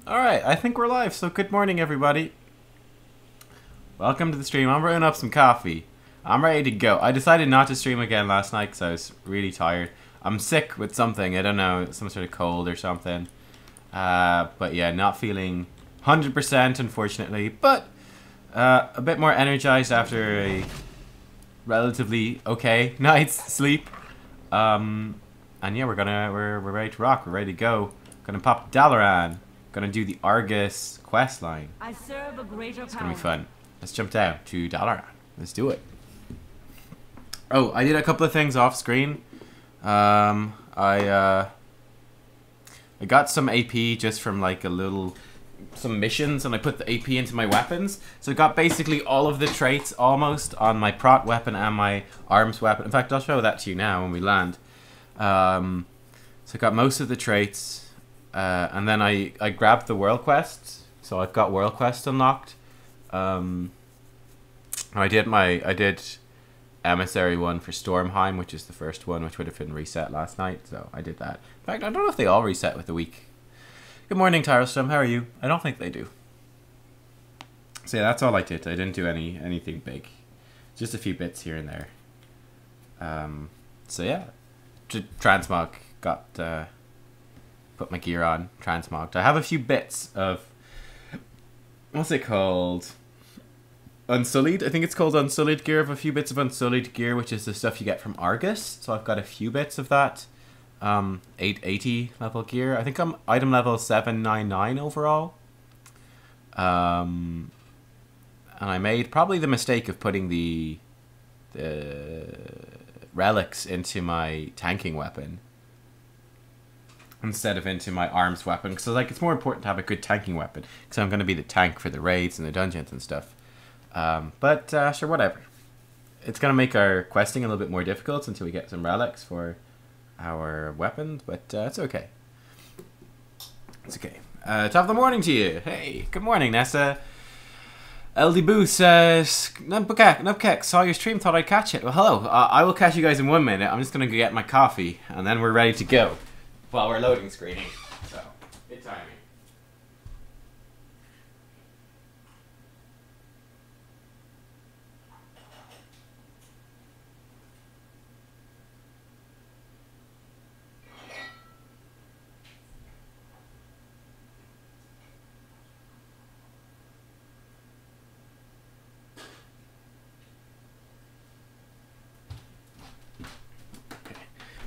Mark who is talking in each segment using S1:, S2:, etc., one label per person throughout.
S1: Alright, I think we're live, so good morning everybody. Welcome to the stream. I'm brewing up some coffee. I'm ready to go. I decided not to stream again last night because I was really tired. I'm sick with something, I don't know, some sort of cold or something. But yeah, not feeling 100% unfortunately, but a bit more energized after a relatively okay night's sleep. And yeah, we're ready to rock, we're ready to go. Gonna pop Dalaran. Gonna do the Argus quest line.
S2: I serve a greater
S1: It's gonna be fun. Let's jump down to Dalaran. Let's do it. Oh, I did a couple of things off screen. I got some AP just from like some missions, and I put the AP into my weapons. So I got basically all of the traits almost on my prot weapon and my arms weapon. In fact, I'll show that to you now when we land. So I got most of the traits. And then I grabbed the world quest, so I've got world quest unlocked. I did emissary one for Stormheim, which is the first one, which would have been reset last night. So I did that. In fact, I don't know if they all reset with the week. Good morning, Tyrostum. How are you? I don't think they do. So yeah, that's all I did. I didn't do anything big, just a few bits here and there. So yeah, transmog got. Put my gear on, transmogged. I have a few bits of, what's it called? Unsullied? I think it's called Unsullied gear. I have a few bits of Unsullied gear, which is the stuff you get from Argus. So I've got a few bits of that. 880 level gear. I think I'm item level 799 overall. And I made probably the mistake of putting the relics into my tanking weapon instead of into my arms weapon, because like it's more important to have a good tanking weapon, because I'm going to be the tank for the raids and the dungeons and stuff. But sure, whatever. It's going to make our questing a little bit more difficult until we get some relics for our weapons, but it's okay. It's okay. Top of the morning to you. Hey, good morning, Nessa. LD Boo says, Nubkek, saw your stream, thought I'd catch it. Well, hello. I will catch you guys in 1 minute. I'm just going to go get my coffee, and then we're ready to go. While we're loading screening, so good timing.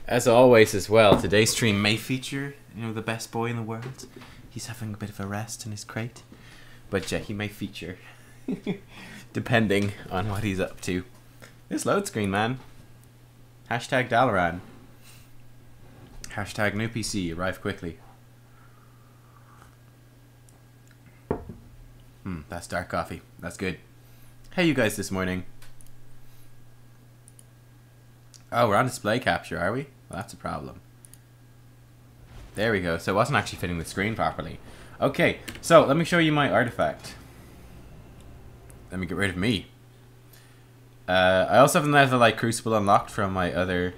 S1: As always as well, today's stream may feature, the best boy in the world. He's having a bit of a rest in his crate. But yeah, he may feature. Depending on what he's up to. This load screen, man. Hashtag Dalaran. Hashtag new PC, arrive quickly. That's dark coffee. That's good. Hey you guys this morning. Oh, we're on display capture, are we? Well, that's a problem. There we go. So it wasn't actually fitting the screen properly. Okay, so let me show you my artifact. Let me get rid of me. I also have another like Crucible unlocked from my other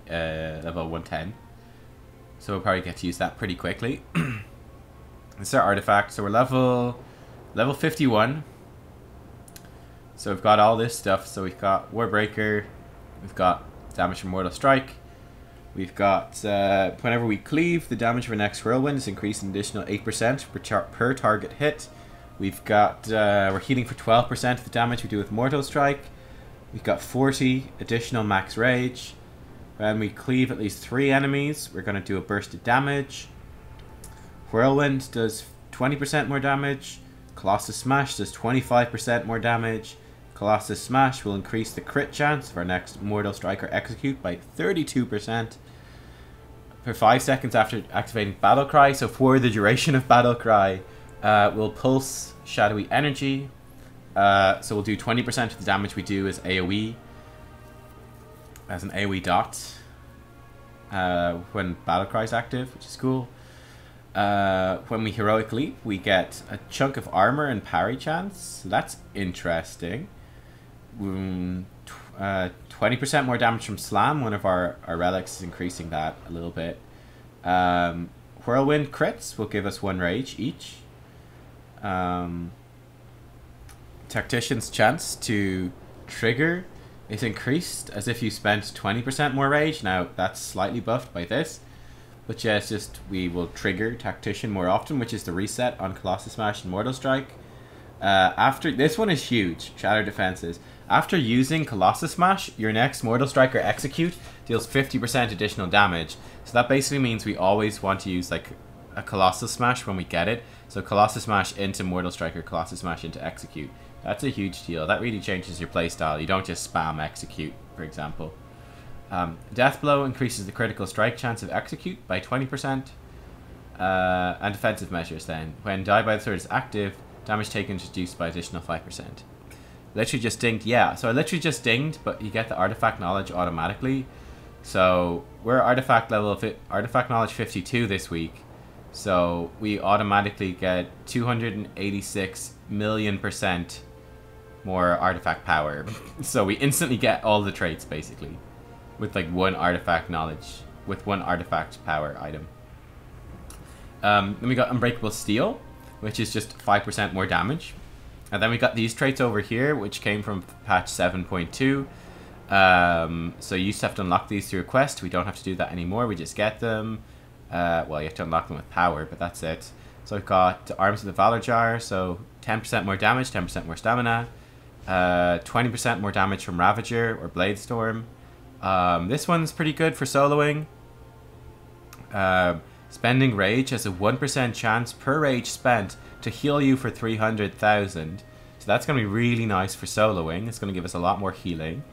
S1: level 110. So we'll probably get to use that pretty quickly. This is our artifact. So we're level 51. So we've got all this stuff. So we've got Warbreaker, we've got damage from Mortal Strike, we've got whenever we cleave, the damage of our next whirlwind is increased an additional 8% per target hit. We've got we're healing for 12% of the damage we do with Mortal Strike. We've got 40 additional max rage. When we cleave at least 3 enemies, we're going to do a burst of damage. Whirlwind does 20% more damage. Colossus Smash does 25% more damage. Colossus Smash will increase the crit chance of our next Mortal Strike or Execute by 32% for 5 seconds after activating Battle Cry. So for the duration of Battle Cry, we'll pulse Shadowy Energy. So we'll do 20% of the damage we do as AoE, as an AoE dot, when Battle Cry is active, which is cool. When we Heroic Leap, we get a chunk of armor and parry chance. So that's interesting. 20% more damage from Slam. One of our relics is increasing that a little bit. Whirlwind crits will give us 1 rage each. Tactician's chance to trigger is increased as if you spent 20% more rage. Now, that's slightly buffed by this. But yeah, it's just we will trigger Tactician more often, which is the reset on Colossus Smash and Mortal Strike. After this one is huge, Shatter Defenses. After using Colossus Smash, your next Mortal Strike or Execute deals 50% additional damage. So that basically means we always want to use like a Colossus Smash when we get it. So Colossus Smash into Mortal Strike or Colossus Smash into Execute. That's a huge deal. That really changes your playstyle. You don't just spam Execute, for example. Death Blow increases the critical strike chance of Execute by 20%. And defensive measures then. When Die by the Third is active, damage taken is reduced by additional 5%. Literally just dinged. Yeah, so I literally just dinged, but you get the artifact knowledge automatically. So we're artifact knowledge 52 this week. So we automatically get 286 million% more artifact power. So we instantly get all the traits basically with like 1 artifact knowledge, with 1 artifact power item. Then we got Unbreakable Steel, which is just 5% more damage. And then we got these traits over here, which came from patch 7.2. So you used to have to unlock these through a quest. We don't have to do that anymore. We just get them. Well, you have to unlock them with power, but that's it. So I've got Arms of the Valor Jar, so 10% more damage, 10% more stamina. 20% more damage from Ravager or Blade Storm. This one's pretty good for soloing. Spending Rage has a 1% chance per rage spent to heal you for 300,000. So that's going to be really nice for soloing. It's going to give us a lot more healing.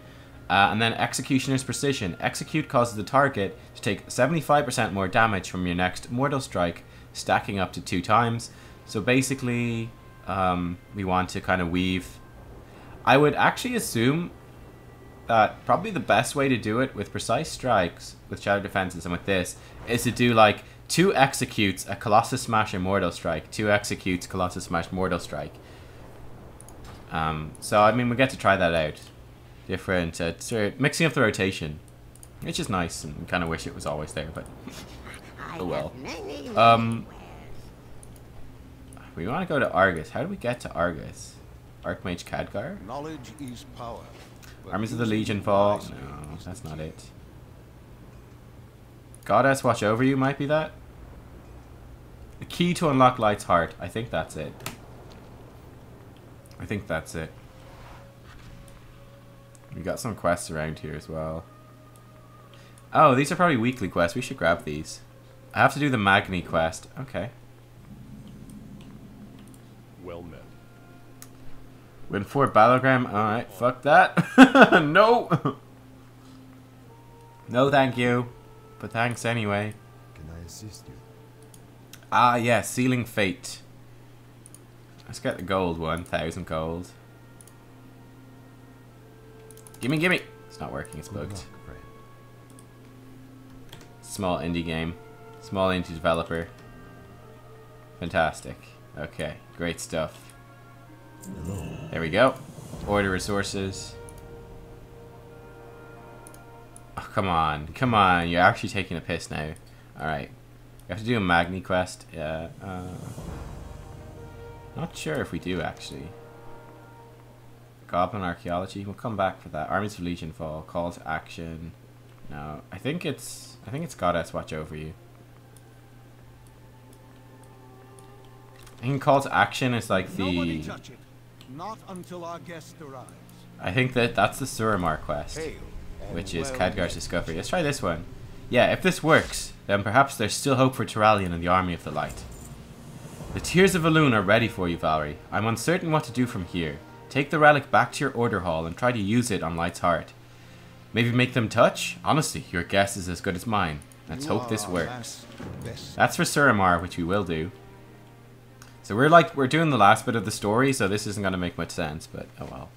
S1: And then Executioner's Precision. Execute causes the target to take 75% more damage from your next Mortal Strike, stacking up to 2 times. So basically, we want to kind of weave. I would actually assume that probably the best way to do it with Precise Strikes, with Shadow Defenses, and with this, is to do like 2 executes, a Colossus Smash, and Mortal Strike. 2 executes, Colossus Smash, Mortal Strike. So, I mean, we get to try that out. Different, sort of mixing up the rotation, which is nice, and we kind of wish it was always there, but oh well. We want to go to Argus. How do we get to Argus? Archmage Khadgar?
S2: Knowledge is power.
S1: Armies of the Legion fall. No, that's not it. Goddess Watch Over You might be that. The key to unlock Light's Heart. I think that's it. I think that's it. We got some quests around here as well. Oh, these are probably weekly quests. We should grab these. I have to do the Magni quest. Okay.
S2: Well met.
S1: Win 4 Battlegram. Alright, fuck that. No! No, thank you. But thanks anyway.
S2: Can I assist you?
S1: Ah, yeah, Sealing Fate. Let's get the gold one. 1,000 gold. Gimme, gimme! It's not working, it's bugged. Small indie game. Small indie developer. Fantastic. Okay, great stuff.
S2: Hello.
S1: There we go. Order resources. Oh, come on. Come on. You're actually taking a piss now. Alright. We have to do a Magni quest. Yeah. Not sure if we do, actually. Goblin Archaeology. We'll come back for that. Armies of Legion fall. Call to action. No. I think it's Goddess Watch Over You. I think call to action is like the...
S2: Nobody touch it. Not until our guest arrives.
S1: I think that's the Suramar quest, which is Khadgar's discovery. Let's try this one. Yeah, if this works, then perhaps there's still hope for Tyrallion and the Army of the Light. The Tears of Elune are ready for you, Valerie. I'm uncertain what to do from here. Take the relic back to your order hall and try to use it on Light's Heart. Maybe make them touch? Honestly, your guess is as good as mine. Let's hope this works. That's for Suramar, which we will do. So we're doing the last bit of the story, so this isn't going to make much sense, but oh well.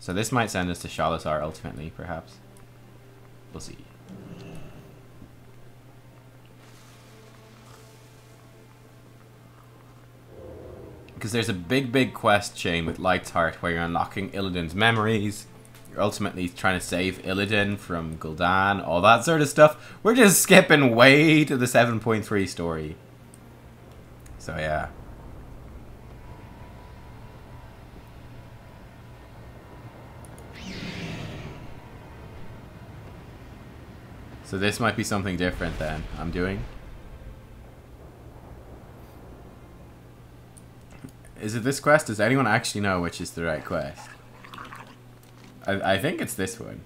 S1: So this might send us to Shalazar ultimately, perhaps. We'll see. Because there's a big quest chain with Light's Heart where you're unlocking Illidan's memories, You're ultimately trying to save Illidan from Gul'dan, all that sort of stuff. We're just skipping way to the 7.3 story. So yeah. So this might be something different then I'm doing. Is it this quest? Does anyone actually know which is the right quest? I think it's this one.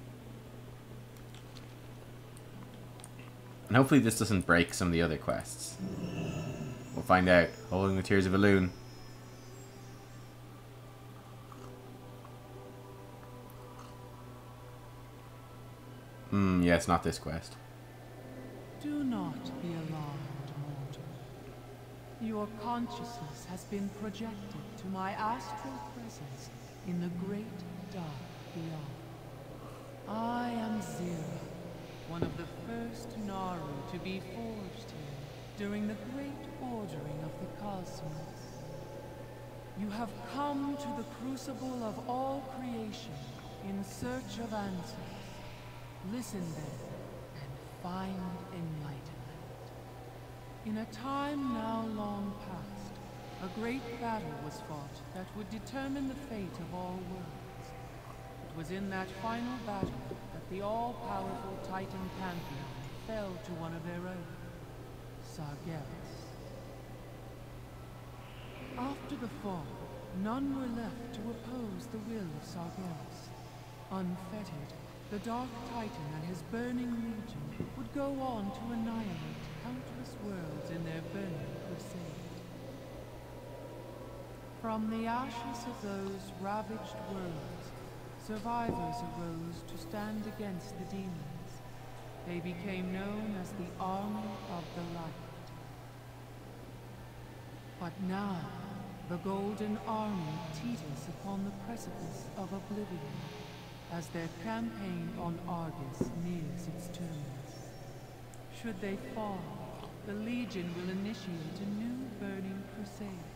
S1: And hopefully this doesn't break some of the other quests. We'll find out. Holding the Tears of Elune. Yeah, it's not this quest.
S3: Do not be alarmed, mortal. Your consciousness has been projected to my astral presence in the great dark beyond. I am Zira, one of the first Naru to be forged here during the great ordering of the cosmos. You have come to the crucible of all creation in search of answers. Listen then, and find enlightenment. In a time now long past, a great battle was fought that would determine the fate of all worlds. It was in that final battle that the all-powerful Titan Pantheon fell to one of their own, Sargeras. After the fall, none were left to oppose the will of Sargeras. Unfettered, the Dark Titan and his burning legion would go on to annihilate countless worlds in their burning crusade. From the ashes of those ravaged worlds, survivors arose to stand against the demons. They became known as the Army of the Light. But now, the Golden Army teeters upon the precipice of oblivion, as their campaign on Argus nears its terminus. Should they fall, the Legion will initiate a new burning crusade,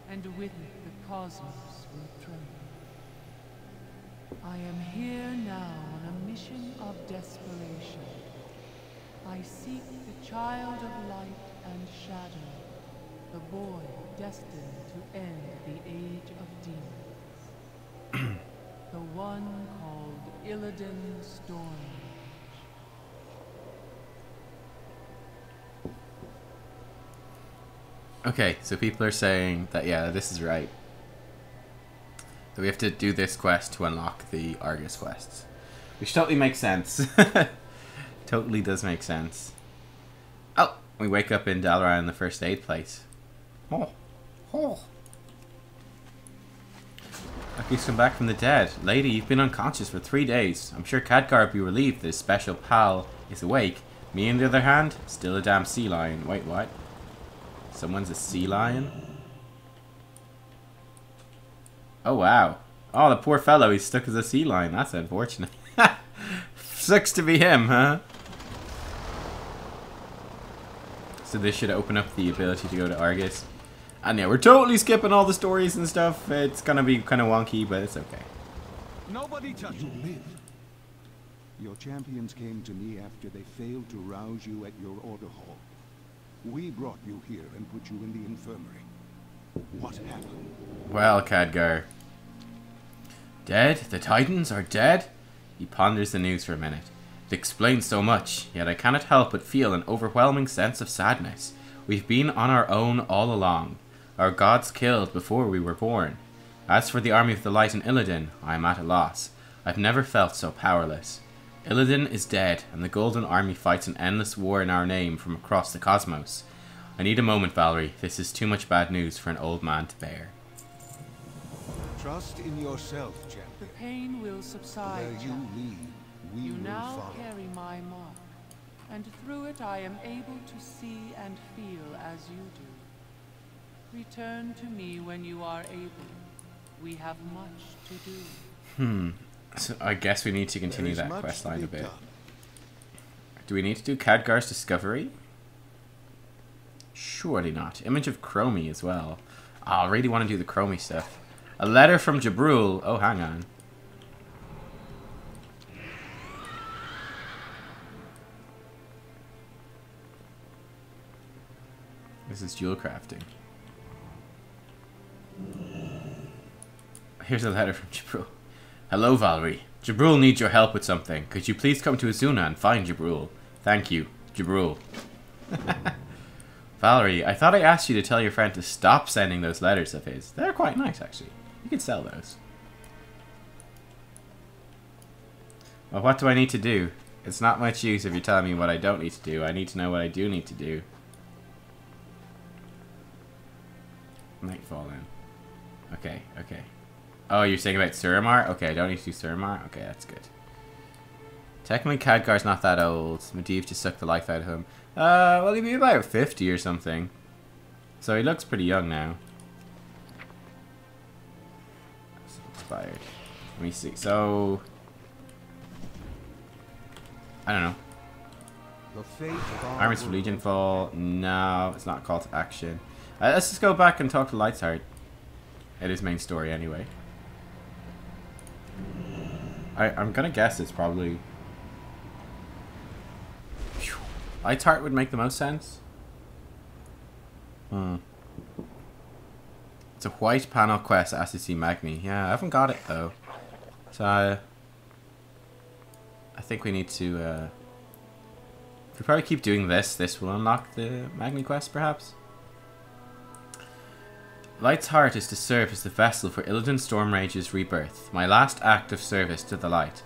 S3: and with it the cosmos will tremble. I am here now on a mission of desperation. I seek the child of light and shadow, the boy destined to end the age of demons. The one called Illidan Stormrage.
S1: Okay, so people are saying that, yeah, this is right. So we have to do this quest to unlock the Argus quests. Which totally makes sense. Totally does make sense. Oh, we wake up in Dalaran in the first aid place. Oh. Oh. Lucky's come back from the dead. Lady, you've been unconscious for 3 days. I'm sure Khadgar would be relieved that his special pal is awake. Me, on the other hand, still a damn sea lion. Wait, what? Someone's a sea lion? Oh, wow. Oh, the poor fellow, he's stuck as a sea lion. That's unfortunate. Sucks to be him, huh? So this should open up the ability to go to Argus. And yeah, we're totally skipping all the stories and stuff. It's gonna be kind of wonky, but it's okay.
S2: Nobody touch you. Live. Your champions came to me after they failed to rouse you at your order hall. We brought you here and put you in the infirmary. What happened?
S1: Well, Khadgar. Dead? The Titans are dead? He ponders the news for a minute. It explains so much, yet I cannot help but feel an overwhelming sense of sadness. We've been on our own all along. Our gods killed before we were born. As for the Army of the Light and Illidan, I am at a loss. I've never felt so powerless. Illidan is dead, and the Golden Army fights an endless war in our name from across the cosmos. I need a moment, Valerie. This is too much bad news for an old man to bear.
S2: Trust in yourself, champion.
S3: The pain will subside.
S2: Where you lead, we
S3: You
S2: will
S3: now
S2: follow.
S3: carry my mark, and through it I am able to see and feel as you do. Return to me when you are able. We have much to do.
S1: So I guess we need to continue
S2: There is
S1: that
S2: much
S1: quest
S2: to
S1: line
S2: be
S1: a bit.
S2: done.
S1: Do we need to do Khadgar's discovery? Surely not. Image of Chromie as well. Oh, I really want to do the Chromie stuff. A letter from Jabrul. Oh, hang on. This is jewel crafting. Here's a letter from Jabrul. Hello, Valerie. Jabrul needs your help with something. Could you please come to Azuna and find Jabrul? Thank you, Jabrul. Valerie, I thought I asked you to tell your friend to stop sending those letters of his. They're quite nice, actually. You could sell those. Well, what do I need to do? It's not much use if you're telling me what I don't need to do. I need to know what I do need to do. Nightfall then. Okay, okay. Oh, you're saying about Suramar? Okay, I don't need to do Suramar? Okay, that's good. Technically, Khadgar's not that old. Medivh just sucked the life out of him. Well, he'd be about 50 or something. So he looks pretty young now. That's inspired. Let me see. So... I don't know. Armies for Legion Fall. No, it's not call to action. Let's just go back and talk to Lightsheart. It is main story anyway. I'm gonna guess it's probably... Lightsheart would make the most sense. It's a white panel quest, asked to see Magni. Yeah, I haven't got it though. So I think we need to if we probably keep doing this will unlock the Magni quest perhaps. Light's heart is to serve as the vessel for Illidan Stormrage's rebirth, my last act of service to the light.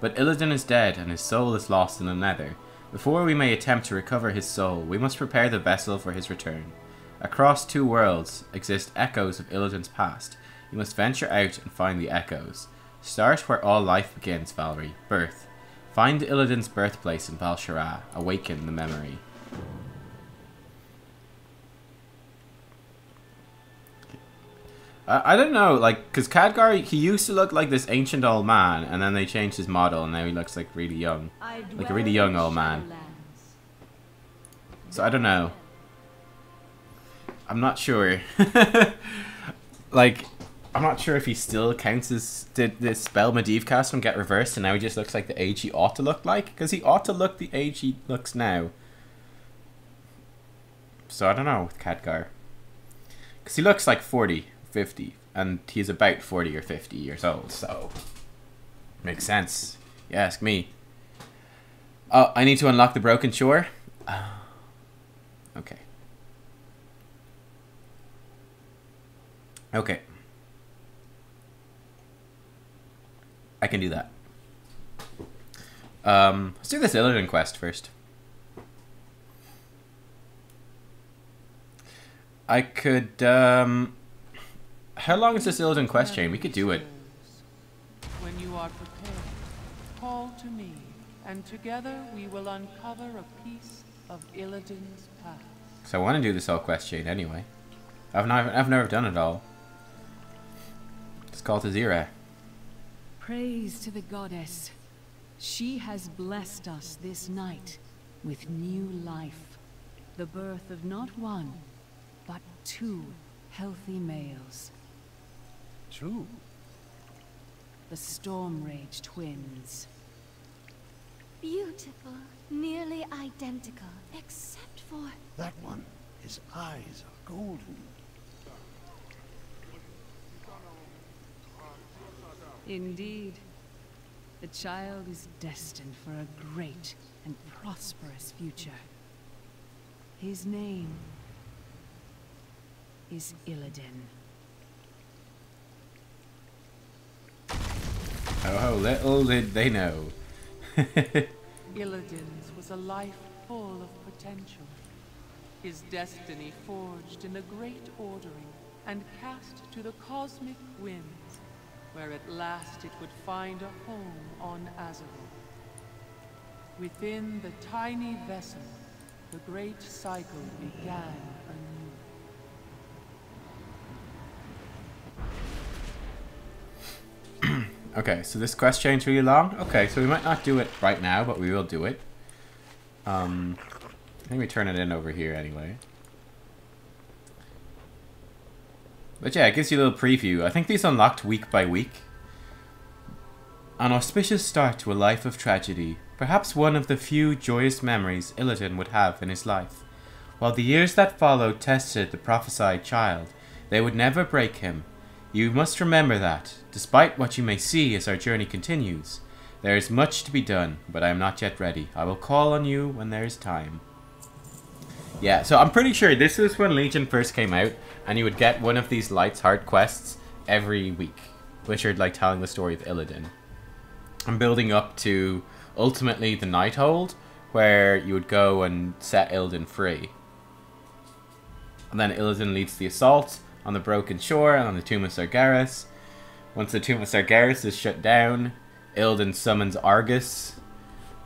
S1: But Illidan is dead and his soul is lost in the nether. Before we may attempt to recover his soul, we must prepare the vessel for his return. Across two worlds exist echoes of Illidan's past. You must venture out and find the echoes. Start where all life begins, Valerie. Birth. Find Illidan's birthplace in Val'Sharah. Awaken the memory. I don't know, like, because Khadgar, he used to look like this ancient old man, and then they changed his model, and now he looks like really young. Like a really young old man. So I don't know. I'm not sure. Like, I'm not sure if he still counts as... Did the spell Medivh cast him get reversed, and now he just looks like the age he ought to look like? Because he ought to look the age he looks now. So I don't know with Khadgar. Because he looks like 40. 50, and he's about 40 or 50 years old, so makes sense. You ask me. Oh, I need to unlock the broken shore. Okay. Okay. I can do that. Let's do this Illidan quest first. I could, how long is this Illidan quest chain? We could do it.
S3: When you are prepared, call to me, and together we will uncover a piece of Illidan's past.
S1: So I want to do this whole quest chain anyway. I've never done it all. It's called Azira.
S4: Praise to the goddess. She has blessed us this night with new life. The birth of not one, but two healthy males.
S2: True.
S4: The Stormrage twins.
S5: Beautiful, nearly identical, except for...
S2: That one, his eyes are golden.
S4: Indeed. The child is destined for a great and prosperous future. His name is Illidan.
S1: Oh, little did they know.
S3: Illidan's was a life full of potential. His destiny forged in the great ordering and cast to the cosmic winds, where at last it would find a home on Azeroth. Within the tiny vessel, the great cycle began anew.
S1: Okay, so this quest chain's really long. Okay, so we might not do it right now, but we will do it. I think we turn it in over here anyway. But yeah, it gives you a little preview. I think these unlocked week by week. An auspicious start to a life of tragedy. Perhaps one of the few joyous memories Illidan would have in his life. While the years that followed tested the prophesied child, they would never break him. You must remember that, despite what you may see as our journey continues, there is much to be done, but I am not yet ready. I will call on you when there is time. Yeah, so I'm pretty sure this was when Legion first came out, and you would get one of these Light's Heart quests every week, which are like telling the story of Illidan. I'm building up to ultimately the Nighthold, where you would go and set Illidan free. And then Illidan leads the assault on the Broken Shore and on the Tomb of Sargeras. Once the Tomb of Sargeras is shut down, Illidan summons Argus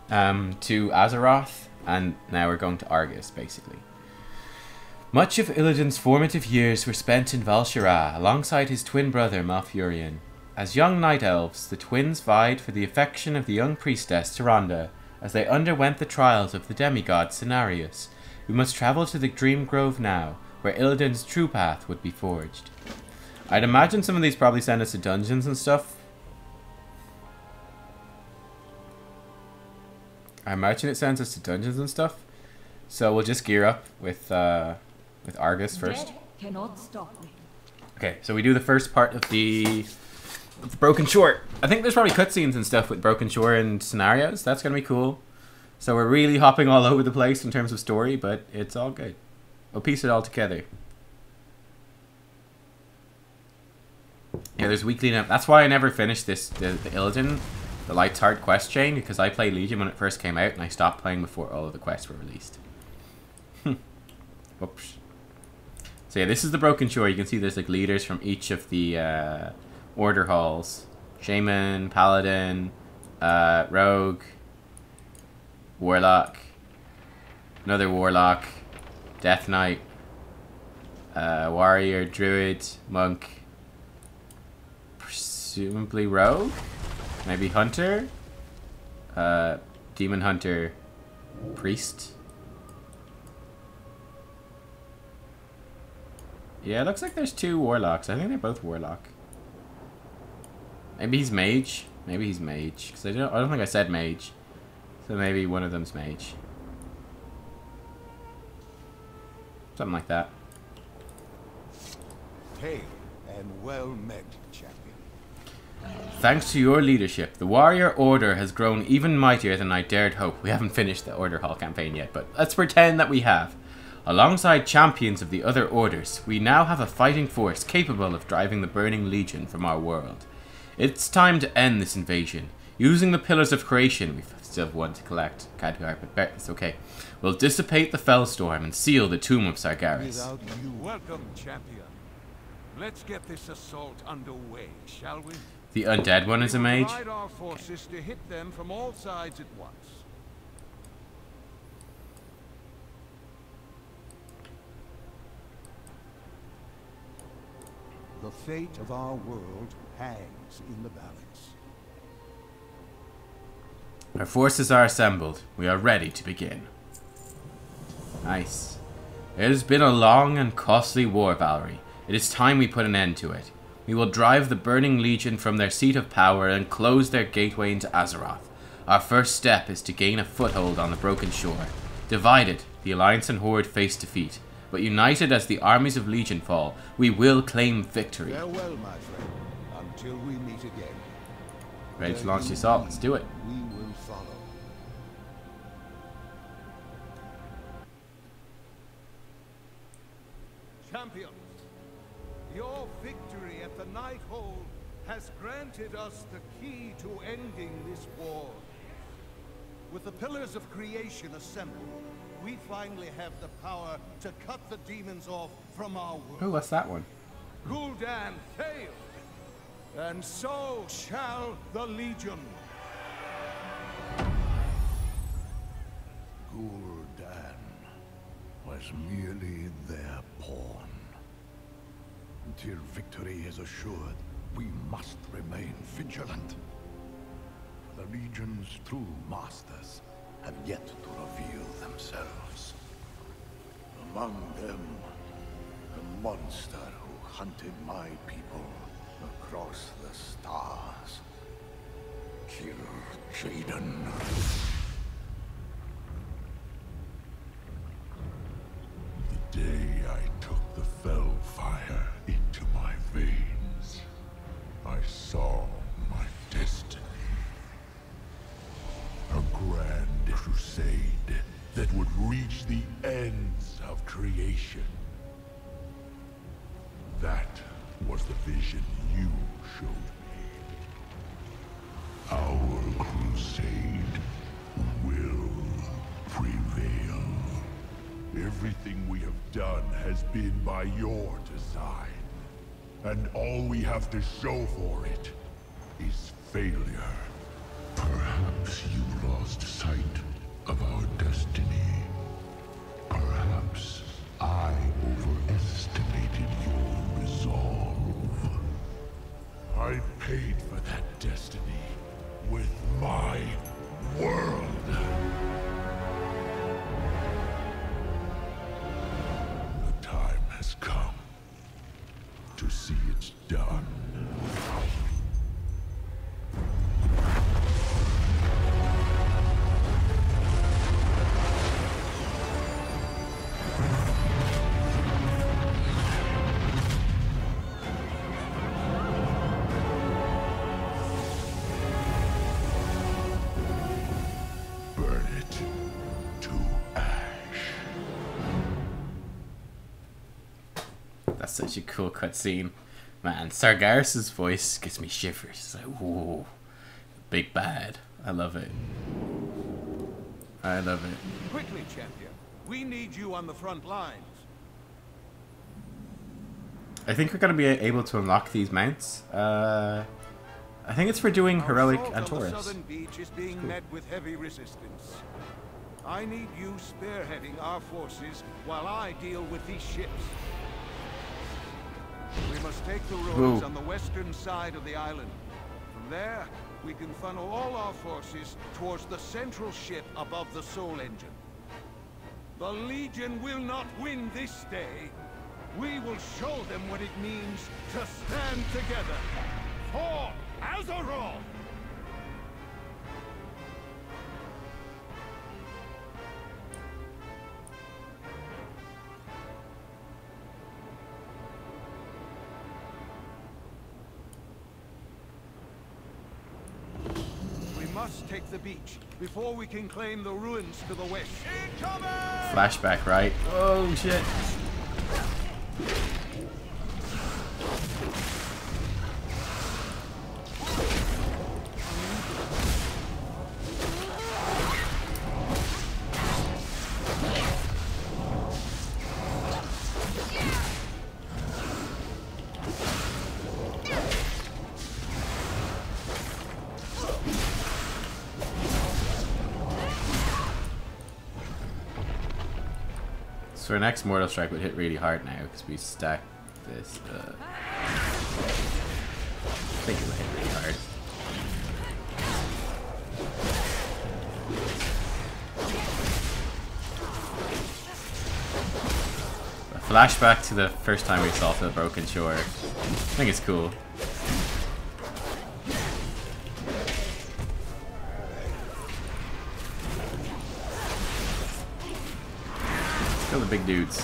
S1: to Azeroth, and now we're going to Argus, basically. Much of Illidan's formative years were spent in Val'sharah, alongside his twin brother Malfurion. As young night elves, the twins vied for the affection of the young priestess Tyrande, as they underwent the trials of the demigod Cenarius. We must travel to the Dream Grove now, where Illidan's true path would be forged. I'd imagine some of these probably send us to dungeons and stuff. I imagine it sends us to dungeons and stuff. So we'll just gear up with Argus first.
S6: Death cannot stop me.
S1: Okay, so we do the first part of the Broken Shore. I think there's probably cutscenes and stuff with Broken Shore and scenarios. That's going to be cool. So we're really hopping all over the place in terms of story, but it's all good. We'll piece it all together. Yeah, there's weekly now. That's why I never finished the Illidan, the Light's Heart quest chain, because I played Legion when it first came out, and I stopped playing before all of the quests were released. Oops. So yeah, this is the Broken Shore. You can see there's like leaders from each of the order halls. Shaman, Paladin, Rogue, Warlock, another Warlock, Death Knight, Warrior, Druid, Monk, presumably Rogue, maybe Hunter, Demon Hunter, Priest. Yeah, it looks like there's 2 Warlocks. I think they're both Warlock. Maybe he's Mage. Maybe he's Mage. Because I don't think I said Mage. So maybe one of them's Mage. Something like that.
S2: Hail and well met, champion.
S1: Thanks to your leadership, the warrior order has grown even mightier than I dared hope. We haven't finished the Order Hall campaign yet, but let's pretend that we have. Alongside champions of the other orders, we now have a fighting force capable of driving the Burning Legion from our world. It's time to end this invasion. Using the Pillars of Creation, we still have one to collect. Can't do it, but it's okay. We'll dissipate the Fellstorm and seal the Tomb of Sargeras.
S2: Without you,
S7: Welcome, champion. Let's get this assault underway, shall we?
S1: The undead one is a mage.
S7: Divide our forces to hit them from all sides at once.
S2: the fate of our world hangs in the balance.
S1: Our forces are assembled. We are ready to begin. Nice. It has been a long and costly war, Valerie. It is time we put an end to it. We will drive the Burning Legion from their seat of power and close their gateway into Azeroth. Our first step is to gain a foothold on the Broken Shore. Divided, the Alliance and Horde face defeat. But united as the armies of Legion fall, we will claim victory.
S2: Farewell, my friend, until we meet again.
S1: Ready to launch the assault? Let's do it.
S2: We will follow.
S7: Champions, your victory at the Nighthold has granted us the key to ending this war. With the Pillars of Creation assembled, we finally have the power to cut the demons off from our world.
S1: Oh, what's that one?
S7: Gul'dan failed, and so shall the Legion.
S8: Gul'dan was merely their pawn. Until victory is assured, we must remain vigilant. The Legion's true masters have yet to reveal themselves. Among them, the monster who hunted my people across the stars. Kill Jaden.
S6: reach the ends of creation. That was the vision you showed me. Our crusade will prevail. Everything we have done has been by your design. And all we have to show for it is failure. Perhaps you lost sight of our destiny. Perhaps I overestimated your resolve. I paid for that destiny with my world. The time has come to see it done. Burn it to ash.
S1: That's such a cool cutscene. Man, Sargeras' voice gives me shivers. It's like, whoa. Big bad. I love it. I love it.
S7: Quickly, champion. We need you on the front lines.
S1: I think we're going to be able to unlock these mounts. I think it's for doing heroic
S7: Our assault on the
S1: Antorus.
S7: southern beach is being
S1: Cool.
S7: met with heavy resistance. I need you spearheading our forces while I deal with these ships. We must take the roads
S1: Ooh.
S7: on the western side of the island. From there, we can funnel all our forces towards the central ship above the Soul Engine. The Legion will not win this day. We will show them what it means to stand together. For Azeroth! We must take the beach before we can claim the ruins to the west. Incoming!
S1: Flashback, right? Oh, shit. So our next Mortal Strike would hit really hard now because we stacked this. I think it would hit really hard. A flashback to the first time we saw the Broken Shore. I think it's cool. Kill the big dudes.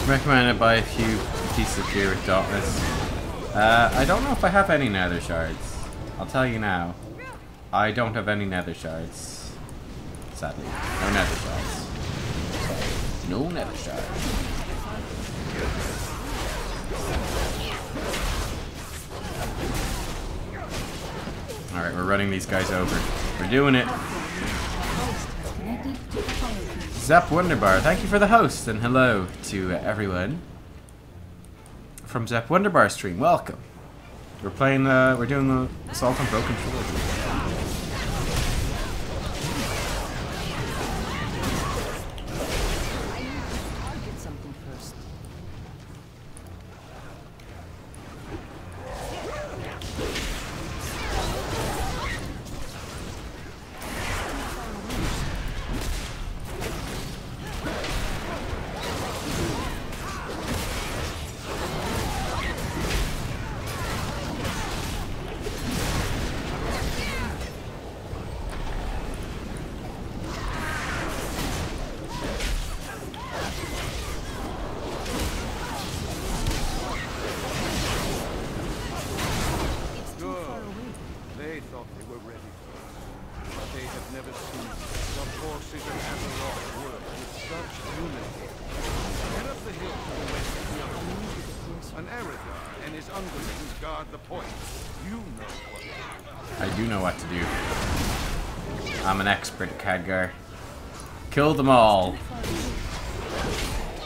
S1: Recommend I buy a few pieces of gear with Dauntless. I don't know if I have any nether shards. I'll tell you now. I don't have any nether shards. Sadly. No nether shards. No nether shards. Alright, we're running these guys over. We're doing it. Zap Wonderbar, thank you for the host, and hello to everyone from Zap Wonderbar stream. Welcome. We're playing. We're doing the Assault on Broken Shore.
S7: they have never seen. The forces of Azeroth work with such unity. Head up the hill to the west here. An Eridar and his underlings guard the point. You know what.
S1: I do know what to do. I'm an expert, Khadgar. Kill them all.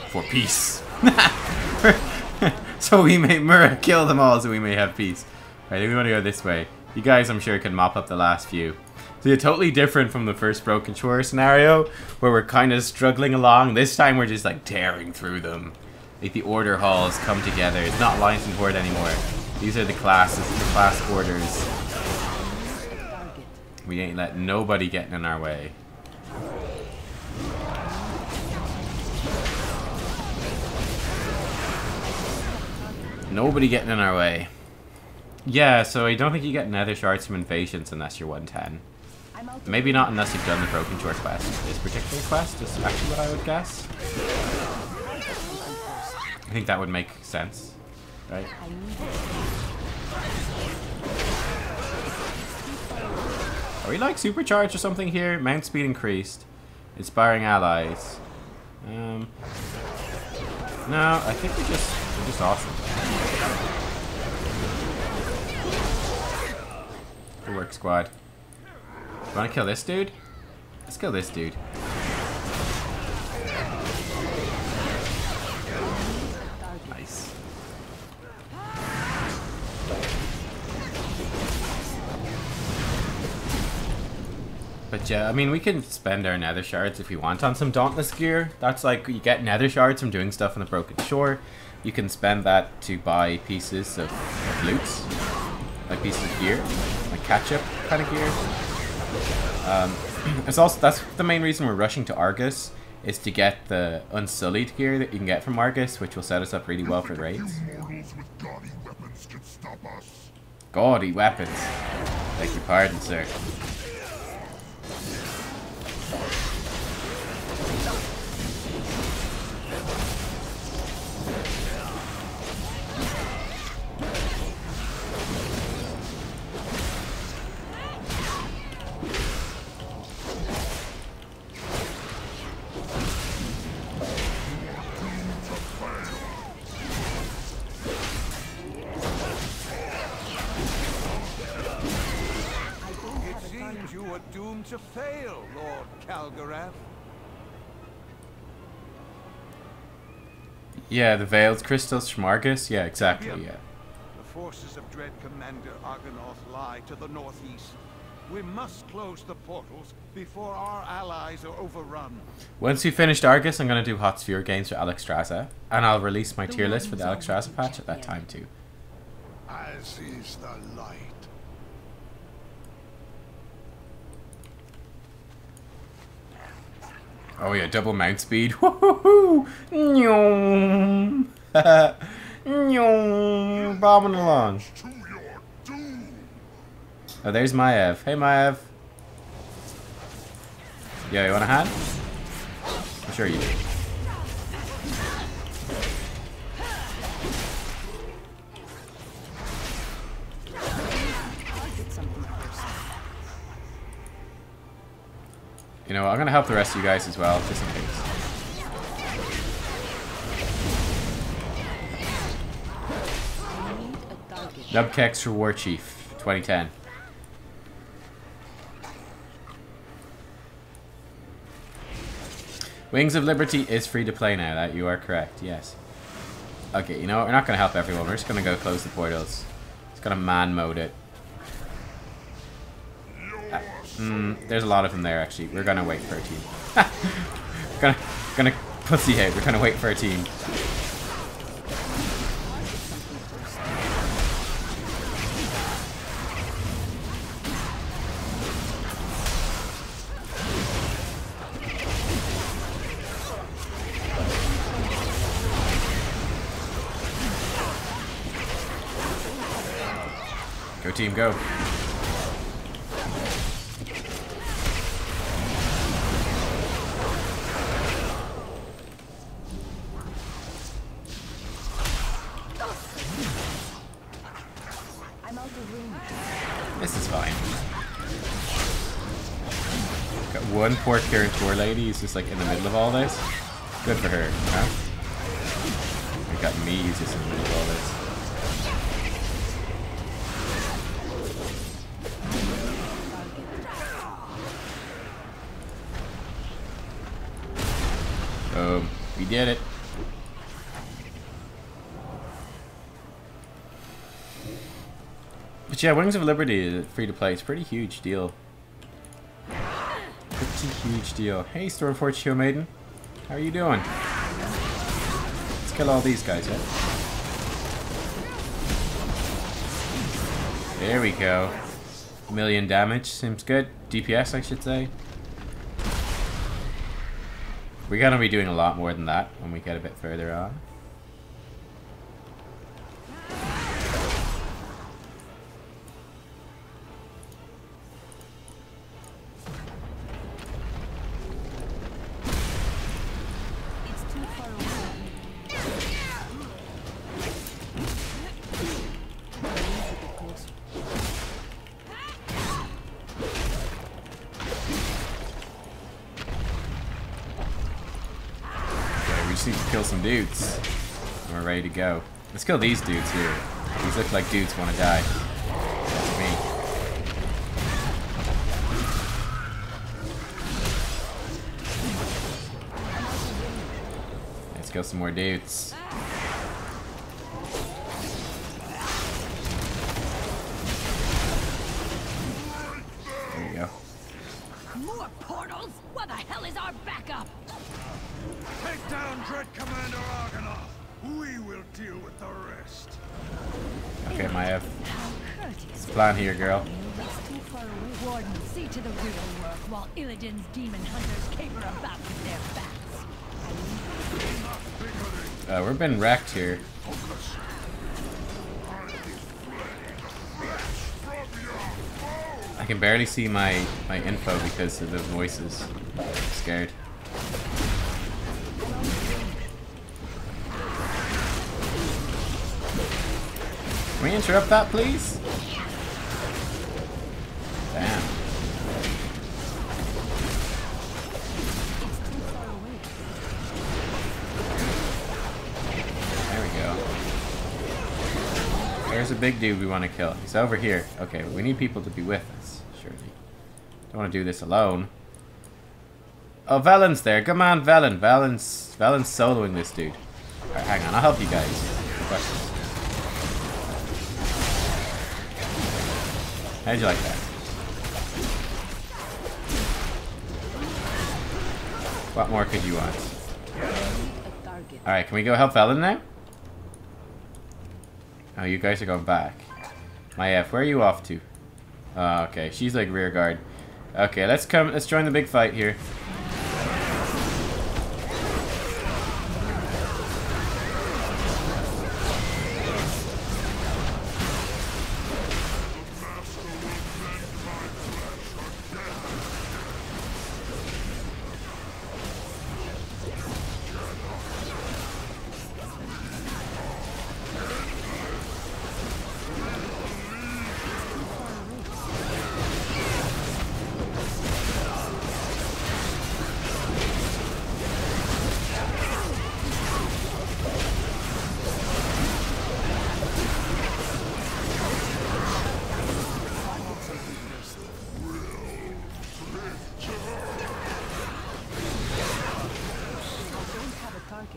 S1: For peace. So we may kill them all so we may have peace. Right, we want to go this way. You guys, I'm sure, can mop up the last few. So they're totally different from the first Broken Shore scenario, where we're kind of struggling along. This time we're just like tearing through them. Like the order halls come together. It's not Alliance and Horde anymore. These are the classes, the class orders. We ain't letting nobody getting in our way. Nobody getting in our way. Yeah, so I don't think you get nether shards from Invasions unless you're 110. Maybe not unless you've done the Broken Shore quest. This particular quest is actually what I would guess. I think that would make sense, right? Are we like supercharged or something here? Mount speed increased. Inspiring allies. No, I think we're just awesome. Good work, squad. You wanna kill this dude? Let's kill this dude. Nice. But yeah, I mean, we can spend our nether shards if we want on some Dauntless gear. That's like, you get nether shards from doing stuff on the Broken Shore. You can spend that to buy pieces of loot, like pieces of gear, like catch-up kind of gear. It's also, that's the main reason we're rushing to Argus, is to get the Unsullied gear that you can get from Argus, which will set us up really well for raids. Gaudy weapons. Beg your pardon, sir.
S7: You are doomed to fail, Lord Calgarath.
S1: Yeah, the Veiled Crystals from Argus? Yeah, exactly, yeah.
S7: The forces of Dread Commander Argonath lie to the northeast. We must close the portals before our allies are overrun.
S1: Once we finished Argus, I'm going to do Hot Sphere games for Alexstrasza, and I'll release my tier list for the Alexstrasza patch at that time too.
S8: As is the light.
S1: Oh yeah, double mount speed. Woohoo! Bobbing along. Oh, there's Maev. Hey, Maev. Yeah, you want a hand? I'm sure you do. You know what, I'm gonna help the rest of you guys as well, just in case. Nubkex for War Chief, 2010. Wings of Liberty is free to play now, that you are correct, yes. Okay, you know what, we're not gonna help everyone, we're just gonna go close the portals. Just gonna man mode it. There's a lot of them there, actually. We're gonna wait for a team. gonna pussy out. We're gonna wait for a team. Go team, go. This is fine. Got one poor Kieran tour lady who's just like in the middle of all this. Good for her, huh? I got me who's just in the middle of all this. Boom. We did it. But yeah, Wings of Liberty free to play. It's a pretty huge deal. Pretty huge deal. Hey, Stormforge Show Maiden. How are you doing? Let's kill all these guys, yeah? There we go. 1,000,000 damage. Seems good. DPS, I should say. We're gonna be doing a lot more than that when we get a bit further on. Need to kill some dudes. And we're ready to go. Let's kill these dudes here. These look like dudes want to die. That's me. Let's kill some more dudes. There you go.
S9: More portals? What the hell is our backup?
S8: Take down Dread Commander Argonath. We will deal with the rest.
S1: Okay, Maya. What's the plan here, girl?
S9: It's too far away. Warden, see to the real work while Illidan's demon hunters caper about with their bats.
S1: We're being wrecked here. I can barely see my info because of the voices. I'm scared. Can we interrupt that, please? Damn. There we go. There's a big dude we want to kill. He's over here. Okay, we need people to be with us, surely. Don't want to do this alone. Oh, Velen's there. Come on, Velen. Velen's soloing this dude. Alright, hang on. I'll help you guys. No questions. How'd you like that? What more could you want? Alright, can we go help Velen now? Oh, you guys are going back. My F, where are you off to? Oh, okay, she's like rear guard. Okay, let's join the big fight here.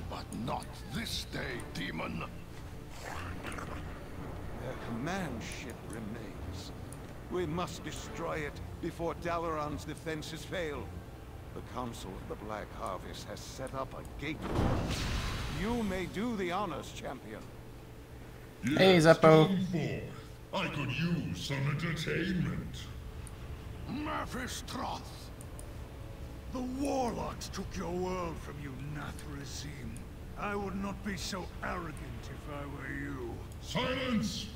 S8: But not this day, demon.
S2: Their command ship remains. We must destroy it before Dalaran's defenses fail. The Council of the Black Harvest has set up a gateway. You may do the honors, champion.
S1: Hey, Zeppo.
S6: I could use some entertainment.
S8: Mephistroth! The Warlocks took your world from you, Nathrazim. I would not be so arrogant if I were you.
S6: Silence!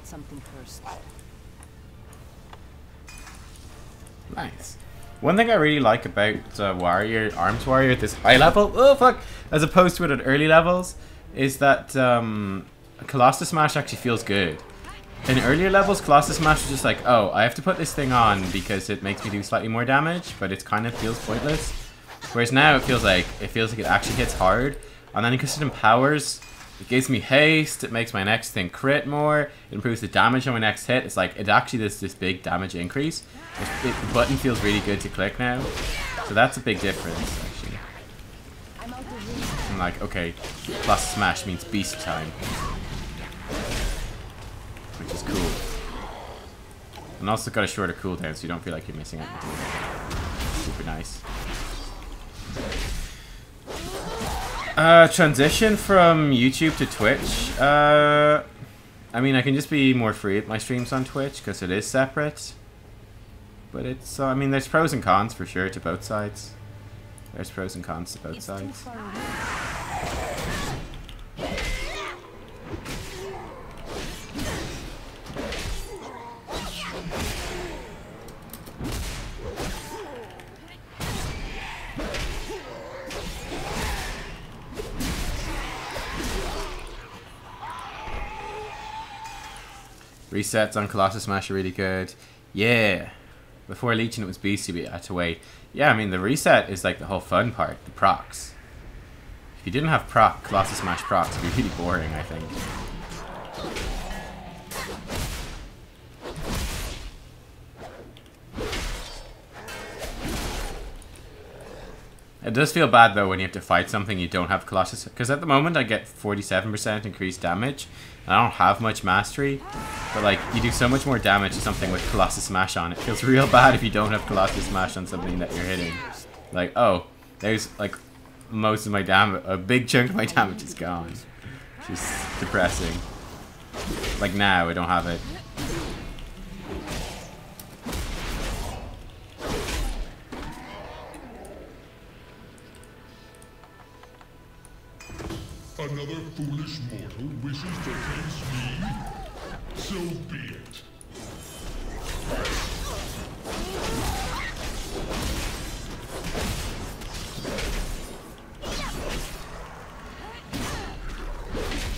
S4: get something first.
S1: Nice. One thing I really like about Warrior, Arms Warrior at this high level, oh fuck, as opposed to it at early levels, is that Colossus Smash actually feels good. In earlier levels, Colossus Smash is just like, oh, I have to put this thing on because it makes me do slightly more damage, but it kind of feels pointless. Whereas now it feels like it actually hits hard, and then because it empowers, it gives me haste, it makes my next thing crit more, it improves the damage on my next hit. It's like, it actually does this big damage increase. The button feels really good to click now. So that's a big difference, actually. I'm like, okay, plus smash means beast time. Which is cool. And also got a shorter cooldown so you don't feel like you're missing out. Super nice. Transition from YouTube to Twitch. I mean, I can just be more free at my streams on Twitch because it is separate. But it's, I mean, there's pros and cons for sure to both sides. There's pros and cons to both sides. Resets on Colossus Smash are really good. Yeah. Before Legion it was beastie, but you had to wait. Yeah, I mean the reset is like the whole fun part, the procs. If you didn't have Colossus Smash procs, it'd be really boring, I think. It does feel bad though when you have to fight something you don't have Colossus, because at the moment I get 47% increased damage, and I don't have much mastery, but like you do so much more damage to something with Colossus Smash on. It feels real bad if you don't have Colossus Smash on something that you're hitting. Like, oh, there's like most of my damage, a big chunk of my damage is gone. Which is depressing. Like now I don't have it.
S6: Another foolish mortal wishes to taste me? So be it.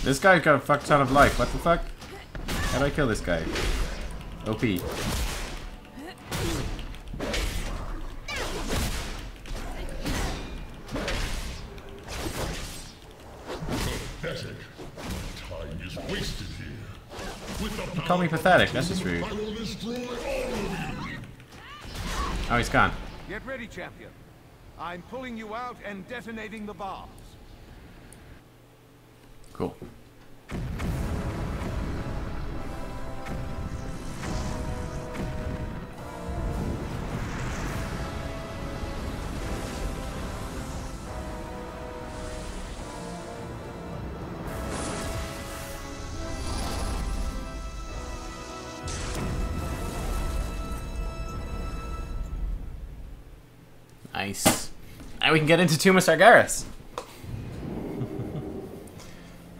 S1: This guy's got a fuck ton of life. What the fuck? How do I kill this guy? OP.
S6: Pathetic. Time is wasted here. With the
S1: Call me pathetic. That's just rude.
S6: I will destroy all of you.
S1: Oh, he's gone.
S7: Get ready, champion. I'm pulling you out and detonating the bombs.
S1: Cool. Nice. Now we can get into Tomb of Sargeras.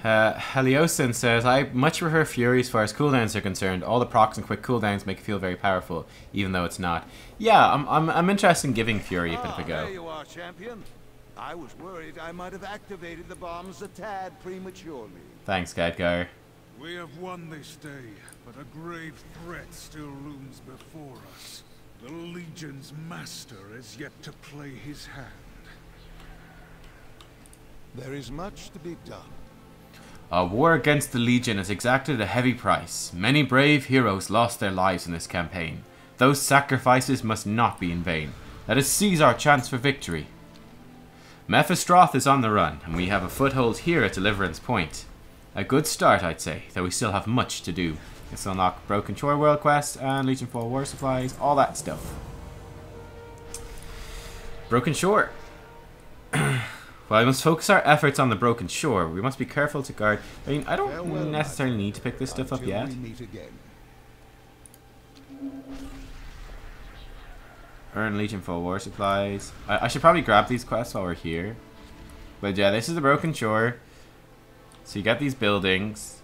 S1: Heliosin says, I much prefer Fury as far as cooldowns are concerned. All the procs and quick cooldowns make it feel very powerful, even though it's not. Yeah, I'm interested in giving Fury a bit of a go.
S7: There you are, champion. I was worried I might have activated the bombs a tad prematurely.
S1: Thanks, Gadgar.
S8: We have won this day, but a grave threat still looms before us. The Legion's master has yet to play his hand.
S2: There is much to be done.
S1: A war against the Legion has exacted a heavy price. Many brave heroes lost their lives in this campaign. Those sacrifices must not be in vain. Let us seize our chance for victory. Mephistoroth is on the run, and we have a foothold here at Deliverance Point. A good start, I'd say, though we still have much to do. Let's unlock Broken Shore World Quest and Legion 4 War Supplies, all that stuff. Broken Shore. Well, we must focus our efforts on the Broken Shore. We must be careful to guard. I mean, I don't necessarily need to pick this stuff up yet. Earn Legion 4 War Supplies. I should probably grab these quests while we're here. But yeah, this is the Broken Shore. So you get these buildings.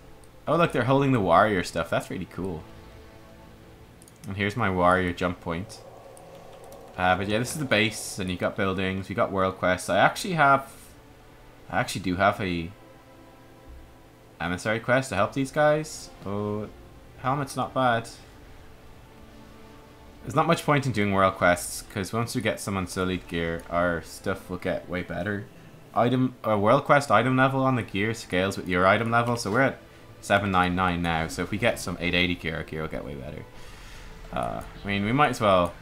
S1: Oh, look, they're holding the warrior stuff. That's really cool. And here's my warrior jump point. But yeah, this is the base, and you got buildings. We got world quests. I actually do have a emissary quest to help these guys. Oh, helmet's not bad. There's not much point in doing world quests, because once we get some Unsullied gear, our stuff will get way better. World quest item level on the gear scales with your item level, so we're at 799 now. So if we get some 880 gear, our gear will get way better. I mean, we might as well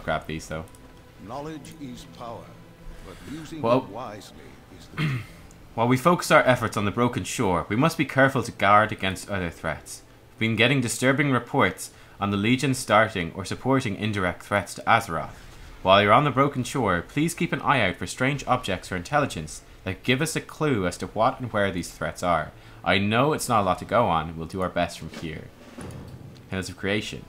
S1: grab these though.
S2: Knowledge is power, but using
S1: Well,
S2: it wisely is the key.
S1: While we focus our efforts on the broken shore, we must be careful to guard against other threats. We've been getting disturbing reports on the Legion starting or supporting indirect threats to Azeroth. While you're on the broken shore, please keep an eye out for strange objects or intelligence that give us a clue as to what and where these threats are. I know it's not a lot to go on, we'll do our best from here. Pillars of Creation.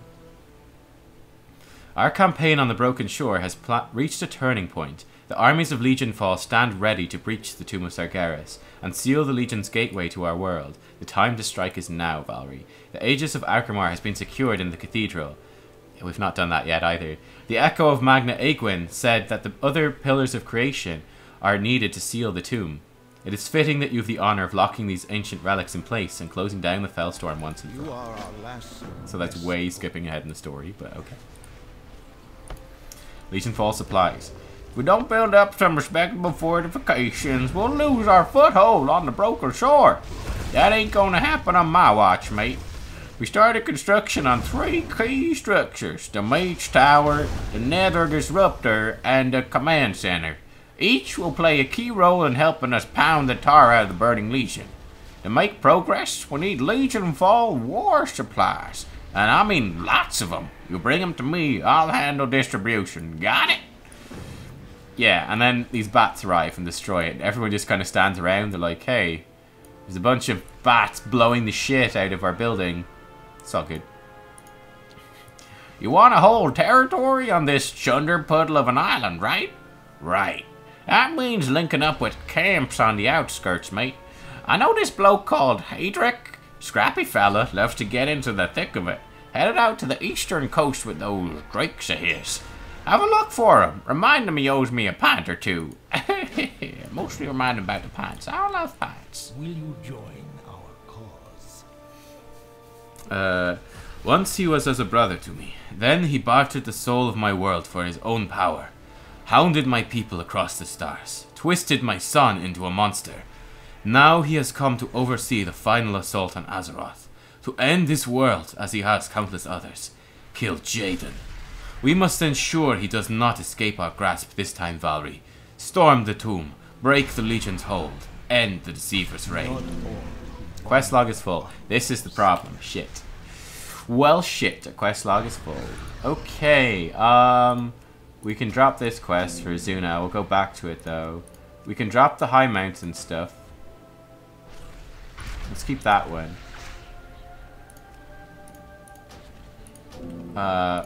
S1: Our campaign on the broken shore has reached a turning point. The armies of Legion Fall stand ready to breach the Tomb of Sargeras and seal the Legion's gateway to our world. The time to strike is now, Valerie. The Aegis of Akramar has been secured in the cathedral. We've not done that yet either. The Echo of Magna Aegwyn said that the other Pillars of Creation are needed to seal the tomb. It is fitting that you have the honour of locking these ancient relics in place and closing down the Fellstorm once and for all. So that's way skipping ahead in the story, but okay. Legion Fall supplies. If we don't build up some respectable fortifications, we'll lose our foothold on the broken shore. That ain't gonna happen on my watch, mate. We started construction on 3 key structures: the Mage Tower, the Nether Disruptor, and the Command Center. Each will play a key role in helping us pound the tar out of the Burning Legion. To make progress, we need Legion Fall war supplies. And I mean lots of them. You bring them to me, I'll handle distribution. Got it? Yeah, and then these bats arrive and destroy it. Everyone just kind of stands around. They're like, hey, there's a bunch of bats blowing the shit out of our building. It's all good. You want to hold territory on this chunder puddle of an island, right? Right. That means linking up with camps on the outskirts, mate. I know this bloke called Hadric. Scrappy fella, loves to get into the thick of it. Headed out to the eastern coast with those drakes of his. Have a look for him. Remind him he owes me a pint or two. Mostly remind him about the pints. I love pints.
S7: Will you join our cause?
S1: Once he was as a brother to me. Then he bartered the soul of my world for his own power. Hounded my people across the stars. Twisted my son into a monster. Now he has come to oversee the final assault on Azeroth. To end this world as he has countless others. Kill Jaden. We must ensure he does not escape our grasp this time, Valerie. Storm the tomb. Break the Legion's hold. End the Deceiver's reign. Quest log is full. This is the problem. Shit. Well, shit. A quest log is full. Okay. We can drop this quest for Zuna. We'll go back to it, though. We can drop the High Mountain stuff. Let's keep that one.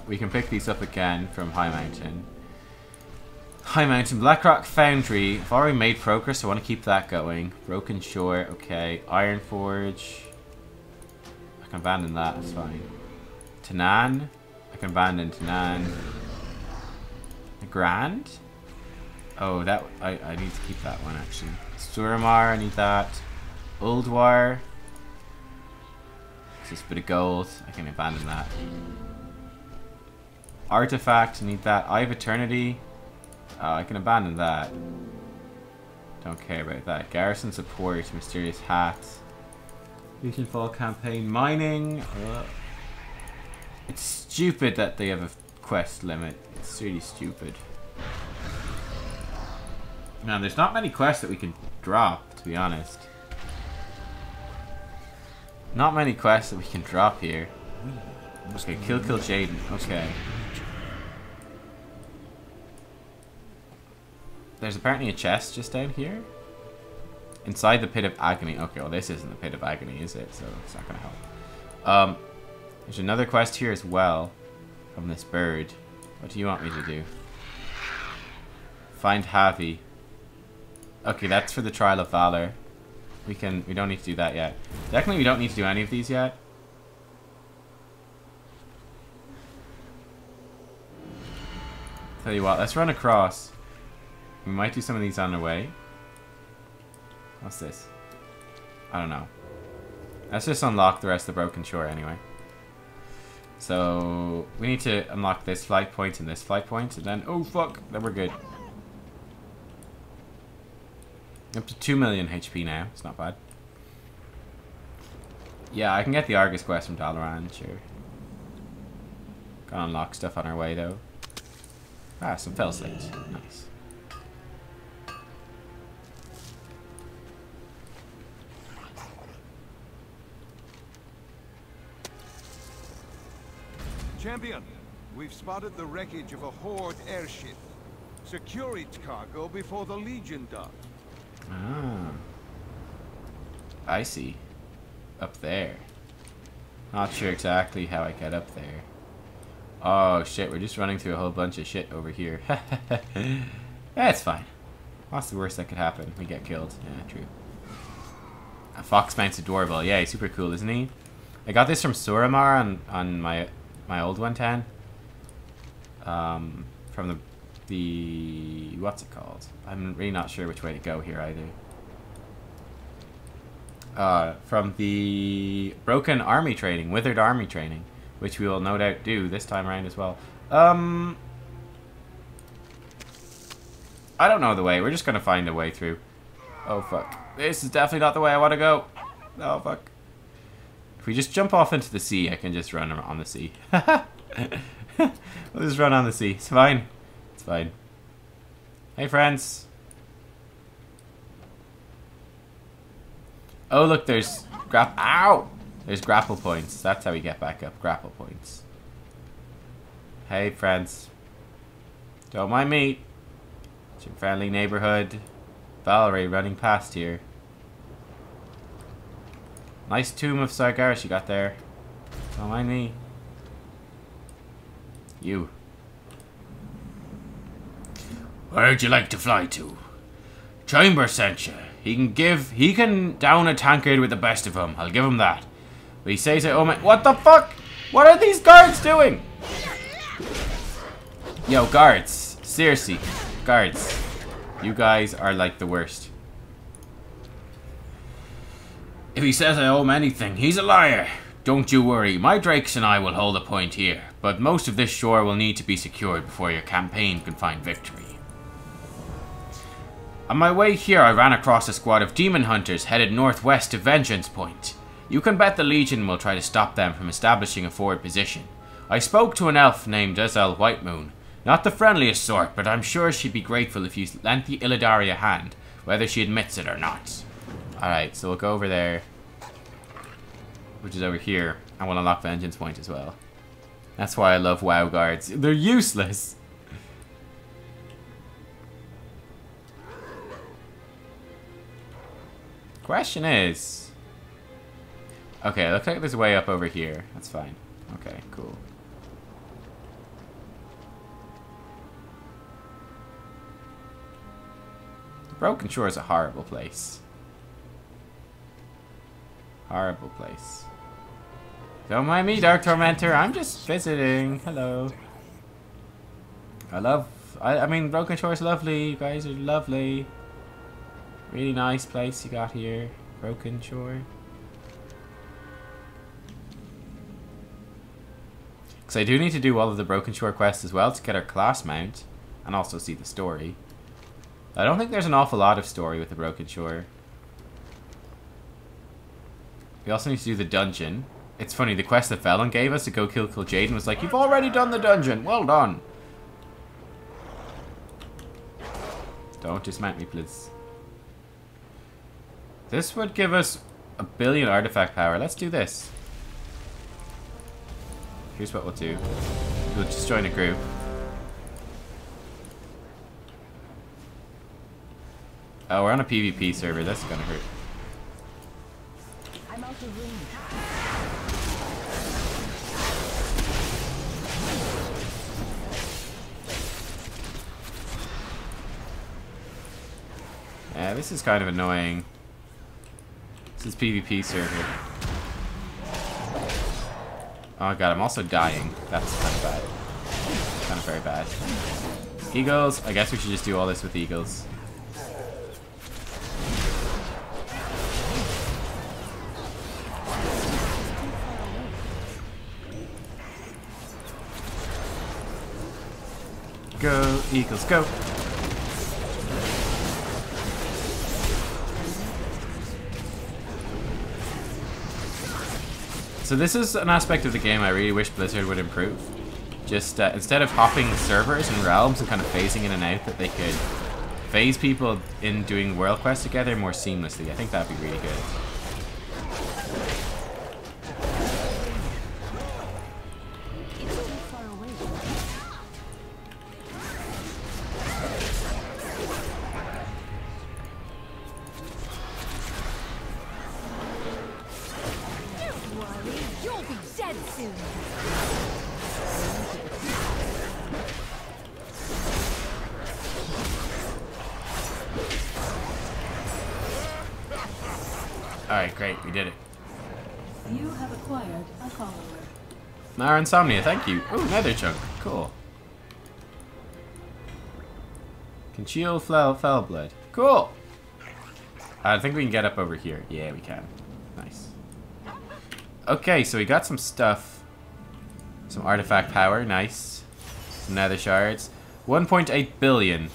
S1: We can pick these up again from High Mountain. High Mountain, Blackrock Foundry. I've already made progress, so I want to keep that going. Broken Shore, okay. Iron Forge. I can abandon that, that's fine. Tanan. I can abandon Tanan. Grand? Oh, that I need to keep that one actually. Suramar, I need that. Uldwar. It's just a bit of gold. I can abandon that. Artifact, I need that. Eye of Eternity. I can abandon that. Don't care about that. Garrison Support, Mysterious Hat. Legion Fall Campaign, Mining. It's stupid that they have a quest limit. It's really stupid. Now, there's not many quests that we can drop, to be honest. Not many quests that we can drop here. Okay, kill Jaden. Okay. There's apparently a chest just down here. Inside the Pit of Agony. Okay, well this isn't the Pit of Agony, is it? So it's not gonna help. There's another quest here as well. From this bird. What do you want me to do? Find Havi. Okay, that's for the Trial of Valor. We don't need to do that yet. Definitely we don't need to do any of these yet. Tell you what, let's run across. We might do some of these on the way. What's this? I don't know. Let's just unlock the rest of the Broken Shore anyway. So we need to unlock this flight point and this flight point, and then oh fuck, then we're good. Up to 2 million HP now. It's not bad. Yeah, I can get the Argus quest from Dalaran, sure. Gotta unlock stuff on our way though. Ah, some fell slates. Nice.
S7: Champion, we've spotted the wreckage of a Horde airship. Secure its cargo before the Legion does.
S1: Ah. I see. Up there. Not sure exactly how I get up there. Oh shit, we're just running through a whole bunch of shit over here. That's fine. What's the worst that could happen? We get killed. Yeah, true. A fox mounts a doorbell. Yeah, he's super cool, isn't he? I got this from Suramar on my old 110. From the what's it called? I'm really not sure which way to go here either. From the broken army training, withered army training, which we will no doubt do this time around as well. I don't know the way. We're just gonna find a way through. Oh fuck! This is definitely not the way I want to go. Oh fuck! If we just jump off into the sea, I can just run on the sea. We'll just run on the sea. It's fine. It's fine. Hey, friends. Oh, look, there's Ow! There's grapple points. That's how we get back up. Grapple points. Hey, friends. Don't mind me. It's your friendly neighborhood. Valerie running past here. Nice tomb of Sargeras you got there. Don't mind me. You. Where'd you like to fly to? Chamber sent you. He can down a tankard with the best of them. I'll give him that. But he says it. Oh my! What the fuck? What are these guards doing? Yo, guards. Seriously, guards. You guys are like the worst. If he says I owe him anything, he's a liar. Don't you worry, my drakes and I will hold the point here, but most of this shore will need to be secured before your campaign can find victory. On my way here, I ran across a squad of demon hunters headed northwest to Vengeance Point. You can bet the Legion will try to stop them from establishing a forward position. I spoke to an elf named Azel Whitemoon. Not the friendliest sort, but I'm sure she'd be grateful if you lent the Illidari a hand, whether she admits it or not. Alright, so we'll go over there, which is over here, and we'll unlock Vengeance Point as well. That's why I love WoW guards. They're useless! Question is... Okay, it looks like there's a way up over here. That's fine. Okay, cool. The Broken Shore is a horrible place. Horrible place. Don't mind me, Dark Tormentor. I'm just visiting. Hello. I mean, Broken Shore is lovely. You guys are lovely. Really nice place you got here. Broken Shore. Because I do need to do all of the Broken Shore quests as well to get our class mount. And also see the story. I don't think there's an awful lot of story with the Broken Shore. We also need to do the dungeon. It's funny, the quest that Felon gave us to go kill Kil'jaeden was like, you've already done the dungeon. Well done. Don't dismount me, please. This would give us 1 billion artifact power. Let's do this. Here's what we'll do. We'll just join a group. Oh, we're on a PvP server. That's gonna hurt.
S9: I'm out of range.
S1: Yeah, this is kind of annoying. This is PvP server. Oh god, I'm also dying. That's kind of bad. Kind of very bad. Eagles. I guess we should just do all this with eagles. Go, eagles, go! So this is an aspect of the game I really wish Blizzard would improve. Just instead of hopping servers and realms and kind of phasing in and out, that they could phase people in doing world quests together more seamlessly. I think that'd be really good. Alright, great, we did it.
S4: You have acquired a follower.
S1: Our Insomnia, thank you. Oh, nether chunk, cool. Conceal fell blood. Cool! I think we can get up over here. Yeah, we can. Nice. Okay, so we got some stuff. Some artifact power, nice. Some nether shards. 1.8 billion.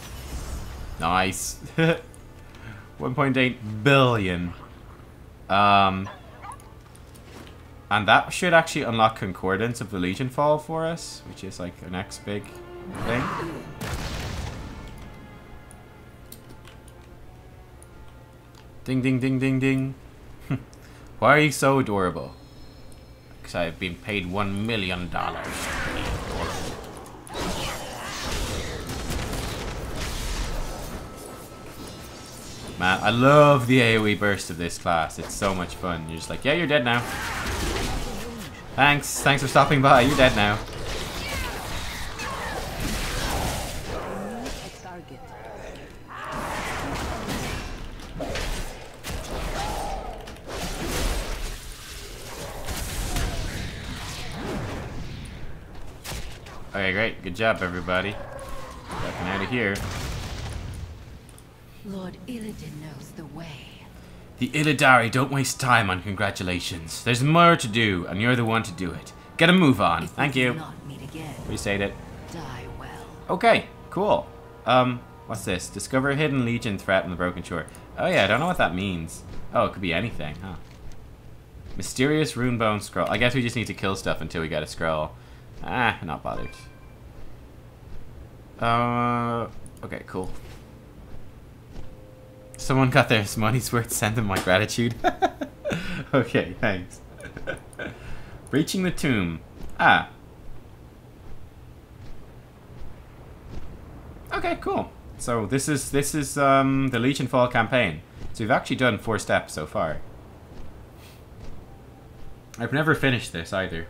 S1: Nice. 1.8 billion. And that should actually unlock Concordance of the Legion Fall for us, which is like the next big thing. Ding, ding, ding, ding, ding. Why are you so adorable? Because I have been paid $1 million. Man, I love the AoE burst of this class. It's so much fun. You're just like, yeah, you're dead now. Thanks. Thanks for stopping by. You're dead now. Okay, great. Good job, everybody. Getting out of here.
S9: Lord Illidan knows the way.
S1: The Illidari don't waste time on congratulations. There's more to do, and you're the one to do it. Get a move on.
S9: If
S1: Thank
S9: we
S1: you.
S9: do not meet again,
S1: Restate it.
S9: die well.
S1: Okay, cool. What's this? Discover a hidden Legion threat in the Broken Shore. Oh yeah, I don't know what that means. Oh, it could be anything, huh? Mysterious runebone scroll. I guess we just need to kill stuff until we get a scroll. Ah, not bothered. Okay, cool. Someone got their money's worth, send them my gratitude. Okay, thanks. Breaching the tomb. Ah. Okay, cool. So this is the Legion Fall campaign. So we've actually done 4 steps so far. I've never finished this either.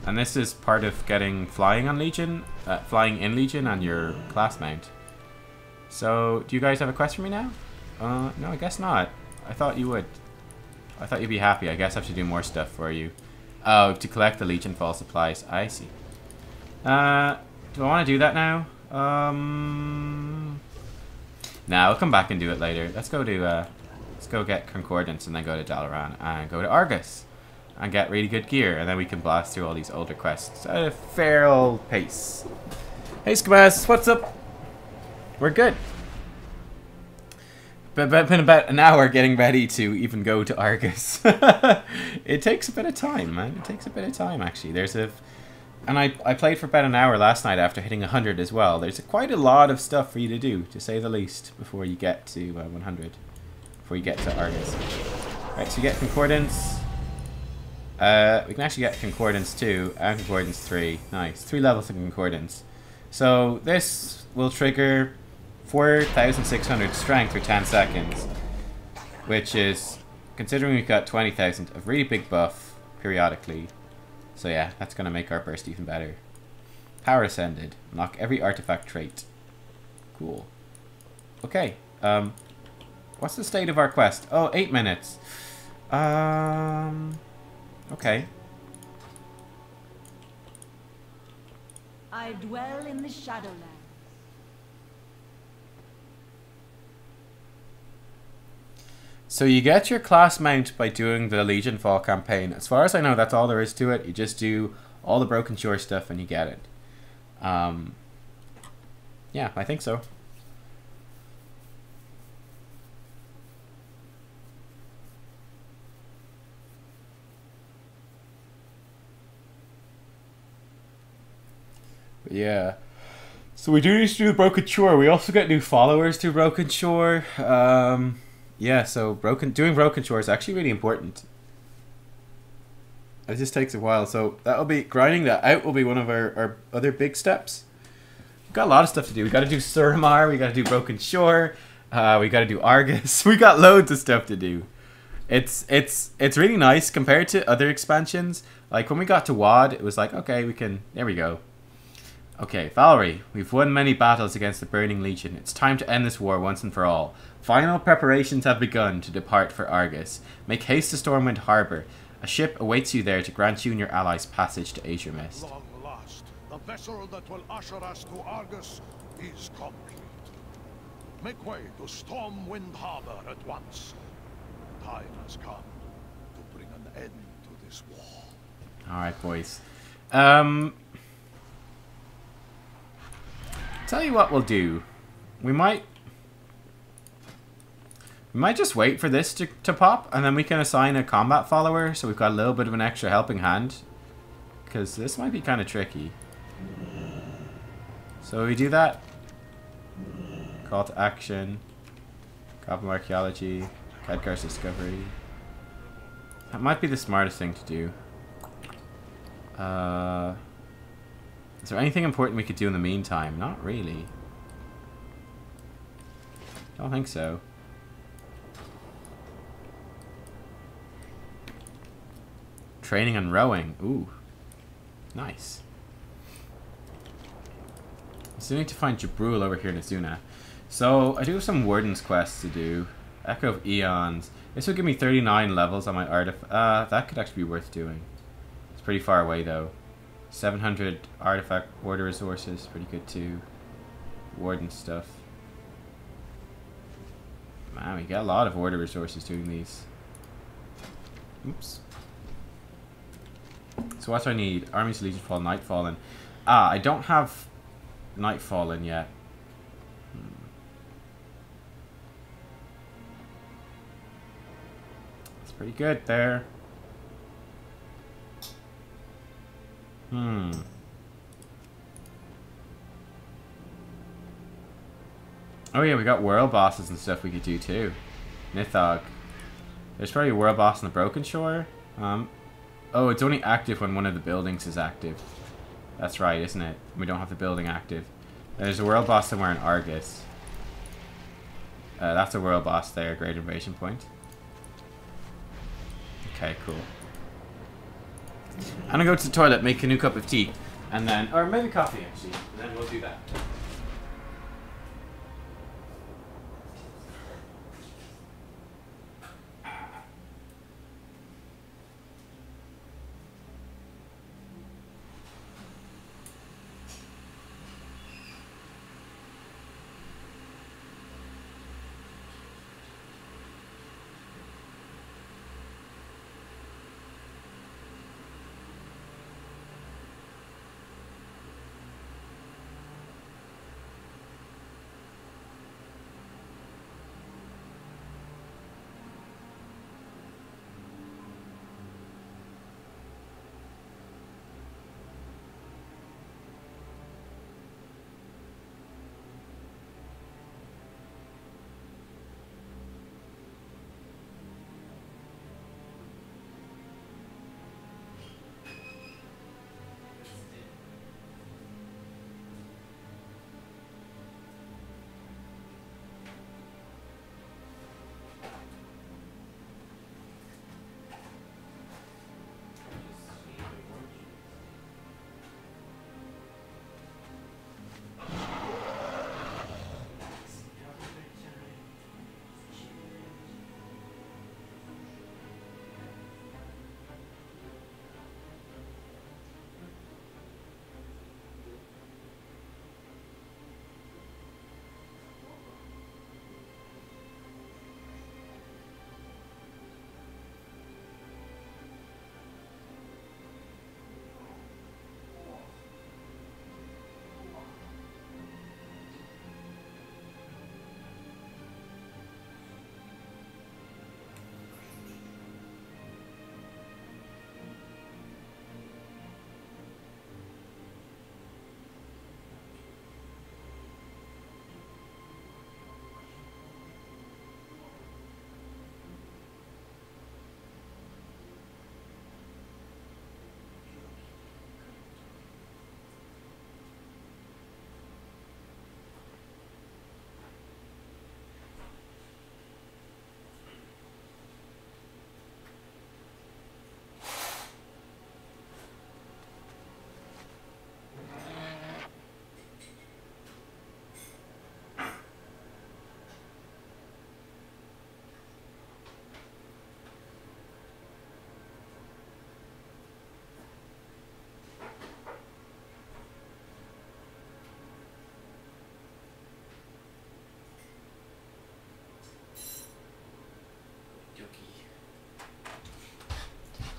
S1: And this is part of getting flying on Legion, flying in Legion on your class mount. So, do you guys have a quest for me now? No, I guess not. I thought you would. I thought you'd be happy. I guess I have to do more stuff for you. Oh, to collect the Legion Fall supplies. I see. Do I want to do that now? Nah, I'll come back and do it later. Let's go get Concordance and then go to Dalaran and go to Argus and get really good gear, and then we can blast through all these older quests at a fair old pace. Hey, Scamas, what's up? We're good. But been about an hour getting ready to even go to Argus. It takes a bit of time, man. It takes a bit of time, actually. And I played for about an hour last night after hitting 100 as well. There's quite a lot of stuff for you to do, to say the least, before you get to 100. Before you get to Argus. Right, so you get Concordance. We can actually get Concordance 2 and Concordance 3. Nice. 3 levels of Concordance. So this will trigger 4,600 strength for 10 seconds. Which is, considering we've got 20,000, a really big buff periodically. So yeah, that's going to make our burst even better. Power Ascended. Unlock every artifact trait. Cool. Okay. What's the state of our quest? Oh, 8 minutes. Okay.
S9: I dwell in the Shadowlands.
S1: So you get your class mount by doing the Legion Fall campaign. As far as I know, that's all there is to it. You just do all the Broken Shore stuff and you get it. Yeah, I think so. But yeah. So we do need to do the Broken Shore. We also get new followers to Broken Shore. Yeah, so doing Broken Shore is actually really important. It just takes a while. So that'll be grinding that out will be one of our other big steps. We've got a lot of stuff to do. We got to do Suramar. We got to do Broken Shore. We got to do Argus. We got loads of stuff to do. It's really nice compared to other expansions. Like when we got to WoD, it was like, okay, we can. There we go. Okay, Valerie, we've won many battles against the Burning Legion. It's time to end this war once and for all. Final preparations have begun to depart for Argus. Make haste to Stormwind Harbour. A ship awaits you there to grant you and your allies passage to Azure Mist.
S7: Long last, the vessel that will usher us to Argus is complete. Make way to Stormwind Harbor at once. Time has come to bring an end to this war.
S1: Alright, boys. Tell you what we'll do. We might just wait for this to pop, and then we can assign a combat follower, so we've got a little bit of an extra helping hand. Because this might be kind of tricky. So we do that. Call to action. Goblin Archaeology. Khadgar's Discovery. That might be the smartest thing to do. Is there anything important we could do in the meantime? Not really. Don't think so. Training and rowing. Ooh. Nice. I still need to find Jabrul over here in Azuna. So, I do have some Warden's quests to do. Echo of Eons. This will give me 39 levels on my artifact. That could actually be worth doing. It's pretty far away though. 700 artifact order resources, pretty good too. Warden stuff. Man, we got a lot of order resources doing these. Oops. So what do I need? Armies, Legion Fall, Nightfallen. I don't have Nightfallen yet. It's pretty good there. Oh yeah, we got world bosses and stuff we could do too. Nithog. There's probably a world boss on the Broken Shore. Oh, it's only active when one of the buildings is active. That's right, isn't it? We don't have the building active. There's a world boss somewhere in Argus. That's a world boss there, Great Invasion Point. Okay, cool. I'm gonna go to the toilet, make a new cup of tea, and then, or maybe coffee actually, and then we'll do that.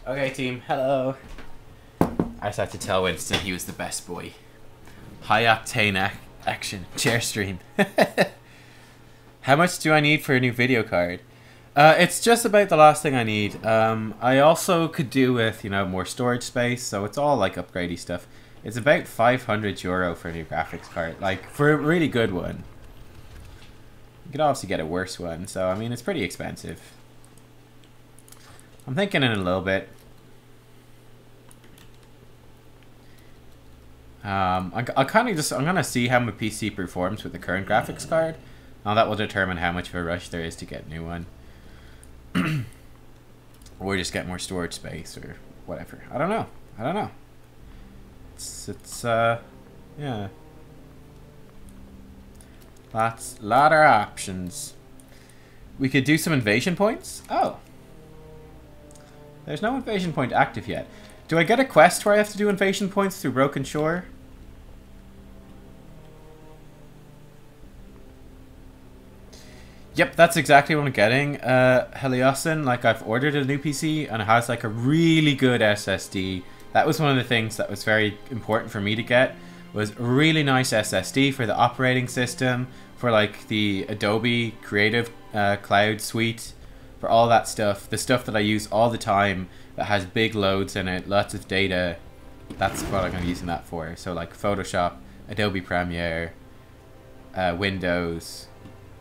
S1: Okay, team. Hello. I just had to tell Winston he was the best boy. High octane action. Chair stream. How much do I need for a new video card? It's just about the last thing I need. I also could do with, you know, more storage space, so it's all like upgradey stuff. It's about €500 for a new graphics card, like for a really good one. You could obviously get a worse one, so I mean it's pretty expensive. I'm thinking in a little bit. I'm gonna see how my PC performs with the current graphics card. Now that will determine how much of a rush there is to get a new one. Or just get more storage space or whatever. I don't know. It's yeah. Lot of options. We could do some invasion points. Oh. There's no invasion point active yet. Do I get a quest where I have to do invasion points through Broken Shore? Yep, that's exactly what I'm getting. Heliosin, like I've ordered a new PC and it has like a really good SSD. That was one of the things that was very important for me to get, was a really nice SSD for the operating system, for like the Adobe Creative Cloud suite, for all that stuff. The stuff that I use all the time that has big loads in it, lots of data. That's what I'm going to be using that for. So like Photoshop, Adobe Premiere, Windows,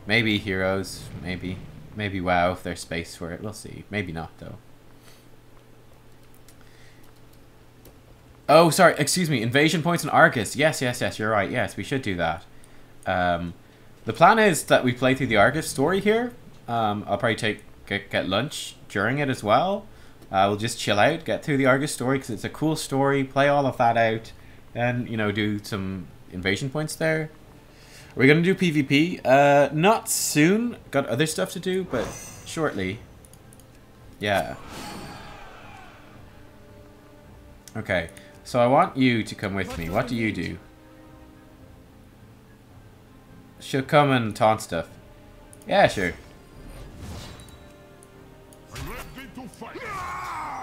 S1: maybe Heroes, maybe WoW if there's space for it. We'll see. Maybe not though. Oh, sorry. Excuse me. Invasion points in Argus. Yes. You're right. Yes, we should do that. The plan is that we play through the Argus story here. I'll probably get lunch during it as well. We'll just chill out, get through the Argus story because it's a cool story. Play all of that out, then you know do some invasion points there. Are we gonna do PvP? Not soon. Got other stuff to do, but shortly. Yeah. Okay. So I want you to come with me. What do you do? She'll come and taunt stuff. Yeah, sure.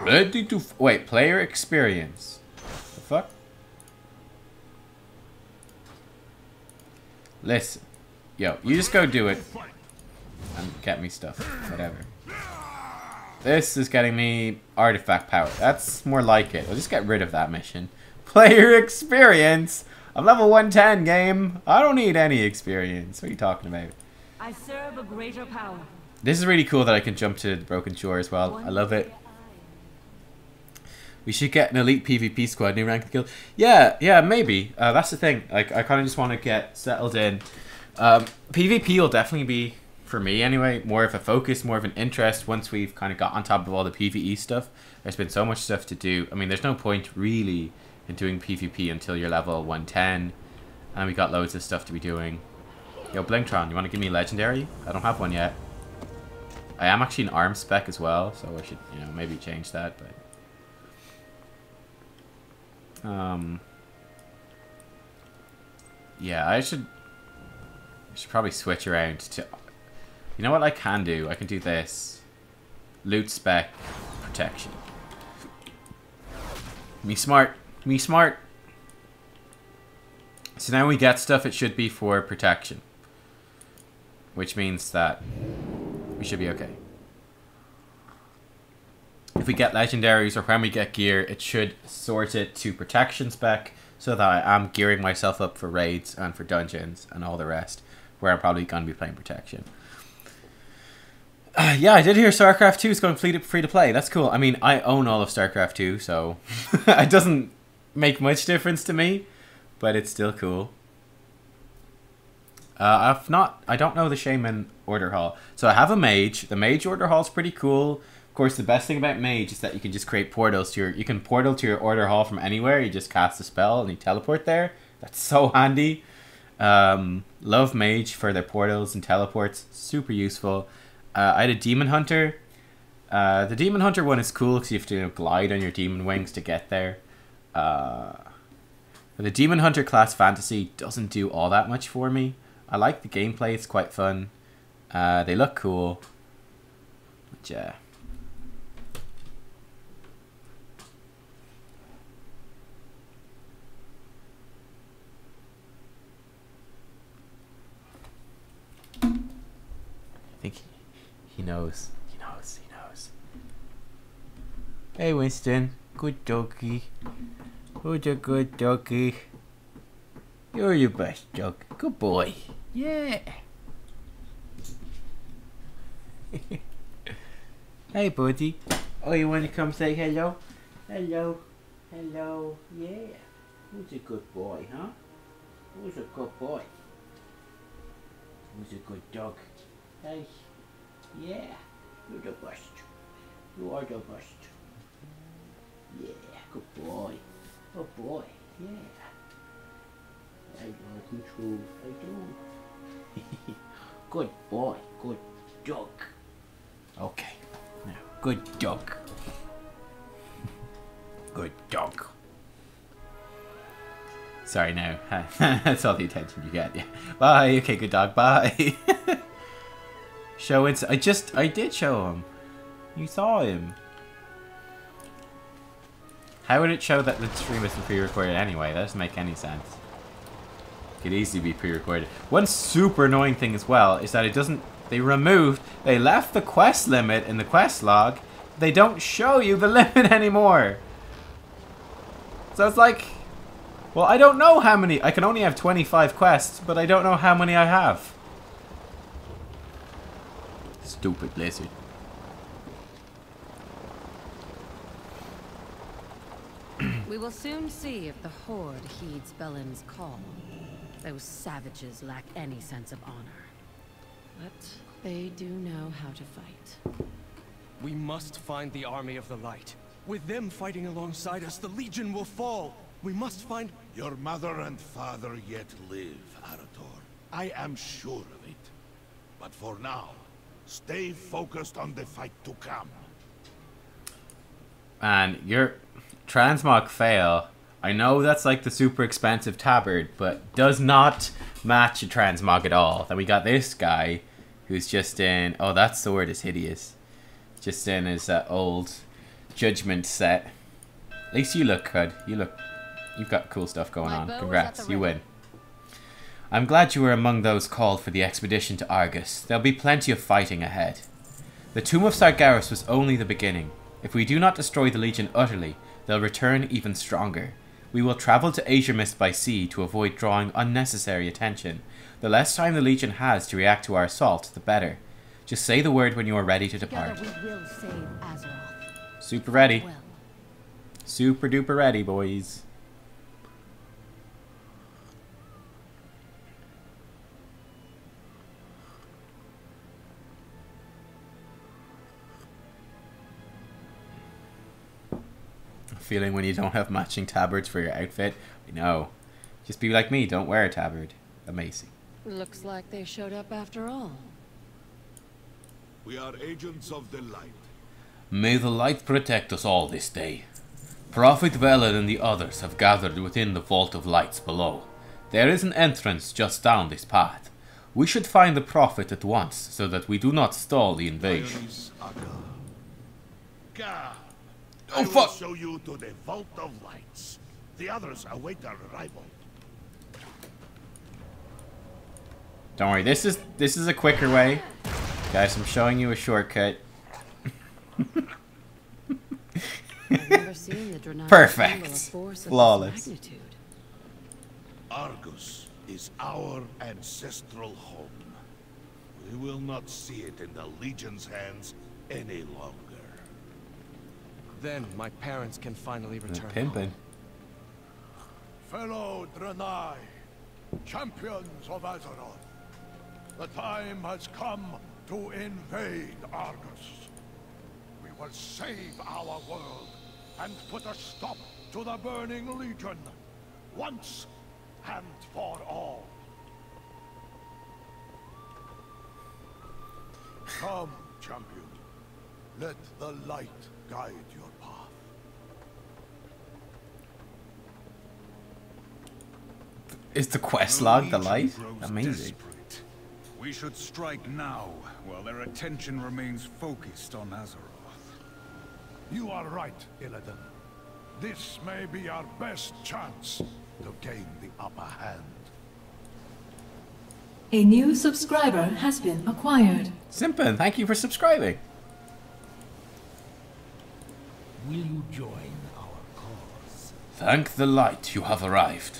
S1: Ready to wait, player experience. The fuck? Listen. Yo, you just go do it. And get me stuff. Whatever. This is getting me artifact power. That's more like it. We'll just get rid of that mission. Player experience? I'm level 110, game. I don't need any experience. What are you talking about?
S9: I serve a greater power.
S1: This is really cool that I can jump to the Broken Shore as well. I love it. We should get an elite PvP squad, new rank of the guild. Yeah, maybe. That's the thing. Like, I kind of just want to get settled in. PvP will definitely be, for me anyway, more of a focus, more of an interest once we've kind of got on top of all the PvE stuff. There's been so much stuff to do. I mean, there's no point really in doing PvP until you're level 110. And we got loads of stuff to be doing. Yo, Blinktron, you want to give me a legendary? I don't have one yet. I am actually an arm spec as well, so I should, you know, maybe change that, but... yeah, I should probably switch around to... You know what I can do? I can do this. Loot spec, protection. Me smart. So now we get stuff, it should be for protection. Which means that we should be okay. If we get legendaries or when we get gear, it should sort it to protection spec so that I am gearing myself up for raids and for dungeons and all the rest, where I'm probably going to be playing protection. Yeah, I did hear StarCraft 2 is going free to play. That's cool. I mean, I own all of StarCraft 2, so it doesn't make much difference to me, but it's still cool. I don't know the Shaman Order Hall. So I have a Mage. The Mage Order Hall is pretty cool. Of course, the best thing about Mage is that you can just create portals to you can portal to your Order Hall from anywhere. You just cast a spell and you teleport there. That's so handy. Love Mage for their portals and teleports. Super useful. I had a Demon Hunter. The Demon Hunter one is cool because you have to glide on your demon wings to get there. But the Demon Hunter class fantasy doesn't do all that much for me. I like the gameplay, it's quite fun. They look cool. But yeah. He knows. He knows. He knows. Hey, Winston. Good doggy. Who's a good doggy? You're your best dog. Good boy. Yeah. Hey, buddy. Oh, you want to come say hello? Hello. Hello. Yeah. Who's a good boy, huh? Who's a good boy? Who's a good dog? Hey. Yeah. You're the best. You are the best. Yeah. Good boy. Good boy. Yeah. I know control. I do. Good boy. Good dog. Okay. Now, good dog. Good dog. Sorry, now. That's all the attention you get. Yeah. Bye. Okay, good dog. Bye. Show it. I did show him. You saw him. How would it show that the stream isn't pre-recorded anyway? That doesn't make any sense. It could easily be pre-recorded. One super annoying thing as well is that it doesn't... They left the quest limit in the quest log. They don't show you the limit anymore. So it's like... Well, I don't know how many... I can only have 25 quests, but I don't know how many I have. Stupid Blizzard.
S10: We will soon see if the Horde heeds Belen's call. Those savages lack any sense of honor. But they do know how to fight.
S11: We must find the army of the light. With them fighting alongside us, the Legion will fall. We must find...
S6: Your mother and father yet live, Arator. I am sure of it. But for now, stay focused on the fight to come.
S1: And your transmog fail. I know that's like the super expensive tabard, but does not match a transmog at all. Then we got this guy who's just in... Oh, that sword is hideous. Just in his old judgment set. At least you look good. You've got cool stuff going on. Congrats, you win. I'm glad you were among those called for the expedition to Argus. There'll be plenty of fighting ahead. The Tomb of Sargeras was only the beginning. If we do not destroy the Legion utterly, they'll return even stronger. We will travel to Asia Mist by sea to avoid drawing unnecessary attention. The less time the Legion has to react to our assault, the better. Just say the word when you are ready to depart.
S9: Together we will save Azeroth.
S1: Super ready. Super duper ready, boys. Feeling when you don't have matching tabards for your outfit. I know. Just be like me, don't wear a tabard. Amazing.
S10: Looks like they showed up after all.
S6: We are agents of the light.
S1: May the light protect us all this day. Prophet Velen and the others have gathered within the Vault of Lights below. There is an entrance just down this path. We should find the Prophet at once, so that we do not stall the invasion.
S6: I will show you to the Vault of Lights. The others await our arrival.
S1: Don't worry, this is a quicker way. Guys, I'm showing you a shortcut.
S10: I've never seen the Draenei
S1: Perfect.
S10: a force of
S1: Flawless.
S10: this magnitude.
S6: Argus is our ancestral home. We will not see it in the Legion's hands any longer.
S11: Then my parents can finally return
S1: Pimpin'.
S7: Fellow Draenei, champions of Azeroth, the time has come to invade Argus. We will save our world and put a stop to the Burning Legion, once and for all. Come, champion. Let the light guide your path.
S1: Is the quest log the light? Amazing.
S8: Desperate. We should strike now, while their attention remains focused on Azeroth.
S7: You are right, Illidan. This may be our best chance to gain the upper hand.
S12: A new subscriber has been acquired.
S1: Simpen, thank you for subscribing.
S13: Will you join our cause?
S14: Thank the light, you have arrived.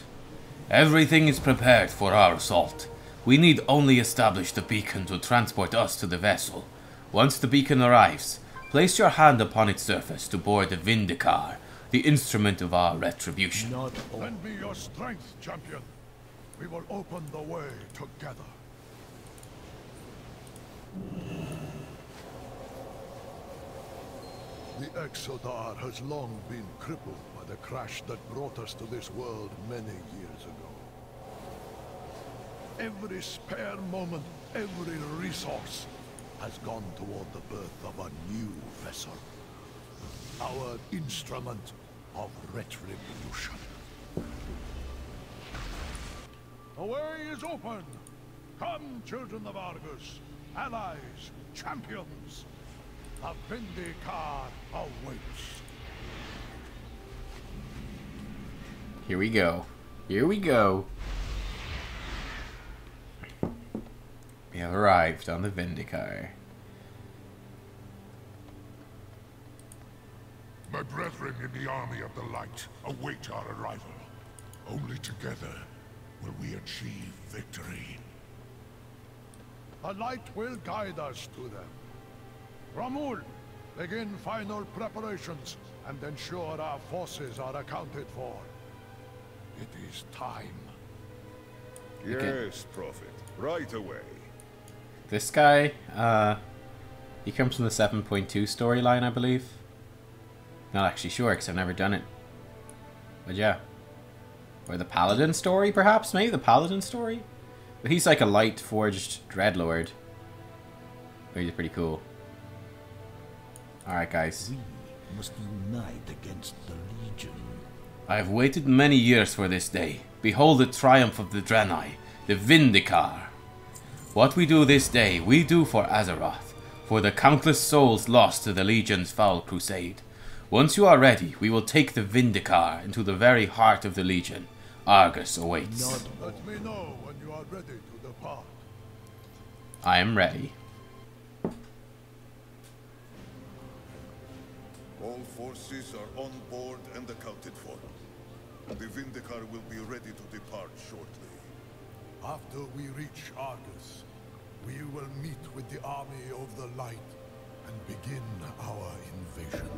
S14: Everything is prepared for our assault. We need only establish the beacon to transport us to the vessel. Once the beacon arrives, place your hand upon its surface to board the Vindicar, the instrument of our retribution.
S6: Lend me your strength, champion. We will open the way together. The Exodar has long been crippled by the crash that brought us to this world many years ago. Every spare moment, every resource has gone toward the birth of a new vessel. Our instrument of retribution. The way is open! Come, children of Argus, allies, champions! The Vindicar awaits.
S1: Here we go. Here we go. We have arrived on the Vindicar.
S6: My brethren in the army of the light await our arrival. Only together will we achieve victory. The light will guide us to them. Ramul, begin final preparations and ensure our forces are accounted for. It is time.
S15: Yes, Prophet. Right away.
S1: This guy, he comes from the 7.2 storyline, I believe. Not actually sure, because I've never done it. But yeah. Or the Paladin story, perhaps? Maybe the Paladin story? But he's like a light forged dreadlord. He's pretty cool. Alright, guys.
S13: We must unite against the Legion.
S14: I have waited many years for this day. Behold the triumph of the Draenei, the Vindicar. What we do this day, we do for Azeroth, for the countless souls lost to the Legion's foul crusade. Once you are ready, we will take the Vindicar into the very heart of the Legion. Argus awaits.
S6: Let me know when you are ready to depart.
S1: I am ready.
S15: All forces are on board and accounted for. The Vindicar will be ready to depart shortly.
S6: After we reach Argus, we will meet with the army of the light and begin our invasion.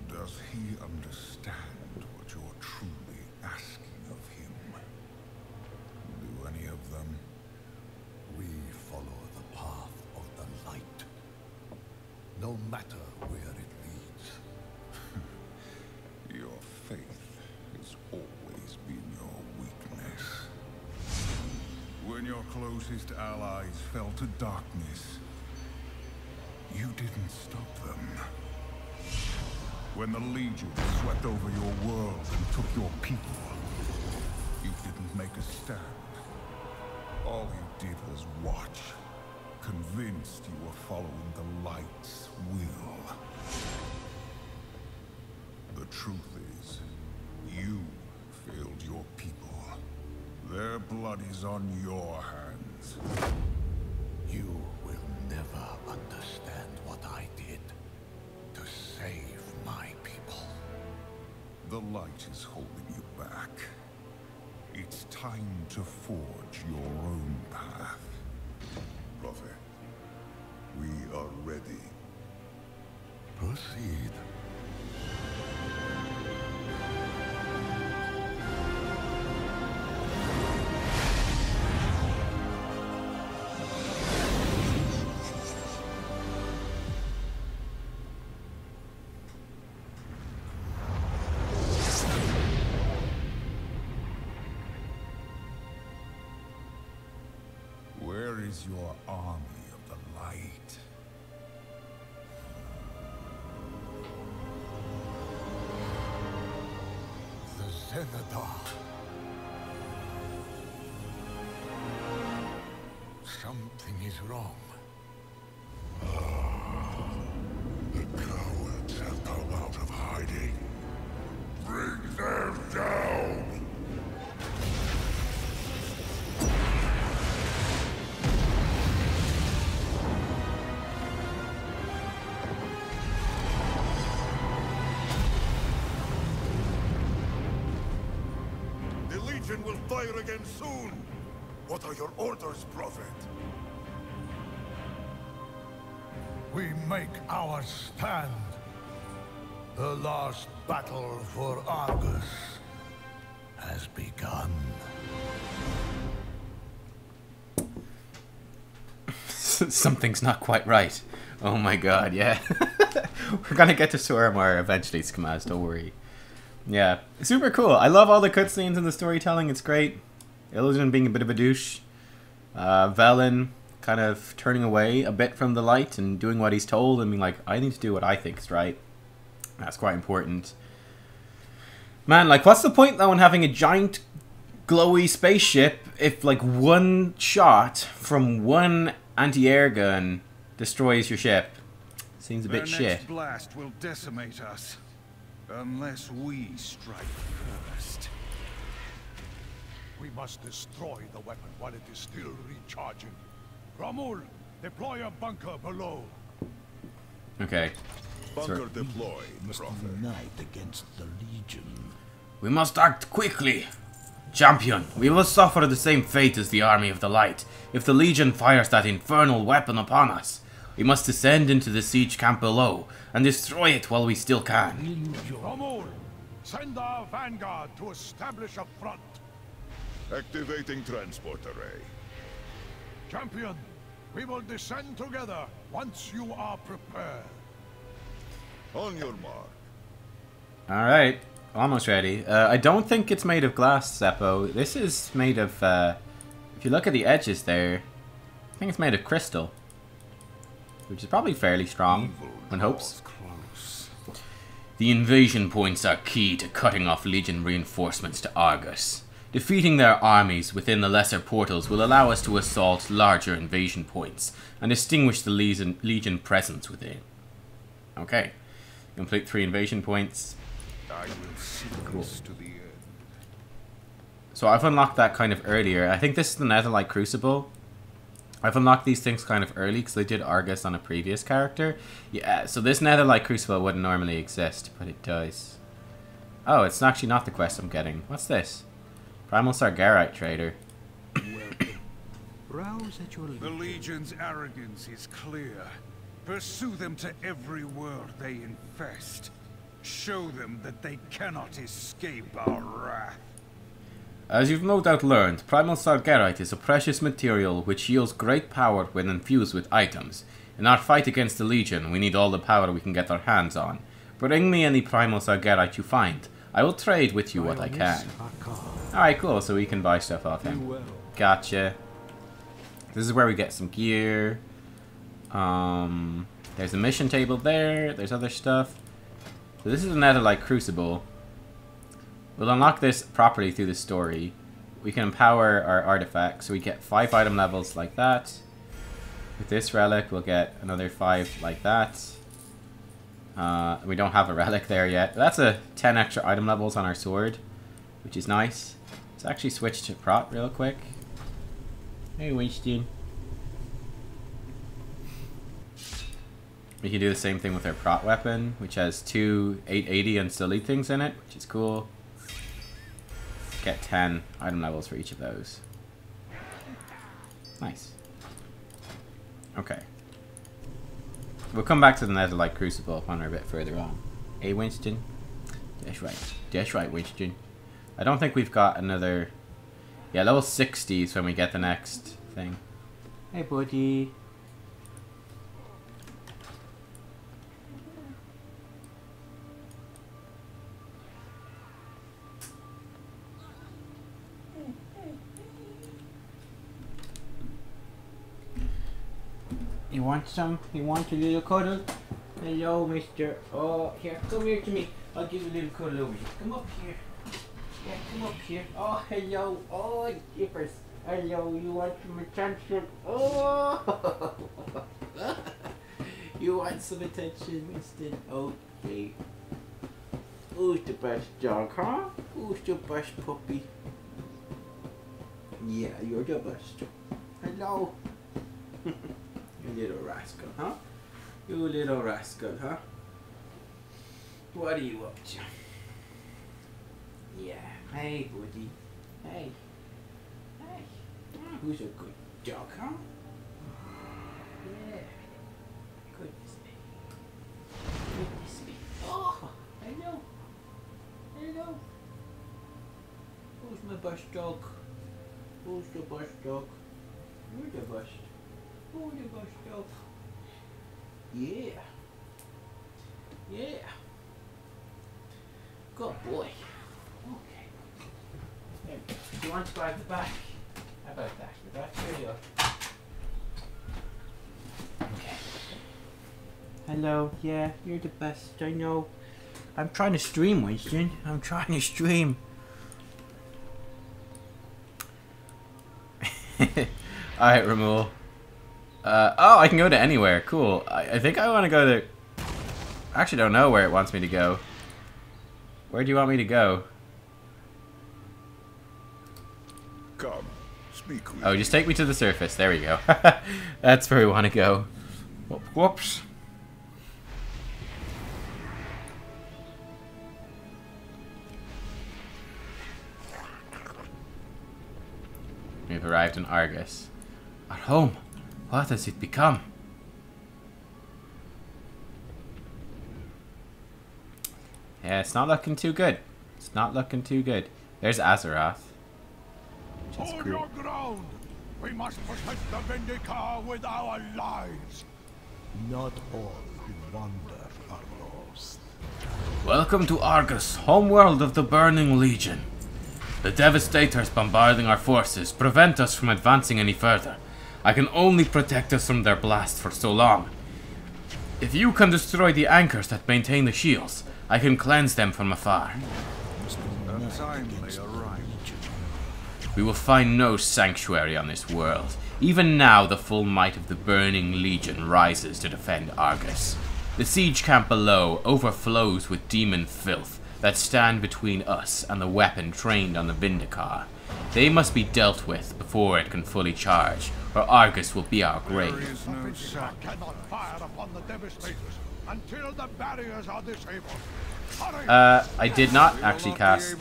S8: Does he understand what you're truly asking of him? Do any of them?
S6: We follow the path of the light, no matter where it leads.
S8: Your faith has always been your weakness. When your closest allies fell to darkness, you didn't stop them. When the Legion swept over your world and took your people, you didn't make a stand. All you did was watch, convinced you were following the light's will. The truth is, you failed your people. Their blood is on your hands.
S6: You will never understand what I did to save my people.
S8: The light is holding you back. It's time to forge your own path.
S15: Prophet, we are ready.
S6: Proceed.
S8: Where is your army of the light?
S6: The Zenadar. Something
S8: wrong? The cowards have come out of hiding. Bring them down!
S15: The Legion will fire again soon! What are your orders, Prophet?
S8: We make our stand. The last battle for Argus has begun.
S1: Something's not quite right. Oh my god, yeah. We're gonna get to Suramar eventually, Skamaz, don't worry. Yeah, super cool. I love all the cutscenes and the storytelling, it's great. Illusion being a bit of a douche. Velen kind of turning away a bit from the light and doing what he's told and being like, I need to do what I think is right. That's quite important. Man, like, what's the point though in having a giant glowy spaceship if like one shot from one anti-air gun destroys your ship? Seems a bit shit.
S2: Their next blast will decimate us. Unless we strike first.
S6: We must destroy the weapon while it is still recharging. Ramul, deploy a bunker below.
S1: Okay.
S15: Bunker deployed,
S13: must unite against the Legion.
S14: We must act quickly. Champion, we will suffer the same fate as the Army of the Light if the Legion fires that infernal weapon upon us. We must descend into the siege camp below and destroy it while we still can.
S6: Ramul, send our vanguard to establish a front.
S15: Activating transport array.
S6: Champion, we will descend together once you are prepared.
S15: On your mark.
S1: Alright, almost ready. I don't think it's made of glass, Seppo. This is made of, if you look at the edges there, I think it's made of crystal. Which is probably fairly strong, one hopes.
S14: The invasion points are key to cutting off Legion reinforcements to Argus. Defeating their armies within the lesser portals will allow us to assault larger invasion points and extinguish the Legion presence within. Okay. Complete 3 invasion points.
S2: I will see this to the end.
S1: So I've unlocked that kind of earlier. I think this is the Netherlight Crucible. I've unlocked these things kind of early because I did Argus on a previous character. Yeah, so this Netherlight Crucible wouldn't normally exist, but it does. Oh, it's actually not the quest I'm getting. What's this? Primal Sargerite Trader.
S2: The Legion's arrogance is clear. Pursue them to every world they infest. Show them that they cannot escape our wrath.
S14: As you've no doubt learned, Primal Sargerite is a precious material which yields great power when infused with items. In our fight against the Legion, we need all the power we can get our hands on. Bring me any Primal Sargerite you find. I will trade with you what I can. Alright, cool, so we can buy stuff off him. Gotcha. This is where we get some gear. There's a mission table there. There's other stuff. So this is a Netherlight Crucible. We'll unlock this properly through the story. We can empower our artifacts, so we get 5 item levels like that. With this relic, we'll get another 5 like that. We don't have a relic there yet. But that's a 10 extra item levels on our sword, which is nice. Let's actually switch to Prot real quick. Hey, Winston. We can do the same thing with our Prot weapon, which has 2 880 and silly things in it, which is cool. Get 10 item levels for each of those. Nice. Okay. We'll come back to the Netherlight Crucible when we're a bit further on. Hey, Winston. That's right. That's right, Winston. I don't think we've got another... Yeah, level 60 is when we get the next thing. Hey, buddy. You want some? You want a little cuddle? Hello, mister. Oh, here, come here to me. I'll give you a little cuddle over here. Come up here. Yeah, come up here. Oh, hello. Oh, jippers. Hello, you want some attention? Oh! You want some attention, Winston? Okay. Who's the best dog, huh? Who's the best puppy? Yeah, you're the best. Hello. You little rascal, huh? You little rascal, huh? What are you up to? Yeah. Hey, buddy. Hey. Hey. Who's a good dog, huh? Yeah. Goodness me. Goodness me. Oh, hello. Hello. Who's my best dog? Who's the best dog? You're the best. Who's the best dog? Yeah. Yeah. Good boy. Okay. There we go. Do you want to go at the back? How about that? With that video. Okay. Hello. Yeah, you're the best. I know. I'm trying to stream, Winston. I'm trying to stream. Alright, Ramul. Oh, I can go to anywhere. Cool. I think I want to go to... I actually don't know where it wants me to go. Where do you want me to go?
S6: Come, speak with
S1: Oh, just take me to the surface. There we go. That's where we want to go. Whoops. We've arrived in Argus. Our home. What has it become? Yeah, it's not looking too good. It's not looking too good. There's Azeroth.
S6: Hold
S1: cool.
S6: your ground! We must protect the Vindicar with our lives!
S13: Not all who wander are lost.
S14: Welcome to Argus, homeworld of the Burning Legion. The Devastators bombarding our forces prevent us from advancing any further. I can only protect us from their blast for so long. If you can destroy the anchors that maintain the shields, I can cleanse them from afar.
S6: A time may arrive.
S14: We will find no sanctuary on this world. Even now, the full might of the Burning Legion rises to defend Argus. The siege camp below overflows with demon filth that stand between us and the weapon trained on the Vindicar. They must be dealt with before it can fully charge, or Argus will be our grave.
S6: There is no sack cannot fire upon the Devastators until the barriers are disabled.
S1: I did not actually cast...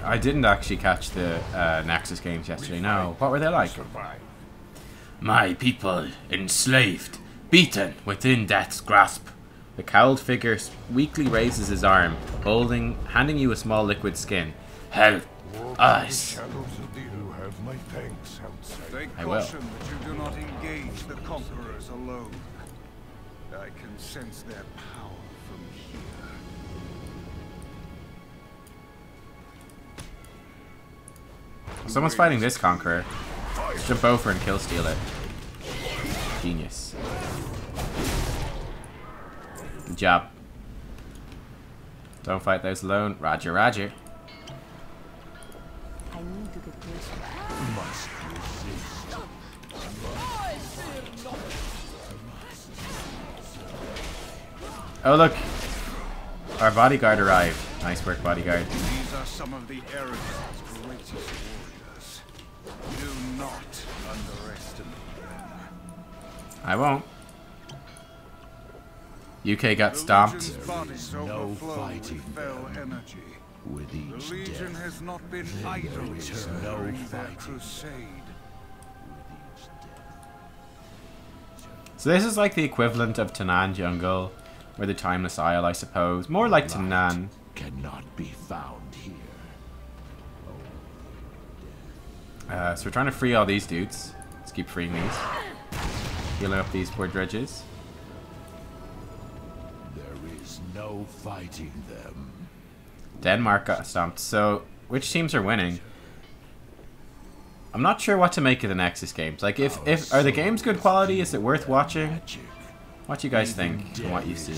S1: I didn't actually catch the Nexus games yesterday, no. What were they like?
S14: My people, enslaved, beaten within death's grasp.
S1: The cowled figure weakly raises his arm, handing you a small liquid skin.
S14: Help us.
S6: You have my thanks outside.
S8: Take
S1: I will.
S8: caution that you do not engage the conquerors alone. I can sense their power from here.
S1: Someone's fighting this conqueror. Let's jump over and kill steal it. Genius. Good job. Don't fight those alone. Roger, roger.
S9: I need to get closer.
S13: Must resist.
S1: Oh look, our bodyguard arrived. Nice work, bodyguard.
S8: These are some of the Aragon's greatest warriors. Do not underestimate them.
S1: I won't. UK got stomped.
S8: No fighting fell energy.
S13: With each
S8: the Legion
S13: death,
S8: has not been
S13: there
S8: idle
S13: is no
S8: during their
S13: fighting.
S8: crusade.
S1: So this is like the equivalent of Tanan Jungle, or the Timeless Isle, I suppose. More like Tanan.
S13: Cannot be found here.
S1: So we're trying to free all these dudes. Let's keep freeing these. Healing up these poor dredges.
S13: There is no fighting them.
S1: Denmark got stomped. So, which teams are winning? I'm not sure what to make of the Nexus games. Like, if are the games good quality? Is it worth watching? What do you guys think from what you've seen?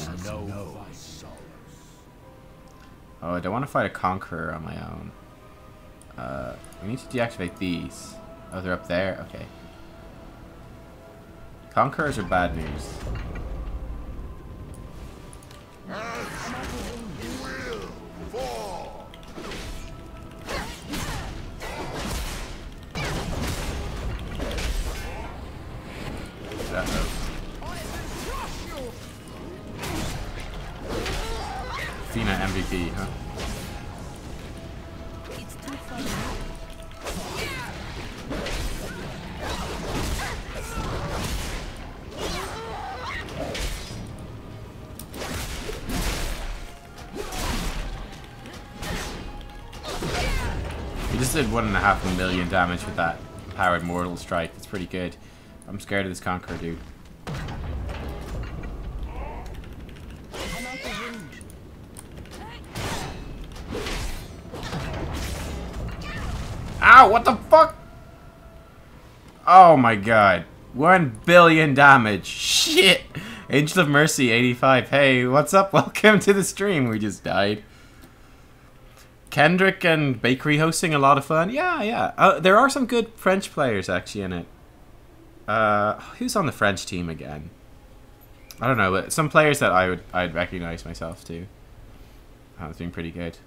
S1: Oh, I don't want to fight a Conqueror on my own. We need to deactivate these. Oh, they're up there? Okay. Conquerors are bad news. Athena MVP, huh? We just did 1.5 million damage with that powered mortal strike. It's pretty good. I'm scared of this Conqueror dude. Ow, what the fuck? Oh my god. 1 billion damage. Shit. Angel of Mercy 85. Hey, what's up? Welcome to the stream. We just died. Kendrick and Bakery hosting, a lot of fun. Yeah. There are some good French players actually in it. Who's on the French team again? I don't know, but some players that I'd recognize myself too. It's been pretty good.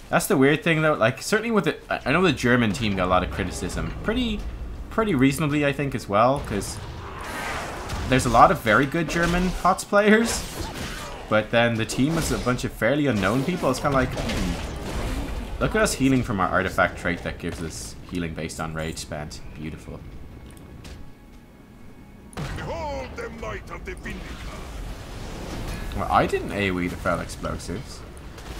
S1: That's the weird thing though, like certainly with the, I know the German team got a lot of criticism. Pretty reasonably I think as well, because there's a lot of very good German HOTS players, but then the team is a bunch of fairly unknown people. It's kind of like, look at us healing from our artifact trait that gives us healing based on rage spent. Beautiful.
S6: Behold the might of the Vindicator.
S1: Well, I didn't AoE the fell explosives.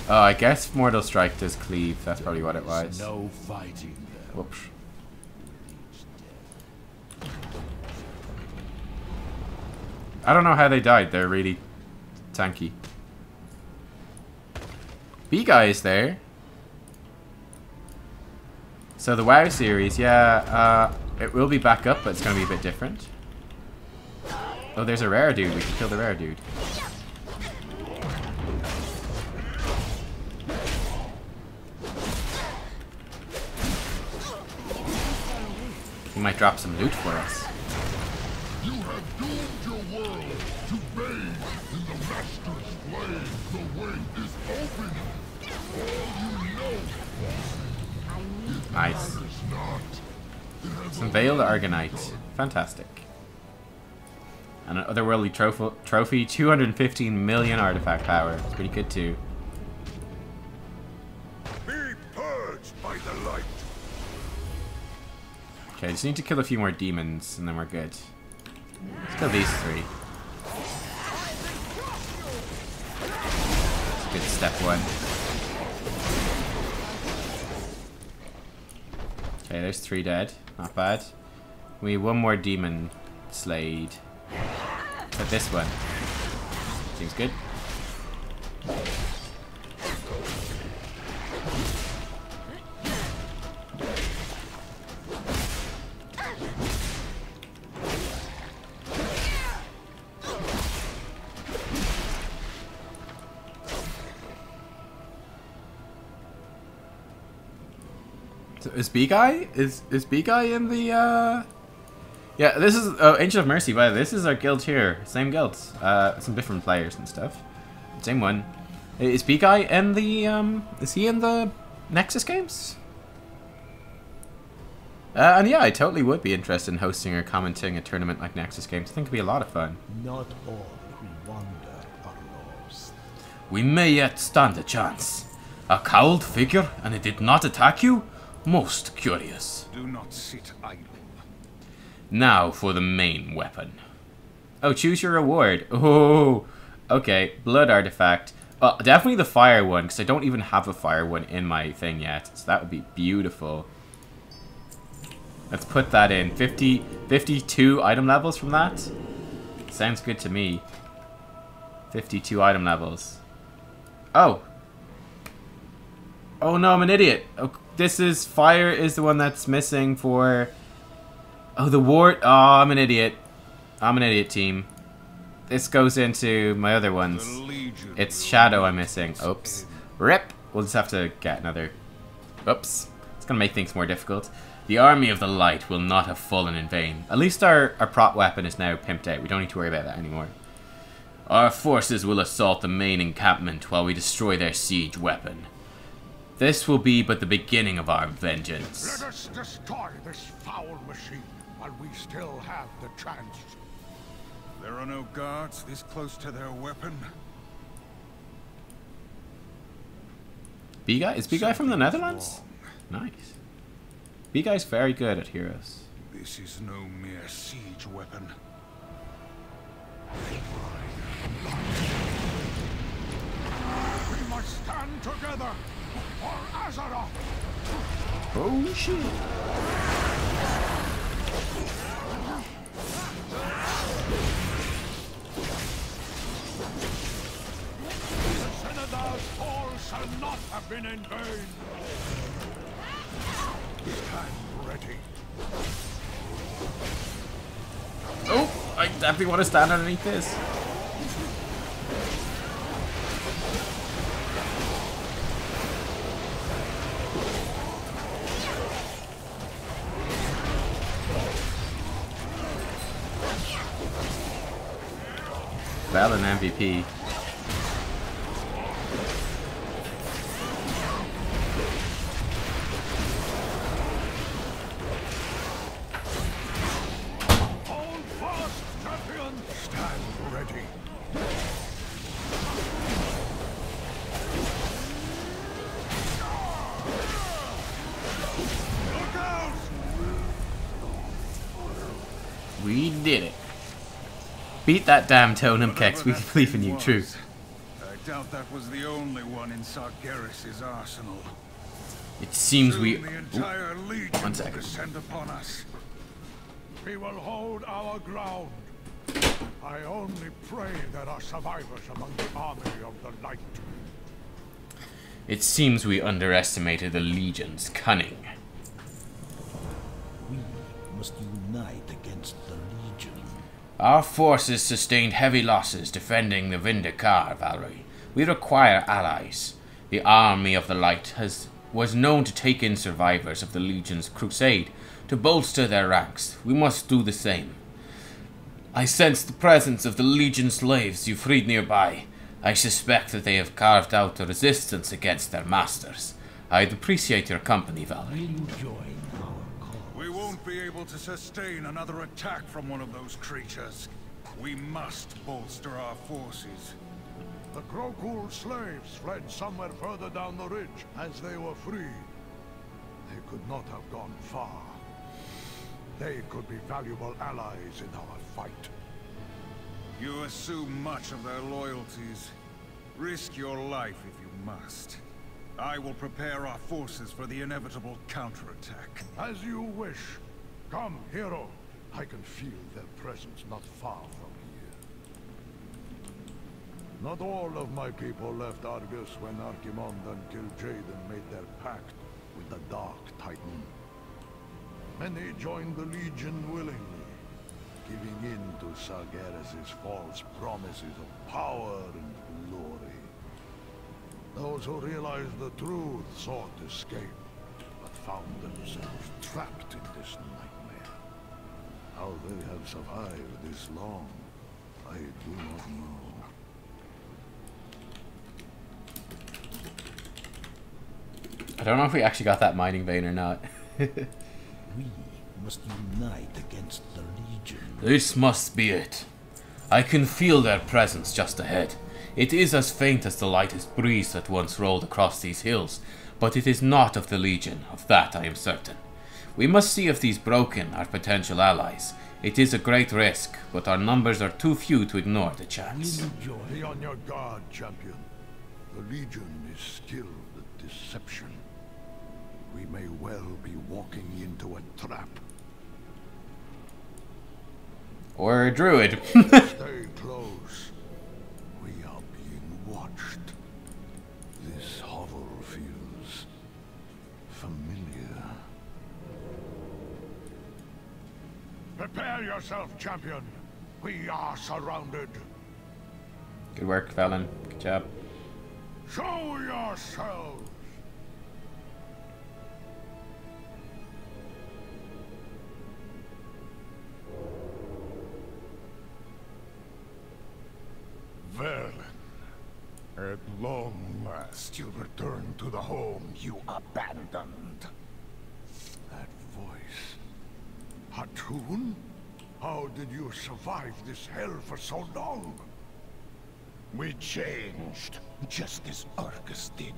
S1: Oh, I guess Mortal Strike does cleave. That's probably what it was.
S13: No fighting there.
S1: Whoops. I don't know how they died. They're really tanky. B-Guy is there. So the WoW series, yeah, it will be back up, but it's going to be a bit different. Oh, there's a rare dude. We can kill the rare dude. He might drop some loot for us.
S6: You have doomed your world to bathe in the Master's flame. The way is open. All you know.
S1: Nice. Some Veiled Argonite. Fantastic. And an otherworldly trophy. 215 million artifact power. It's pretty good too.
S6: Be purged by the light.
S1: Okay, just need to kill a few more demons and then we're good. Let's kill these 3. That's a good step 1. Okay, there's 3 dead. Not bad. We need 1 more demon slayed. But this one. Seems good. So is B-Guy? Is B-Guy in the yeah, this is Angel of Mercy, by the way. This is our guild here. Same guild. Some different players and stuff. Same one. Is B-Guy in the is he in the Nexus games? And yeah, I totally would be interested in hosting or commenting a tournament like Nexus games. I think it'd be a lot of fun.
S13: Not all who wander are lost.
S14: We may yet stand a chance. A cowled figure, and it did not attack you? Most curious.
S8: Do not sit idle.
S14: Now for the main weapon.
S1: Oh, choose your reward. Oh, okay. Blood artifact. Definitely the fire one, because I don't even have a fire one in my thing yet. So that would be beautiful. Let's put that in. 52 item levels from that. Sounds good to me. 52 item levels. Oh. Oh no, I'm an idiot. Oh, this is fire is the one that's missing for... Oh, the ward. Oh, I'm an idiot. I'm an idiot, team. this goes into my other ones. It's Shadow I'm missing. Oops. Rip! We'll just have to get another... Oops. It's gonna make things more difficult. The army of the light will not have fallen in vain. At least our prop weapon is now pimped out. We don't need to worry about that anymore. Our forces will assault the main encampment while we destroy their siege weapon. This will be but the beginning of our vengeance.
S6: Let us destroy this foul machine while we still have the chance.
S8: There are no guards this close to their weapon.
S1: B-Guy? Is B-Guy from the Netherlands? Nice. B-Guy's very good at heroes.
S8: This is no mere siege weapon.
S6: We must stand together for Azeroth.
S1: Oh shit.
S6: The Senator's fall shall not have been in vain. Stand ready.
S1: Oh, I definitely want to stand underneath this. Well, an MVP.
S6: Hold fast, champion. Stand ready. Look out!
S1: We did it. Beat that damn Totem Kex. We believe in you, true.
S8: I doubt that was the only one in Sargeras' arsenal.
S1: It seems we...
S8: Soon the entire legion
S1: one second.
S8: will descend upon us.
S6: We will hold our ground. I only pray there are survivors among the army of the light.
S1: It seems we underestimated the Legion's cunning.
S13: We must unite against the Legion.
S14: Our forces sustained heavy losses defending the Vindikar, Valerie. We require allies. The army of the light was known to take in survivors of the Legion's crusade to bolster their ranks. We must do the same. I sense the presence of the Legion slaves you freed nearby. I suspect that they have carved out a resistance against their masters. I'd appreciate your company, Valerie.
S13: Will you join our cause?
S8: We won't be able to sustain another attack from one of those creatures. We must bolster our forces.
S6: The Krokul slaves fled somewhere further down the ridge as they were freed. They could not have gone far. They could be valuable allies in our fight.
S8: You assume much of their loyalties. Risk your life if you must. I will prepare our forces for the inevitable counterattack.
S6: As you wish. Come, hero. I can feel their presence not far from here. Not all of my people left Argus when Archimond and Kil'jaeden made their pact with the Dark Titan. Many joined the Legion willingly, giving in to Sargeras' false promises of power and glory. Those who realized the truth sought escape, but found themselves trapped in this nightmare. How they have survived this long, I do not know.
S1: I don't know if we actually got that mining vein or not.
S13: We must unite against the Legion.
S14: This must be it. I can feel their presence just ahead. It is as faint as the lightest breeze that once rolled across these hills, but it is not of the Legion, of that I am certain. We must see if these broken are potential allies. It is a great risk, but our numbers are too few to ignore the chance.
S6: Be on your guard, champion. The Legion is still the deception. We may well be walking into a trap.
S1: Or a druid.
S6: Stay close. We are being watched. This hovel feels familiar. Prepare yourself, champion. We are surrounded.
S1: Good work, Velen. Good job.
S6: Show yourselves! Velen, at long last you return to the home you abandoned. That voice. Hatun? How did you survive this hell for so long? We changed, just as Argus did.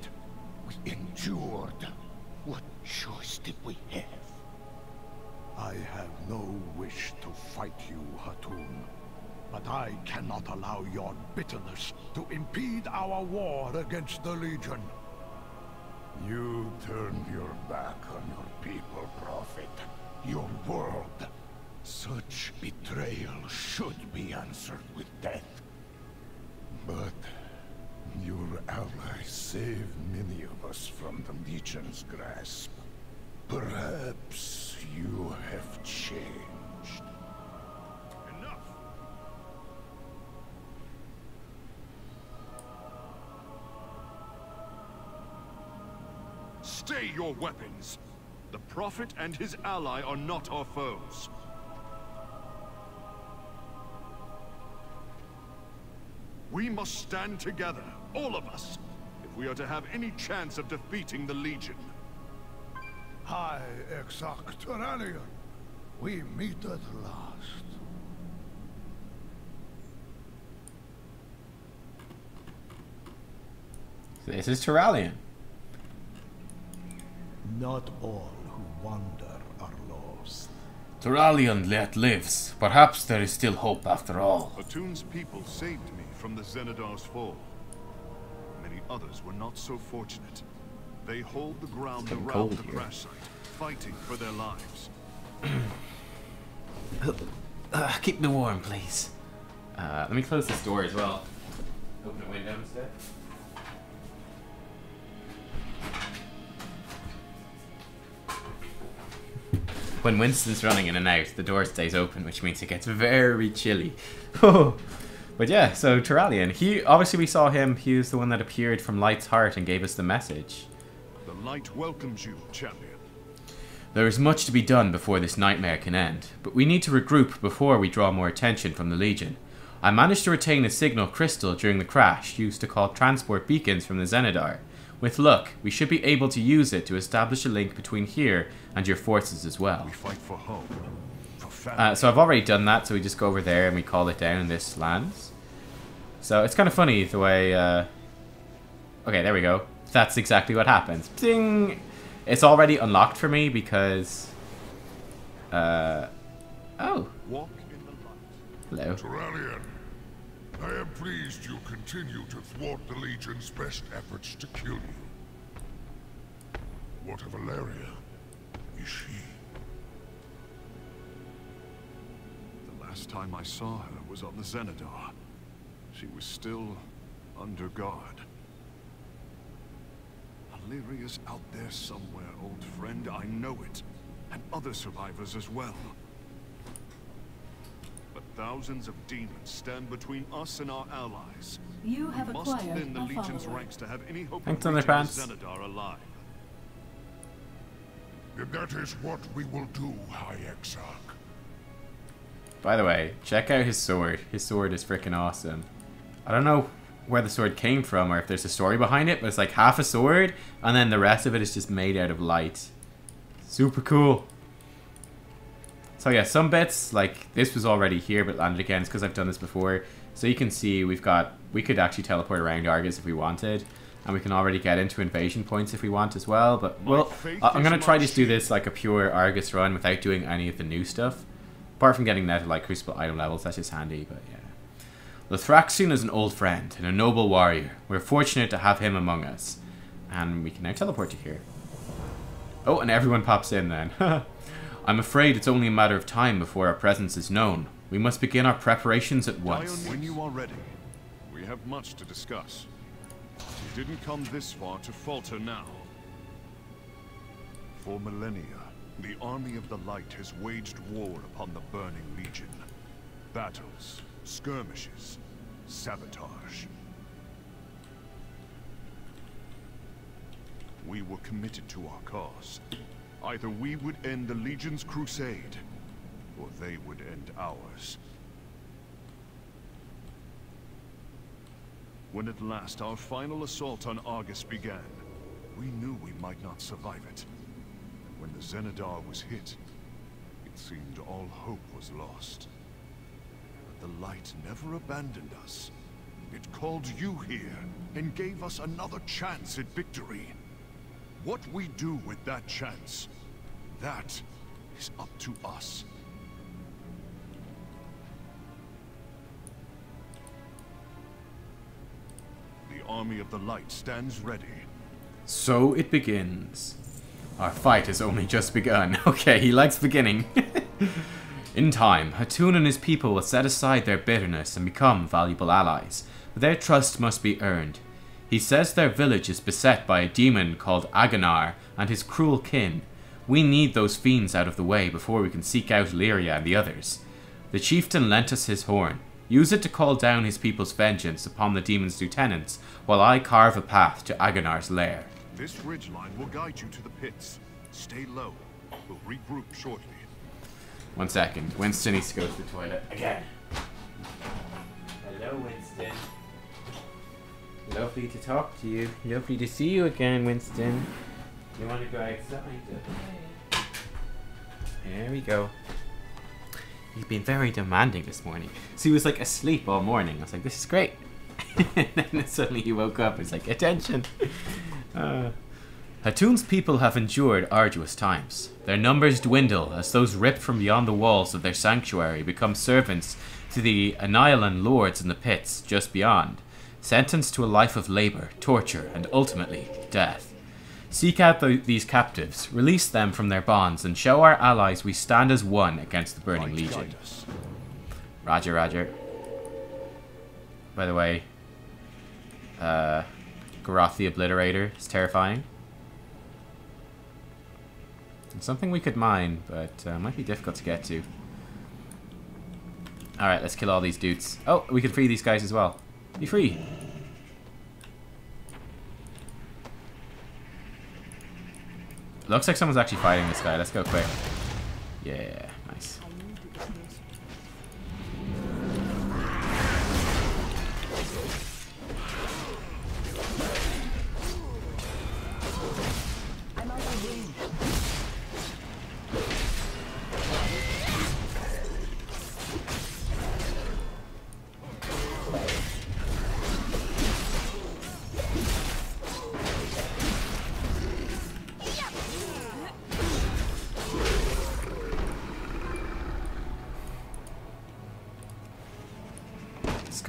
S6: We endured. What choice did we have? I have no wish to fight you, Hatun. But I cannot allow your bitterness to impede our war against the Legion. You turned your back on your people, Prophet. Your world. Such betrayal should be answered with death. But your allies saved many of us from the Legion's grasp. Perhaps you have changed. Enough!
S16: Stay your weapons! The Prophet and his ally are not our foes. We must stand together, all of us, if we are to have any chance of defeating the Legion.
S6: High Exarch Turanian, we meet at last.
S1: This is Turalian.
S13: Not all who wander are lost.
S14: Turalian yet lives. Perhaps there is still hope after all.
S16: Hatun's people saved me from the Xenadar's fall. Many others were not so fortunate. They hold the ground around the crash site, fighting for their lives.
S1: Keep me warm, please. Let me close this door as well. Open a window instead. When Winston's running in and out, the door stays open, which means it gets very chilly. But yeah, so Turalian, obviously we saw him, he was the one that appeared from Light's heart and gave us the message.
S16: The Light welcomes you, champion.
S1: There is much to be done before this nightmare can end, but we need to regroup before we draw more attention from the Legion. I managed to retain a signal crystal during the crash, used to call transport beacons from the Xenadar. With luck, we should be able to use it to establish a link between here and your forces as well.
S16: We fight for home, for family.
S1: So I've already done that, so we just go over there and we call it down and this lands. So it's kind of funny the way... Okay, there we go. That's exactly what happens. Ding! It's already unlocked for me because... Oh.
S16: Walk in the
S1: Hello.
S16: light.
S6: Turalian, I am pleased you continue to thwart the Legion's best efforts to kill you. What of Valeria? Is she?
S16: The last time I saw her was on the Xenadar. She was still under guard. Valeria's out there somewhere, old friend. I know it. And other survivors as well. But thousands of demons stand between us and our allies.
S12: You have
S16: we must
S12: acquired
S16: thin the
S12: a
S16: Legion's
S12: follower.
S16: ranks to have any hope
S1: Thanks,
S16: of reaching
S1: Underpants.
S16: the Xenadar alive.
S6: And that is what we will do, High Exarch.
S1: By the way, check out his sword. His sword is freaking awesome. I don't know where the sword came from or if there's a story behind it, but it's like half a sword and then the rest of it is just made out of light. Super cool. So yeah, some bits, like this was already here but landed again because I've done this before. So you can see we could actually teleport around Argus if we wanted. And we can already get into invasion points if we want as well. But I'm going to try to do this like a pure Argus run without doing any of the new stuff. Apart from getting netted like Crucible item levels, that's just handy, but yeah. Lothraxion is an old friend and a noble warrior. We're fortunate to have him among us. And we can now teleport to here. Oh, and everyone pops in then. I'm afraid it's only a matter of time before our presence is known. We must begin our preparations at once.
S16: Dion, when you are ready, we have much to discuss. We didn't come this far to falter now. For millennia, the army of the light has waged war upon the burning legion. Battles, skirmishes, sabotage. We were committed to our cause. Either we would end the Legion's crusade, or they would end ours. When at last our final assault on Argus began, we knew we might not survive it. And when the Zenadar was hit, it seemed all hope was lost. But the light never abandoned us. It called you here and gave us another chance at victory. What we do with that chance, that is up to us. The Army of the Light stands ready.
S1: So it begins. Our fight has only just begun. Okay, he likes beginning. In time, Hatun and his people will set aside their bitterness and become valuable allies, but their trust must be earned. He says their village is beset by a demon called Aganar and his cruel kin. We need those fiends out of the way before we can seek out Lyria and the others. The chieftain lent us his horn. Use it to call down his people's vengeance upon the demon's lieutenants, while I carve a path to Agonar's lair.
S16: This ridgeline will guide you to the pits. Stay low. We'll regroup shortly.
S1: 1 second. Winston needs to go to the toilet again. Hello, Winston. Lovely to talk to you. Lovely to see you again, Winston. You want to go outside? Okay. There we go. He's been very demanding this morning. So he was like asleep all morning. I was like, this is great. And then suddenly he woke up. It's like, attention. Hatun's people have endured arduous times. Their numbers dwindle as those ripped from beyond the walls of their sanctuary become servants to the Anilan lords in the pits just beyond, sentenced to a life of labor, torture, and ultimately death. Seek out these captives, release them from their bonds, and show our allies we stand as one against the Burning Legion. Roger, roger. By the way, Garoth the Obliterator is terrifying. It's something we could mine, but might be difficult to get to. Alright, let's kill all these dudes. Oh, we can free these guys as well. Be free! Looks like someone's actually fighting this guy. Let's go quick. Yeah, nice.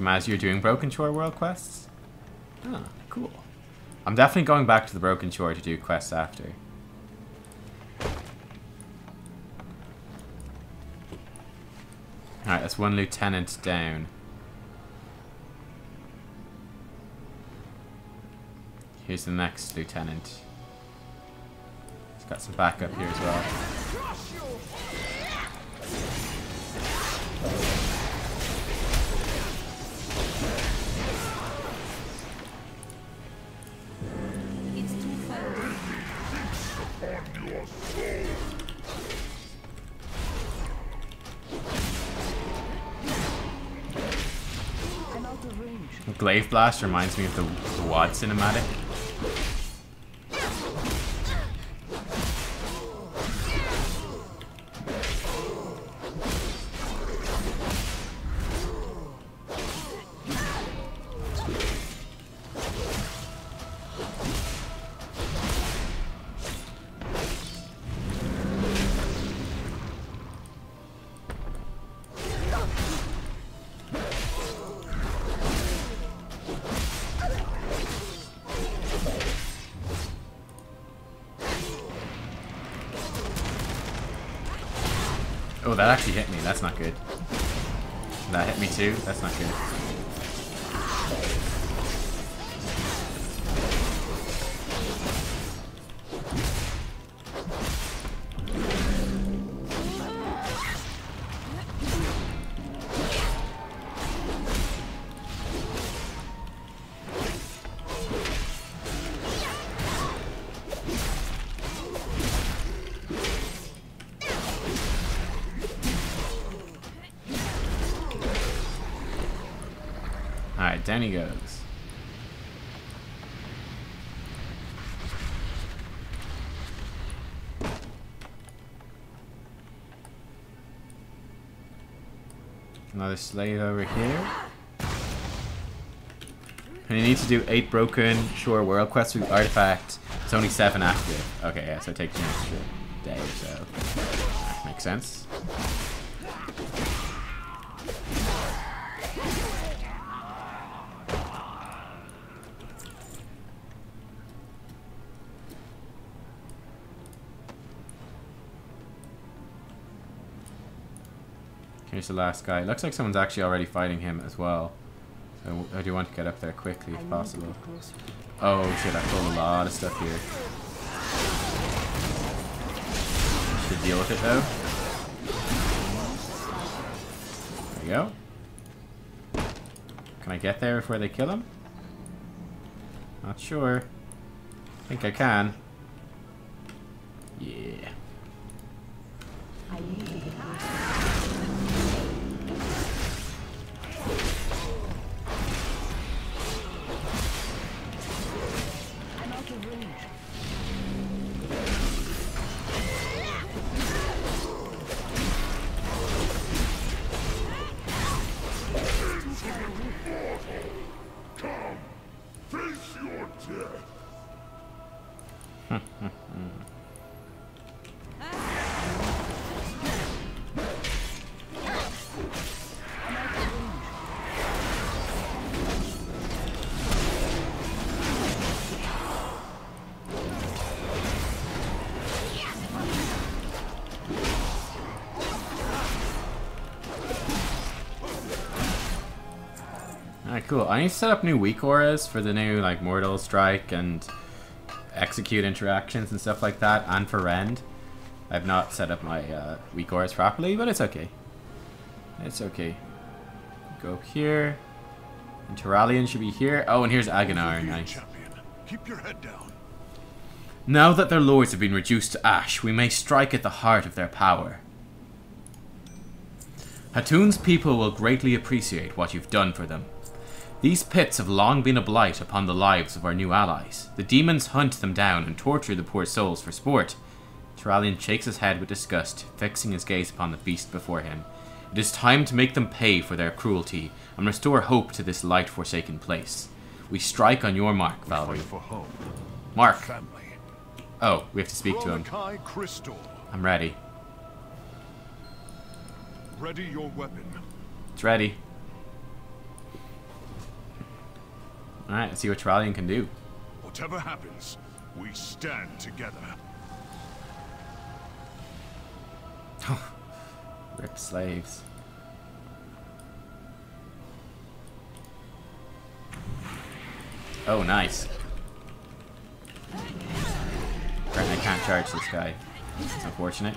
S1: As you're doing Broken Shore world quests? Ah, cool. I'm definitely going back to the Broken Shore to do quests after. Alright, that's one lieutenant down. Here's the next lieutenant. He's got some backup here as well. Glaive Blast reminds me of the WoD cinematic. Oh, that actually hit me. That's not good. That hit me too. That's not good. down he goes. Another slave over here. And you need to do 8 broken, sure, world quests with artifact. It's only 7 active. Okay, yeah, so it takes an extra day or so. That makes sense. Here's the last guy. Looks like someone's actually already fighting him as well. So I do want to get up there quickly if possible. Oh shit, I pulled a lot of stuff here. Should deal with it though. There we go. Can I get there before they kill him? Not sure. I think I can. Yeah. Alright, cool. I need to set up new weak auras for the new like Mortal Strike and Execute interactions and stuff like that, and for Rend. I've not set up my weak auras properly, but it's okay. It's okay. Go here. And Terralion should be here. Oh, and here's Agonar. Nice.
S16: Keep your head down.
S14: Now that their lords have been reduced to ash, we may strike at the heart of their power. Hatoon's people will greatly appreciate what you've done for them. These pits have long been a blight upon the lives of our new allies. The demons hunt them down and torture the poor souls for sport. Terralion shakes his head with disgust, fixing his gaze upon the beast before him. It is time to make them pay for their cruelty and restore hope to this light-forsaken place. We strike on your mark, Valerie. Mark. Oh, we have to speak to him. I'm ready.
S16: Ready your weapon.
S1: It's ready. Alright, let's see what Terralion can do.
S16: Whatever happens, we stand together.
S1: Rip slaves. Oh, nice. Apparently I can't charge this guy. It's unfortunate.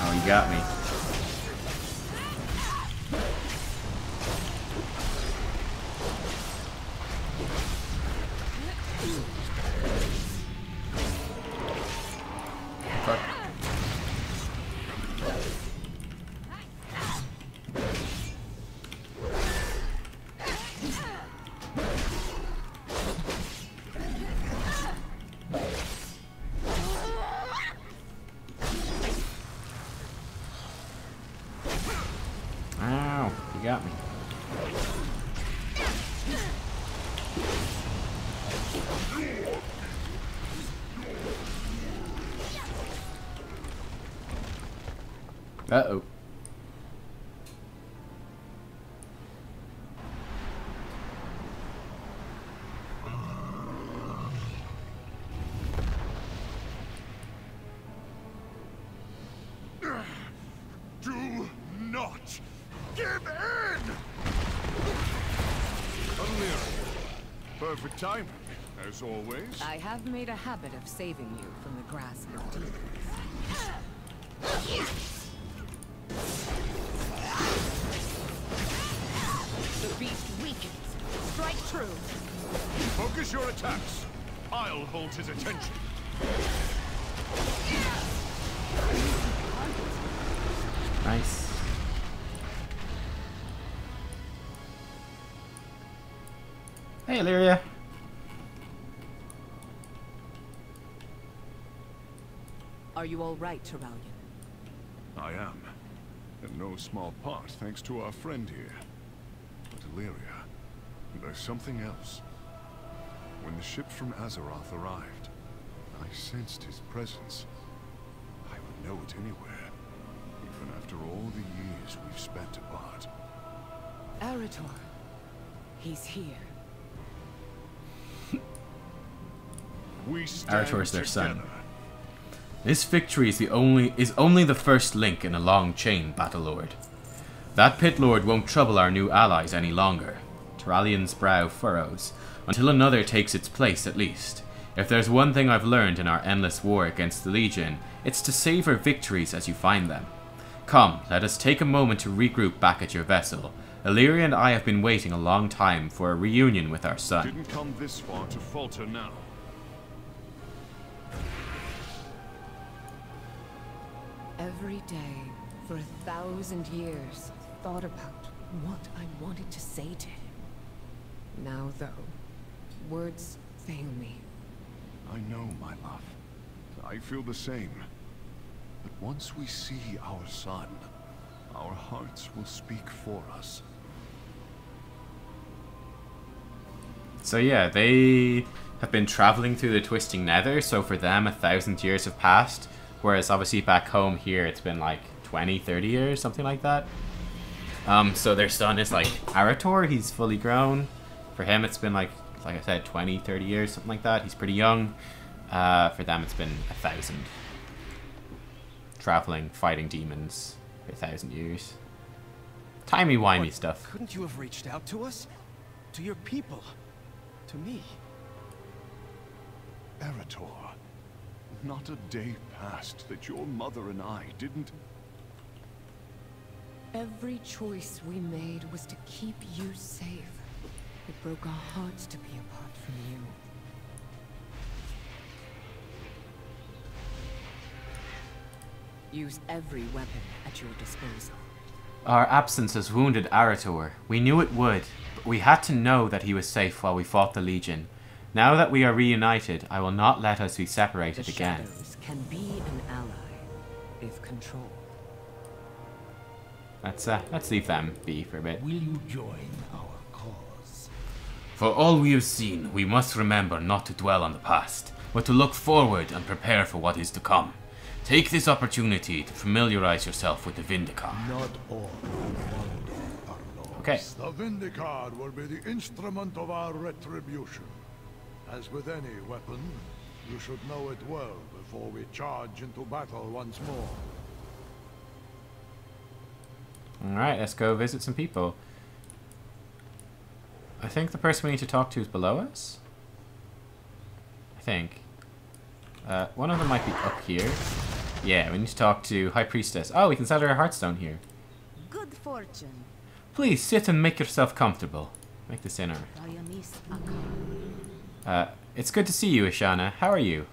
S1: Oh, you got me. Fuck. Ow, you got me. Uh-oh.
S16: Do not give in! Amir, perfect timing, as always.
S10: I have made a habit of saving you from the grasp of demons.
S9: The beast weakens. Strike true.
S16: Focus your attacks. I'll hold his attention.
S1: Nice. Hey, Illyria.
S17: Are you all right, Terralion?
S16: I am. In no small part thanks to our friend here. But Illyria, there's something else. When the ship from Azeroth arrived, I sensed his presence. I would know it anywhere, even after all the years we've spent apart.
S17: Arator. He's here.
S16: We stand
S1: Arator's their son.
S16: together.
S1: This victory is only the first link in a long chain, Battle Lord. That Pit Lord won't trouble our new allies any longer. Terralion's brow furrows, until another takes its place at least. If there's one thing I've learned in our endless war against the Legion, it's to savor victories as you find them. Come, let us take a moment to regroup back at your vessel. Illyria and I have been waiting a long time for a reunion with our son.
S16: Didn't come this far to falter now.
S17: Every day, for 1,000 years, thought about what I wanted to say to him. Now, though, words fail me.
S16: I know, my love. I feel the same. But once we see our son, our hearts will speak for us.
S1: So yeah, they have been traveling through the Twisting Nether, so for them 1,000 years have passed. Whereas obviously back home here it's been like 20, 30 years, something like that. So their son is like Arator, he's fully grown. For him it's been like I said, 20, 30 years, something like that. He's pretty young. For them it's been 1,000. Traveling, fighting demons for 1,000 years. Timey-wimey stuff.
S11: Couldn't you have reached out to us? To your people? To me?
S16: Arator, not a day passed that your mother and I didn't...
S17: Every choice we made was to keep you safe. It broke our hearts to be apart from you. Use every weapon at your disposal.
S1: Our absence has wounded Arator. We knew it would, but we had to know that he was safe while we fought the Legion. Now that we are reunited, I will not let us be separated again.
S17: The shadows can be an ally, if controlled.
S1: Let's leave them be for a bit.
S13: Will you join our cause?
S14: For all we have seen, we must remember not to dwell on the past, but to look forward and prepare for what is to come. Take this opportunity to familiarize yourself with the Vindicar.
S13: Not all who wander are lost.
S1: Okay.
S6: The Vindicar will be the instrument of our retribution. As with any weapon, you should know it well before we charge into battle once more.
S1: Alright, let's go visit some people. I think the person we need to talk to is below us? I think. One of them might be up here. Yeah, we need to talk to High Priestess. Oh, we can sell her a Hearthstone here.
S5: Good fortune.
S1: Please sit and make yourself comfortable. Make this inner. It's good to see you, Ishana. How are you?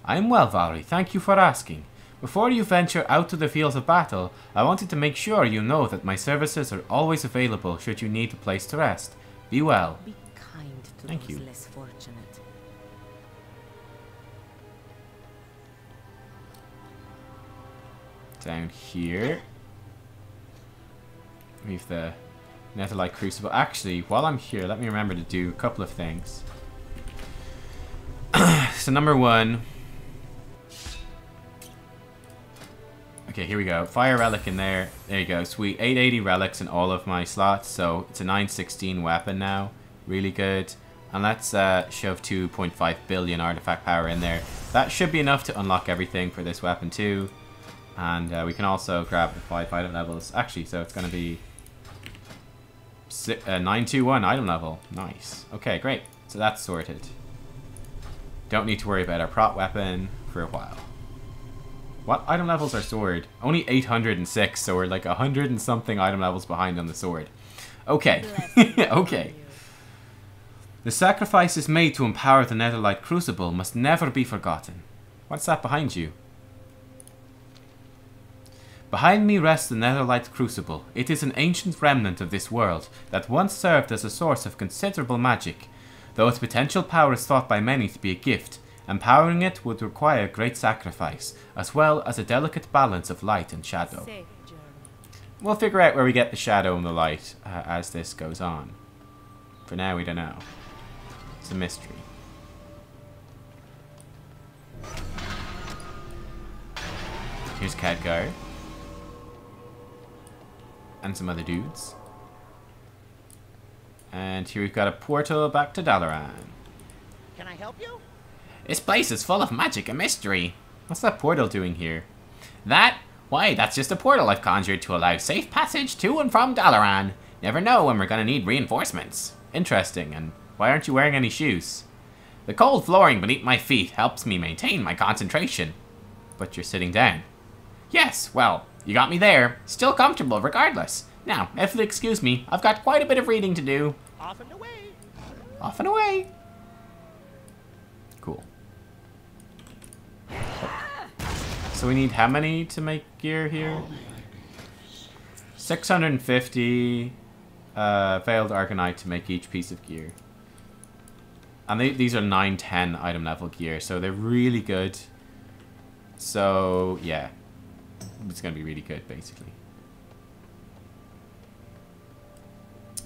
S1: I am well, Vari. Thank you for asking. Before you venture out to the fields of battle, I wanted to make sure you know that my services are always available should you need a place to rest. Be well.
S17: Be kind to
S1: Thank
S17: those
S1: you.
S17: less fortunate.
S1: Down here. We have the Netherlight Crucible. Actually, while I'm here, let me remember to do a couple of things. So number one. Okay, here we go. Fire Relic in there. There you go. Sweet. 880 relics in all of my slots. So it's a 916 weapon now. Really good. And let's shove 2.5 billion artifact power in there. That should be enough to unlock everything for this weapon too. And we can also grab the 5 item levels. Actually, so it's going to be 921 item level. Nice. Okay, great. So that's sorted. Don't need to worry about our prot weapon for a while. What item levels are sword? Only 806, so we're like 100 and something item levels behind on the sword. Okay. Okay. The sacrifices made to empower the Netherlight Crucible must never be forgotten. What's that behind you?
S14: Behind me rests the Netherlight Crucible. It is an ancient remnant of this world that once served as a source of considerable magic. Though its potential power is thought by many to be a gift, empowering it would require great sacrifice, as well as a delicate balance of light and shadow. We'll figure out where we get the shadow and the light as this goes on. For now, we don't know. It's a mystery. Here's Khadgar. And some other dudes. And here we've got a portal back to Dalaran.
S18: Can I help you?
S14: This place is full of magic and mystery. What's that portal doing here? That? Why, that's just a portal I've conjured to allow safe passage to and from Dalaran. Never know when we're gonna need reinforcements. Interesting, and why aren't you wearing any shoes? The cold flooring beneath my feet helps me maintain my concentration. But you're sitting down. Yes, well, you got me there. Still comfortable regardless. Now, if you'll excuse me, I've got quite a bit of reading to do.
S18: Off and away.
S14: Off and away. Cool. So we need how many to make gear here? 650 Veiled Arcanite to make each piece of gear. And these are 9-10 item level gear, so they're really good. So, yeah. It's going to be really good, basically.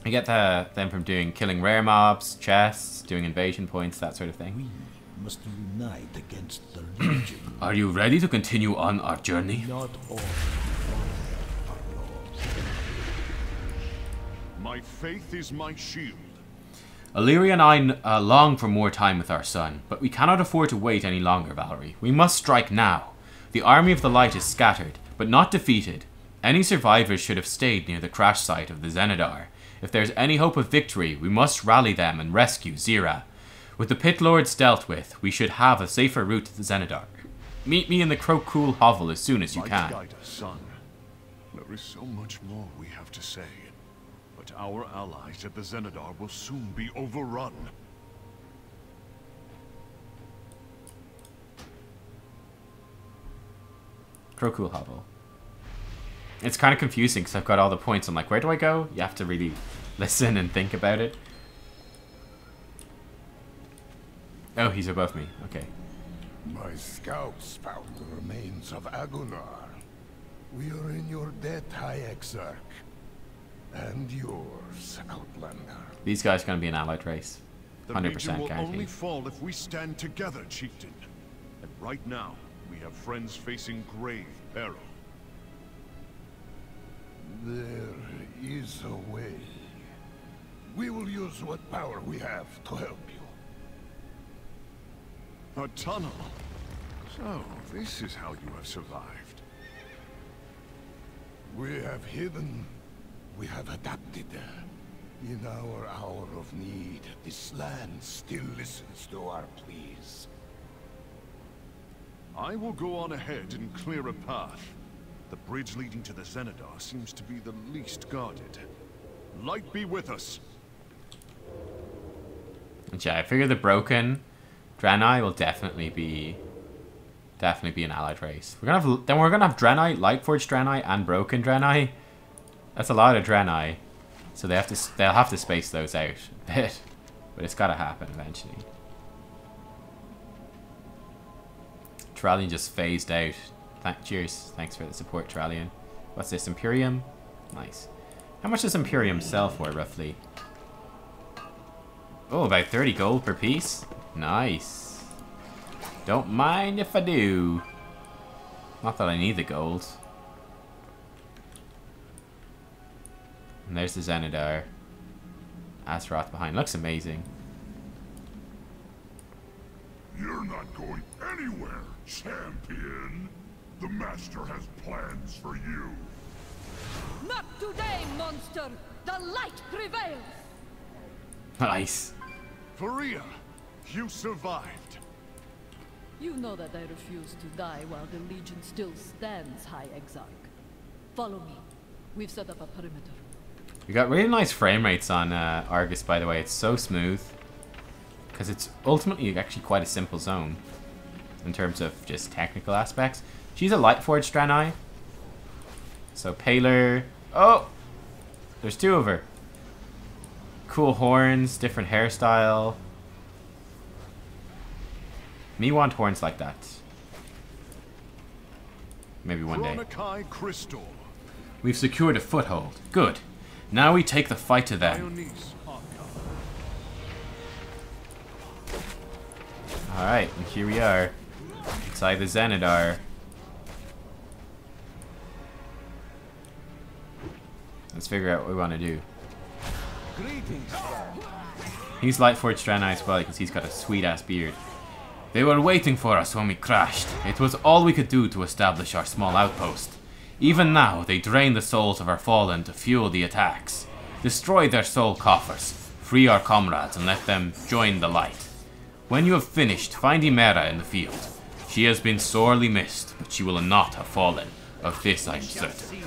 S14: I get them from killing rare mobs, chests, doing invasion points, that sort of thing.
S13: We must unite against the Legion.
S14: Are you ready to continue on our journey?
S13: Not all.
S16: My faith is my shield.
S14: Illyria and I long for more time with our son, but we cannot afford to wait any longer, Valerie. We must strike now. The army of the light is scattered, but not defeated. Any survivors should have stayed near the crash site of the Zenithar. If there's any hope of victory, we must rally them and rescue Zira. With the Pit Lords dealt with, we should have a safer route to the Zenithar. Meet me in the Crokul hovel as soon as you can.
S16: Guide us, son. There is so much more we have to say, but our allies at the Zenithar will soon be overrun.
S14: Crokul hovel. It's kind of confusing because I've got all the points. I'm like, where do I go? You have to really listen and think about it. Oh, he's above me. Okay.
S6: My scouts found the remains of Agunar. We are in your debt, High Exarch. And yours, Outlander.
S14: These guys are going to be an allied race. 100%
S16: The Legion will
S14: guaranteed.
S16: only fall if we stand together, Chieftain. And right now, we have friends facing grave peril.
S6: There is a way. We will use what power we have to help you.
S16: A tunnel? So, this is how you have survived.
S6: We have hidden. We have adapted. In our hour of need, this land still listens to our pleas.
S16: I will go on ahead and clear a path. The bridge leading to the Zenithar seems to be the least guarded. Light be with us.
S14: Yeah, I figure the broken Draenei will definitely be an allied race. We're gonna have Draenei, Lightforged Draenei, and broken Draenei. That's a lot of Draenei, so they'll have to space those out a bit, but it's gotta happen eventually. Trallion just phased out. Cheers. Thanks for the support, Trallion. What's this? Imperium? Nice. How much does Imperium sell for, roughly? Oh, about 30 gold per piece? Nice. Don't mind if I do. Not that I need the gold. And there's the Zenithar. Azeroth behind. Looks amazing.
S6: You're not going anywhere, champion. The Master has plans for you.
S9: Not today, monster! The light prevails!
S14: Nice.
S16: Faria, you survived.
S9: You know that I refuse to die while the Legion still stands, High Exarch. Follow me. We've set up a perimeter.
S14: We got really nice frame rates on Argus, by the way. It's so smooth. Because it's ultimately actually quite a simple zone. In terms of just technical aspects. She's a Lightforged Draenei.
S1: So Paler. Oh! There's two of her. Cool horns, different hairstyle. Me want horns like that. Maybe one day.
S16: Crystal.
S1: We've secured a foothold. Good. Now we take the fight to them. Alright, and here we are. Inside the Zenidar. Let's figure out what we want to do. He's Lightforged Draenei as well because he's got a sweet ass beard. They were waiting for us when we crashed. It was all we could do to establish our small outpost. Even now, they drain the souls of our fallen to fuel the attacks. Destroy their soul coffers, free our comrades, and let them join the light. When you have finished, find Imera in the field. She has been sorely missed, but she will not have fallen. Of this I am certain.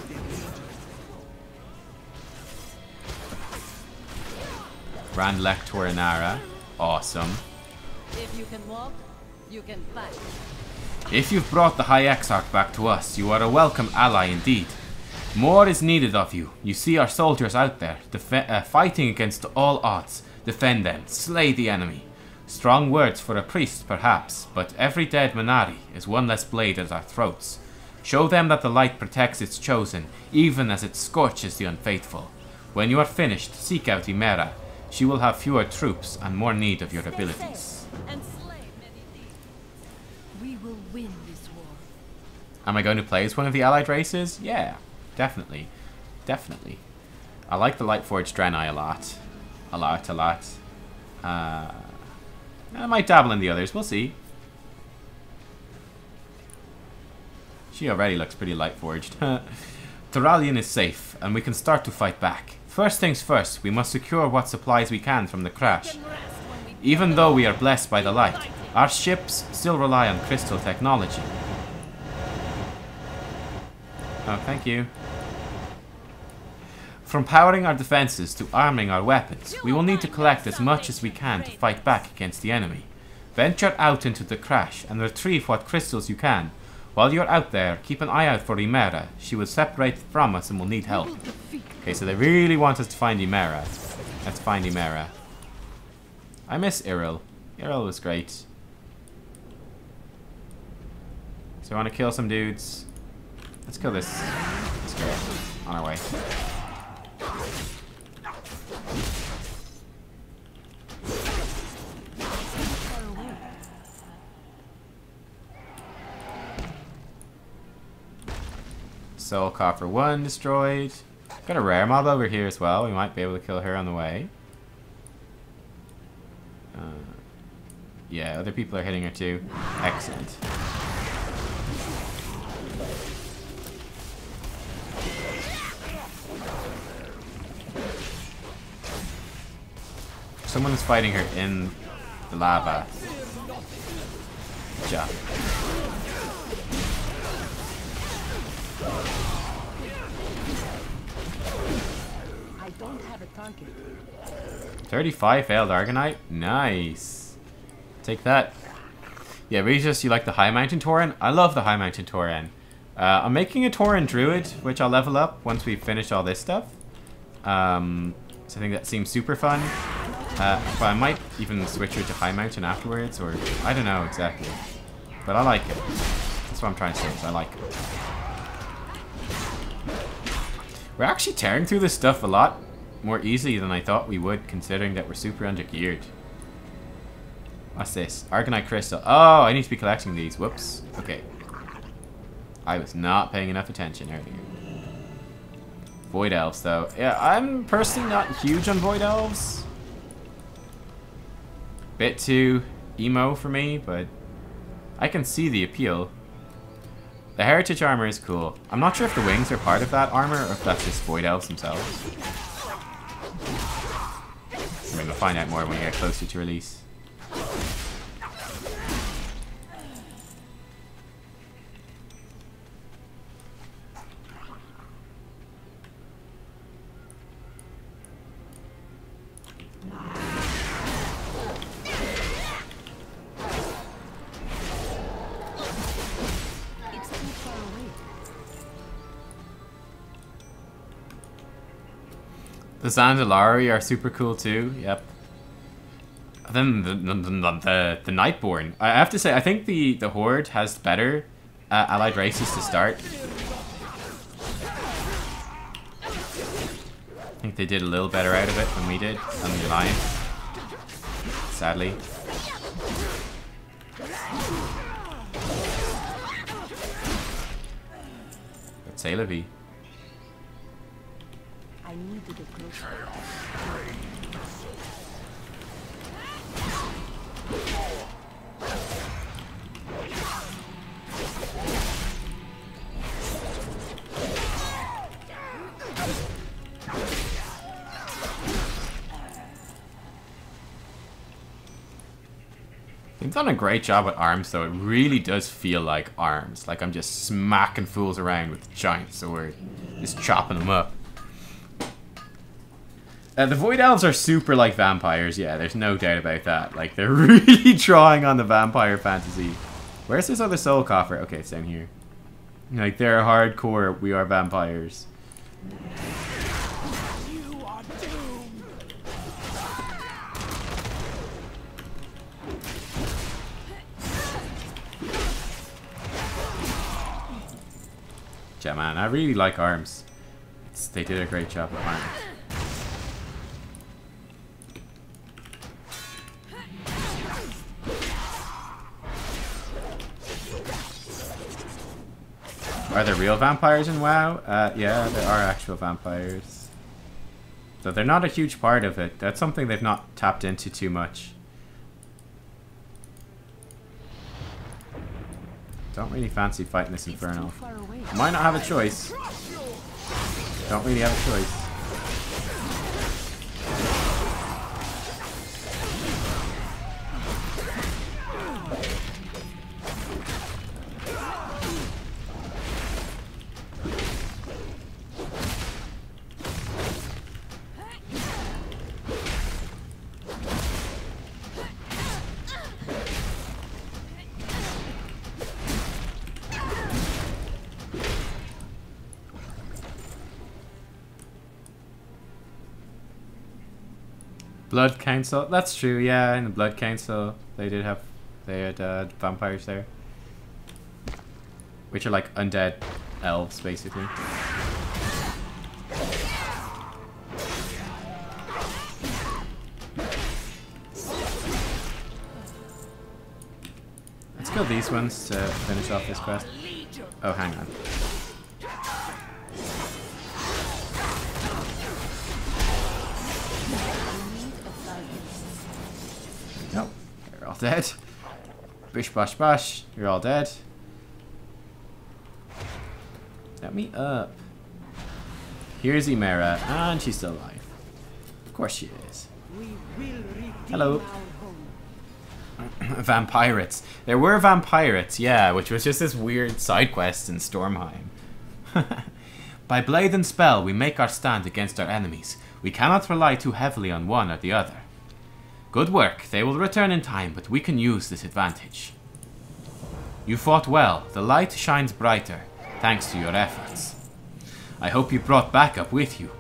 S1: Grand Lector Inara. Awesome.
S9: If you can walk, you can fight.
S1: If you've brought the High Exarch back to us, you are a welcome ally indeed. More is needed of you. You see our soldiers out there, fighting against all odds. Defend them, slay the enemy. Strong words for a priest, perhaps, but every dead Minari is one less blade at our throats. Show them that the light protects its chosen, even as it scorches the unfaithful. When you are finished, seek out Imera. She will have fewer troops and more need of your abilities.
S9: And slay many thieves. We will win this war.
S1: Am I going to play as one of the allied races? Yeah, definitely. Definitely. I like the Lightforged Draenei a lot. A lot. I might dabble in the others. We'll see. She already looks pretty Lightforged. Thoralion is safe, and we can start to fight back. First things first, we must secure what supplies we can from the crash. Even though we are blessed by the light, our ships still rely on crystal technology. Oh, thank you. From powering our defenses to arming our weapons, we will need to collect as much as we can to fight back against the enemy. Venture out into the crash and retrieve what crystals you can. While you're out there, keep an eye out for Imera. She will separate from us and will need help. Okay, so they really want us to find Imera. Let's find Imera. I miss Iril. Iril was great. So I want to kill some dudes. Let's kill this girl on our way. Soul Coffer 1 destroyed. Got a rare mob over here as well. We might be able to kill her on the way. Yeah, other people are hitting her too. Excellent. Someone is fighting her in the lava. Good job.
S9: I don't have a target.
S1: 35 failed Argonite? Nice. Take that. Yeah, Regis, you like the High Mountain Tauren? I love the High Mountain Tauren. I'm making a Tauren Druid, which I'll level up once we finish all this stuff. So I think that seems super fun. But I might even switch her to High Mountain afterwards, or I don't know exactly. But I like it. That's what I'm trying to say, is I like it. We're actually tearing through this stuff a lot more easily than I thought we would, considering that we're super undergeared. What's this? Argonite Crystal. Oh, I need to be collecting these. Whoops. Okay. I was not paying enough attention earlier. Void Elves, though. Yeah, I'm personally not huge on Void Elves. Bit too emo for me, but I can see the appeal. The Heritage armor is cool. I'm not sure if the wings are part of that armor or if that's just Void Elves themselves. We're going to find out more when we get closer to release. The Zandalari are super cool too. Yep. Then the Nightborn. I have to say, I think the Horde has better allied races to start. I think they did a little better out of it than we did on the Alliance. Sadly. But say la vie.
S9: I need to get closer.
S1: They've done a great job with arms, though. It really does feel like arms. Like I'm just smacking fools around with a giant sword. Just chopping them up. The Void Elves are super like vampires, yeah, there's no doubt about that. Like, they're really drawing on the vampire fantasy. Where's this other soul coffer? Okay, it's down here. Like, they're hardcore, we are vampires.
S18: You are doomed.
S1: Yeah, man, I really like arms. They did a great job with arms. Are there real vampires in WoW? Yeah, there are actual vampires. Though they're not a huge part of it. That's something they've not tapped into too much. Don't really fancy fighting this Inferno. Might not have a choice. Don't really have a choice. Blood Council. That's true. Yeah, in the Blood Council, they had vampires there, which are like undead elves, basically. Let's kill these ones to finish off this quest. Oh, hang on. Nope, you're all dead. Bish bash bash, you're all dead. Let me up. Here's Emera, and she's still alive. Of course she is. Hello. Vampirates. There were vampirates, yeah, which was just this weird side quest in Stormheim. By blade and spell, we make our stand against our enemies. We cannot rely too heavily on one or the other. Good work. They will return in time, but we can use this advantage. You fought well. The light shines brighter, thanks to your efforts. I hope you brought backup with you.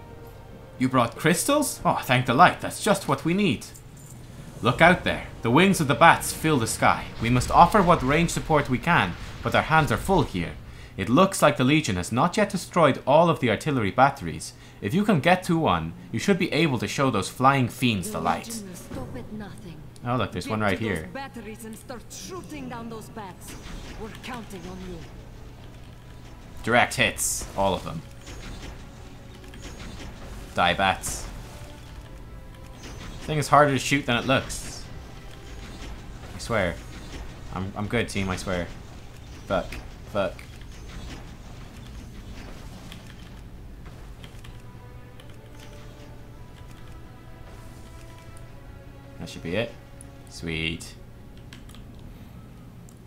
S1: You brought crystals? Oh, thank the light. That's just what we need. Look out there. The wings of the bats fill the sky. We must offer what range support we can, but our hands are full here. It looks like the Legion has not yet destroyed all of the artillery batteries. If you can get to one, you should be able to show those flying fiends the light. Oh look, there's one right here.
S9: Batteries and start shooting down those bats. We're counting on you.
S1: Direct hits, all of them. Die bats. This thing is harder to shoot than it looks. I swear. I'm good, team, I swear. Fuck. Fuck. That should be it. Sweet.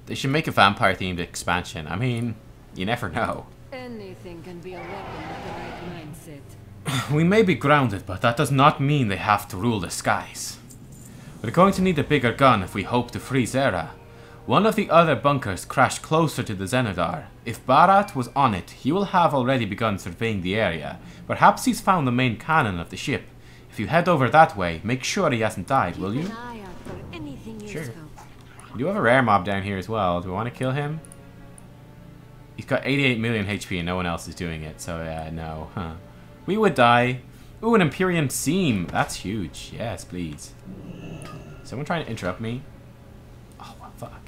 S1: They should make a vampire-themed expansion. I mean, you never know.
S9: Anything can be a weapon with the right mindset.
S1: We may be grounded, but that does not mean they have to rule the skies. We're going to need a bigger gun if we hope to free Zera.
S14: One of the other bunkers crashed closer to the Zenodar. If Barat was on it, he will have already begun surveying the area. Perhaps he's found the main cannon of the ship. If you head over that way, make sure he hasn't died, will you? Sure. We do have a rare mob down here as well. Do we want to kill him? He's got 88 million HP and no one else is doing it, so no. Huh. We would die. Ooh, an Imperium seam. That's huge. Yes, please. Someone trying to interrupt me? Oh, well, fuck.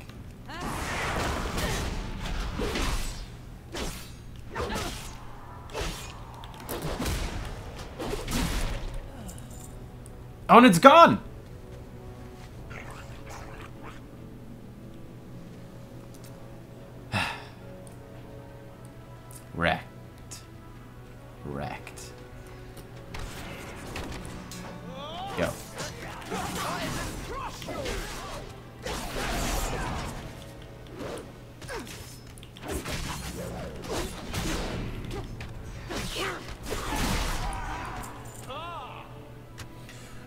S14: Oh, and it's gone! Wrecked. Wrecked. Go.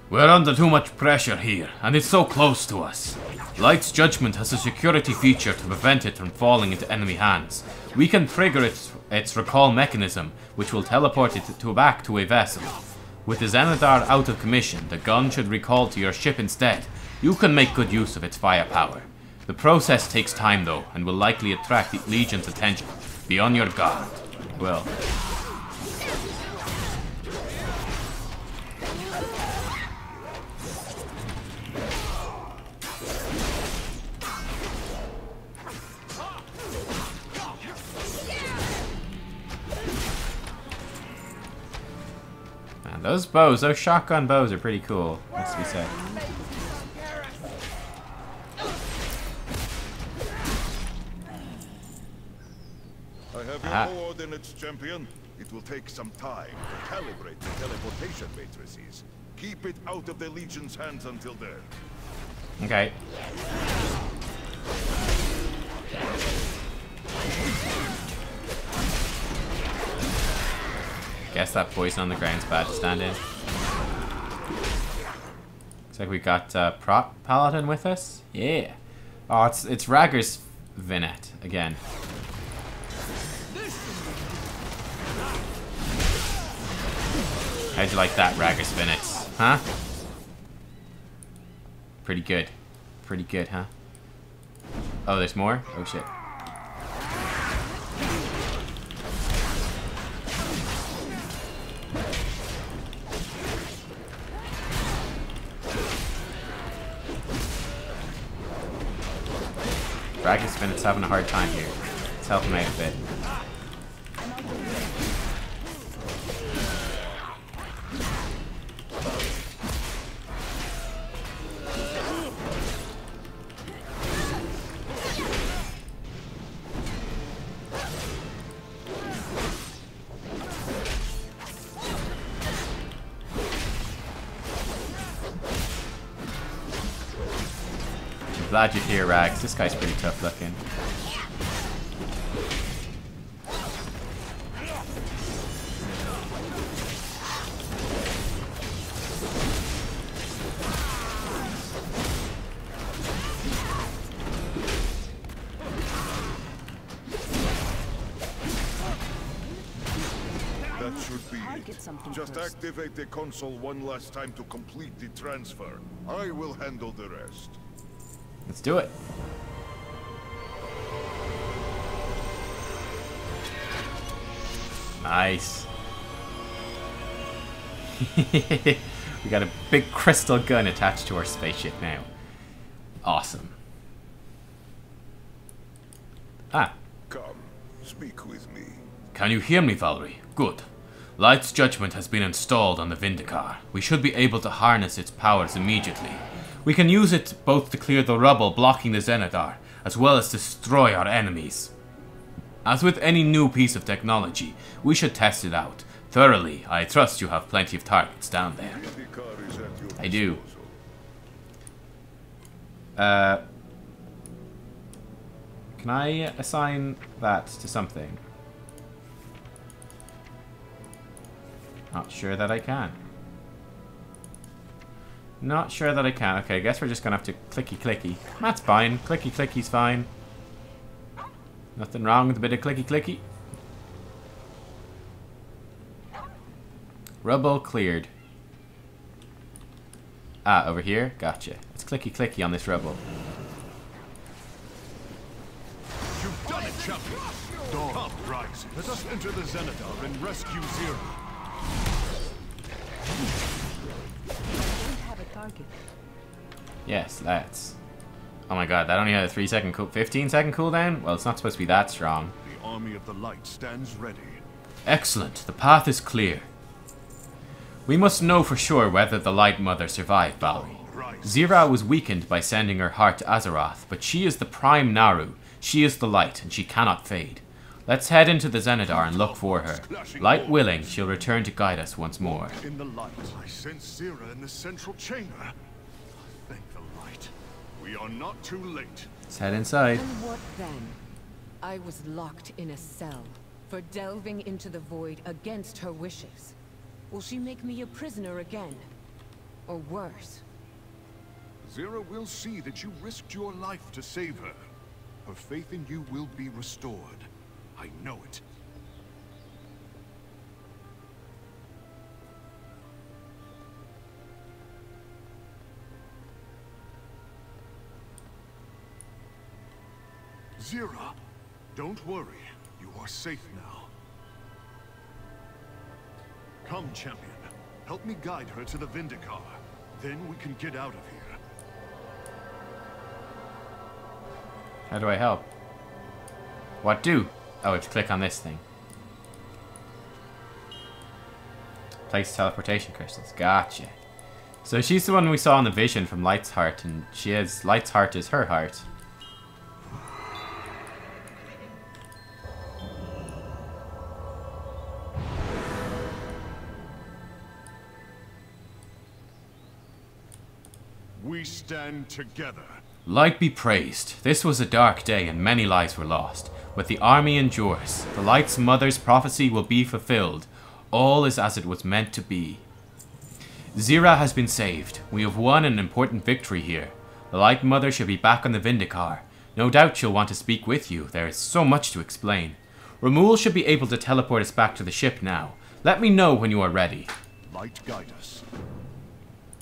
S14: We're under too much pressure here, and it's so close to us. Light's judgment has a security feature to prevent it from falling into enemy hands. We can trigger its recall mechanism, which will teleport it back to a vessel. With the Zenodar out of commission, the gun should recall to your ship instead. You can make good use of its firepower. The process takes time though, and will likely attract the Legion's attention. Be on your guard. Well. Those bows, those shotgun bows are pretty cool, must be said.
S15: I have your coordinates, champion. It will take some time to calibrate the teleportation matrices. Keep it out of the Legion's hands until then.
S14: Okay. Guess that poison on the ground's bad to stand in. Looks like we got Prop Paladin with us. Yeah. Oh, it's Ragger's Vinet again. How'd you like that, Ragger's Vinets? Huh? Pretty good. Pretty good, huh? Oh, there's more? Oh shit. Ragger's Vinet's having a hard time here. Let's help him out a bit. Glad you're here, Rags. This guy's pretty tough looking.
S15: That should be it. Just activate the console one last time to complete the transfer. I will handle the rest.
S14: Let's do it. Nice. We got a big crystal gun attached to our spaceship now. Awesome. Ah.
S15: Come, speak with me.
S14: Can you hear me, Valerie? Good. Light's judgment has been installed on the Vindicar. We should be able to harness its powers immediately. We can use it both to clear the rubble blocking the Zenodar, as well as destroy our enemies. As with any new piece of technology, we should test it out thoroughly. I trust you have plenty of targets down there. I do. Can I assign that to something? Not sure that I can.
S1: Not sure that I can. Okay, I guess we're just gonna have to clicky clicky. That's fine. Clicky clicky's fine. Nothing wrong with a bit of clicky clicky. Rubble cleared. Ah, over here? Gotcha. It's clicky clicky on this rubble.
S16: You've done it, champion! Dawn rises. Let us enter the Zenithar and rescue Zira.
S1: Yes, let's. Oh my god, that only had a 15-second cooldown? Well, it's not supposed to be that strong.
S16: The army of the light stands ready.
S1: Excellent. The path is clear. We must know for sure whether the Light Mother survived, Balri. Zira was weakened by sending her heart to Azeroth, but she is the prime Naru. She is the light, and she cannot fade. Let's head into the Zenithar and look for her. Light willing, she'll return to guide us once more.
S16: In the light, I sense Zira in the central chamber. Thank the light. We are not too late.
S1: Let's head inside.
S17: And what then? I was locked in a cell for delving into the void against her wishes. Will she make me a prisoner again? Or worse?
S16: Zira will see that you risked your life to save her. Her faith in you will be restored. I know it. Zira, don't worry. You are safe now. Come, champion. Help me guide her to the Vindicar. Then we can get out of here.
S1: How do I help? What do? Oh, I have to click on this thing. Place teleportation crystals. Gotcha. So she's the one we saw in the vision from Light's heart, and Light's heart is her heart.
S16: We stand together.
S1: Light be praised. This was a dark day and many lives were lost. But the army endures. The Light's Mother's prophecy will be fulfilled. All is as it was meant to be. Zira has been saved. We have won an important victory here. The Light Mother should be back on the Vindicar. No doubt she'll want to speak with you. There is so much to explain. Ramul should be able to teleport us back to the ship now. Let me know when you are ready.
S16: Light guide us.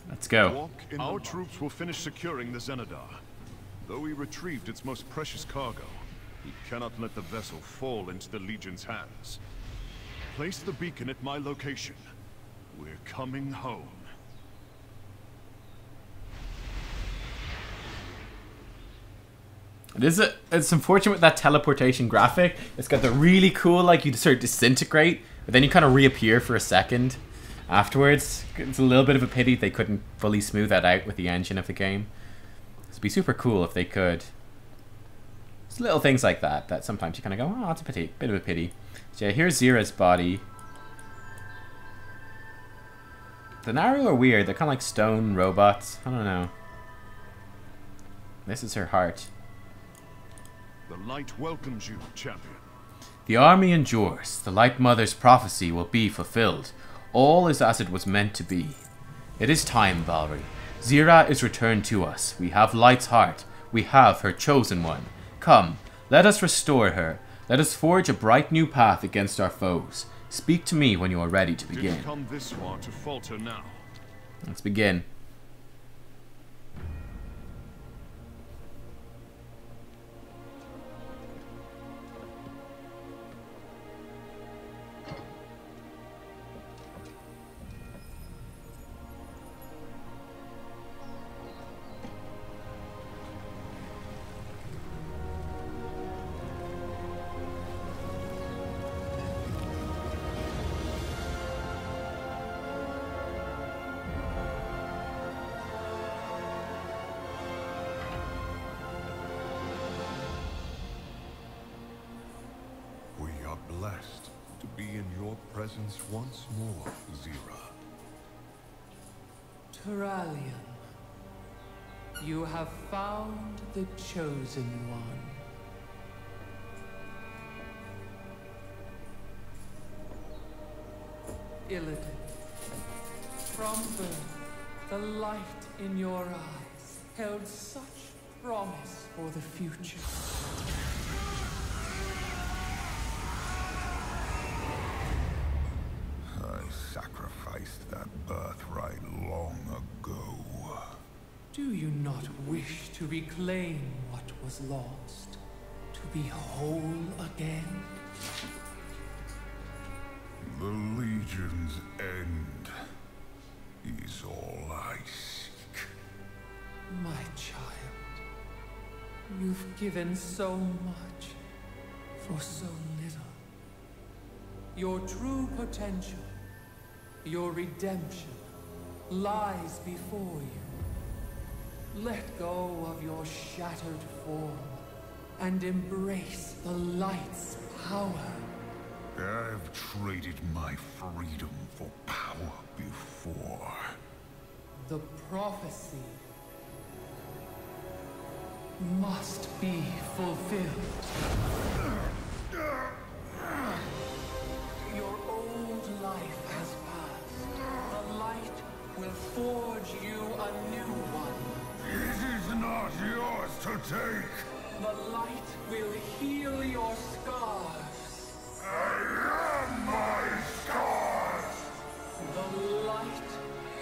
S1: Let's go.
S16: Our troops will finish securing the Zenithar. Though we retrieved its most precious cargo, we cannot let the vessel fall into the Legion's hands. Place the beacon at my location. We're coming home.
S1: It's unfortunate with that teleportation graphic. It's got the really cool, like, you sort of disintegrate, but then you kind of reappear for a second afterwards. It's a little bit of a pity they couldn't fully smooth that out with the engine of the game. It'd be super cool if they could. It's little things like that that sometimes you kind of go, oh, it's a pity, bit of a pity. So yeah, here's Zira's body. The Naru are weird. They're kind of like stone robots. I don't know. This is her heart.
S16: The light welcomes you, champion.
S1: The army endures. The Light Mother's prophecy will be fulfilled. All is as it was meant to be. It is time, Balri. Zira is returned to us. We have Light's heart. We have her chosen one. Come, let us restore her. Let us forge a bright new path against our foes. Speak to me when you are ready to begin.
S16: Didn't come this far to falter now.
S1: Let's begin.
S8: Blessed to be in your presence once more, Zira.
S3: Turalian, you have found the chosen one. Illidan, from birth, the light in your eyes held such promise for the future.
S8: I sacrificed that birthright long ago.
S3: Do you not wish to reclaim what was lost? To be whole again?
S8: The Legion's end is all I seek.
S3: My child, you've given so much for so little. Your true potential, your redemption, lies before you. Let go of your shattered form and embrace the light's power.
S8: I've traded my freedom for power before.
S3: The prophecy must be fulfilled. Your old life has passed. The light will forge you a new one.
S8: It is not yours to take.
S3: The light will heal your scars.
S8: I am my scars.
S3: The light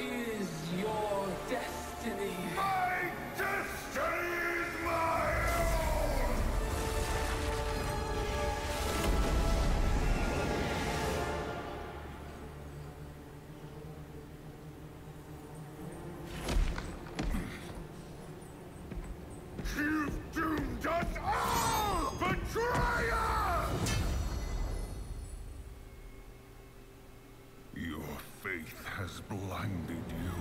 S3: is your destiny.
S8: My destiny is my own. You've doomed us all, betrayer! Your faith has blinded you.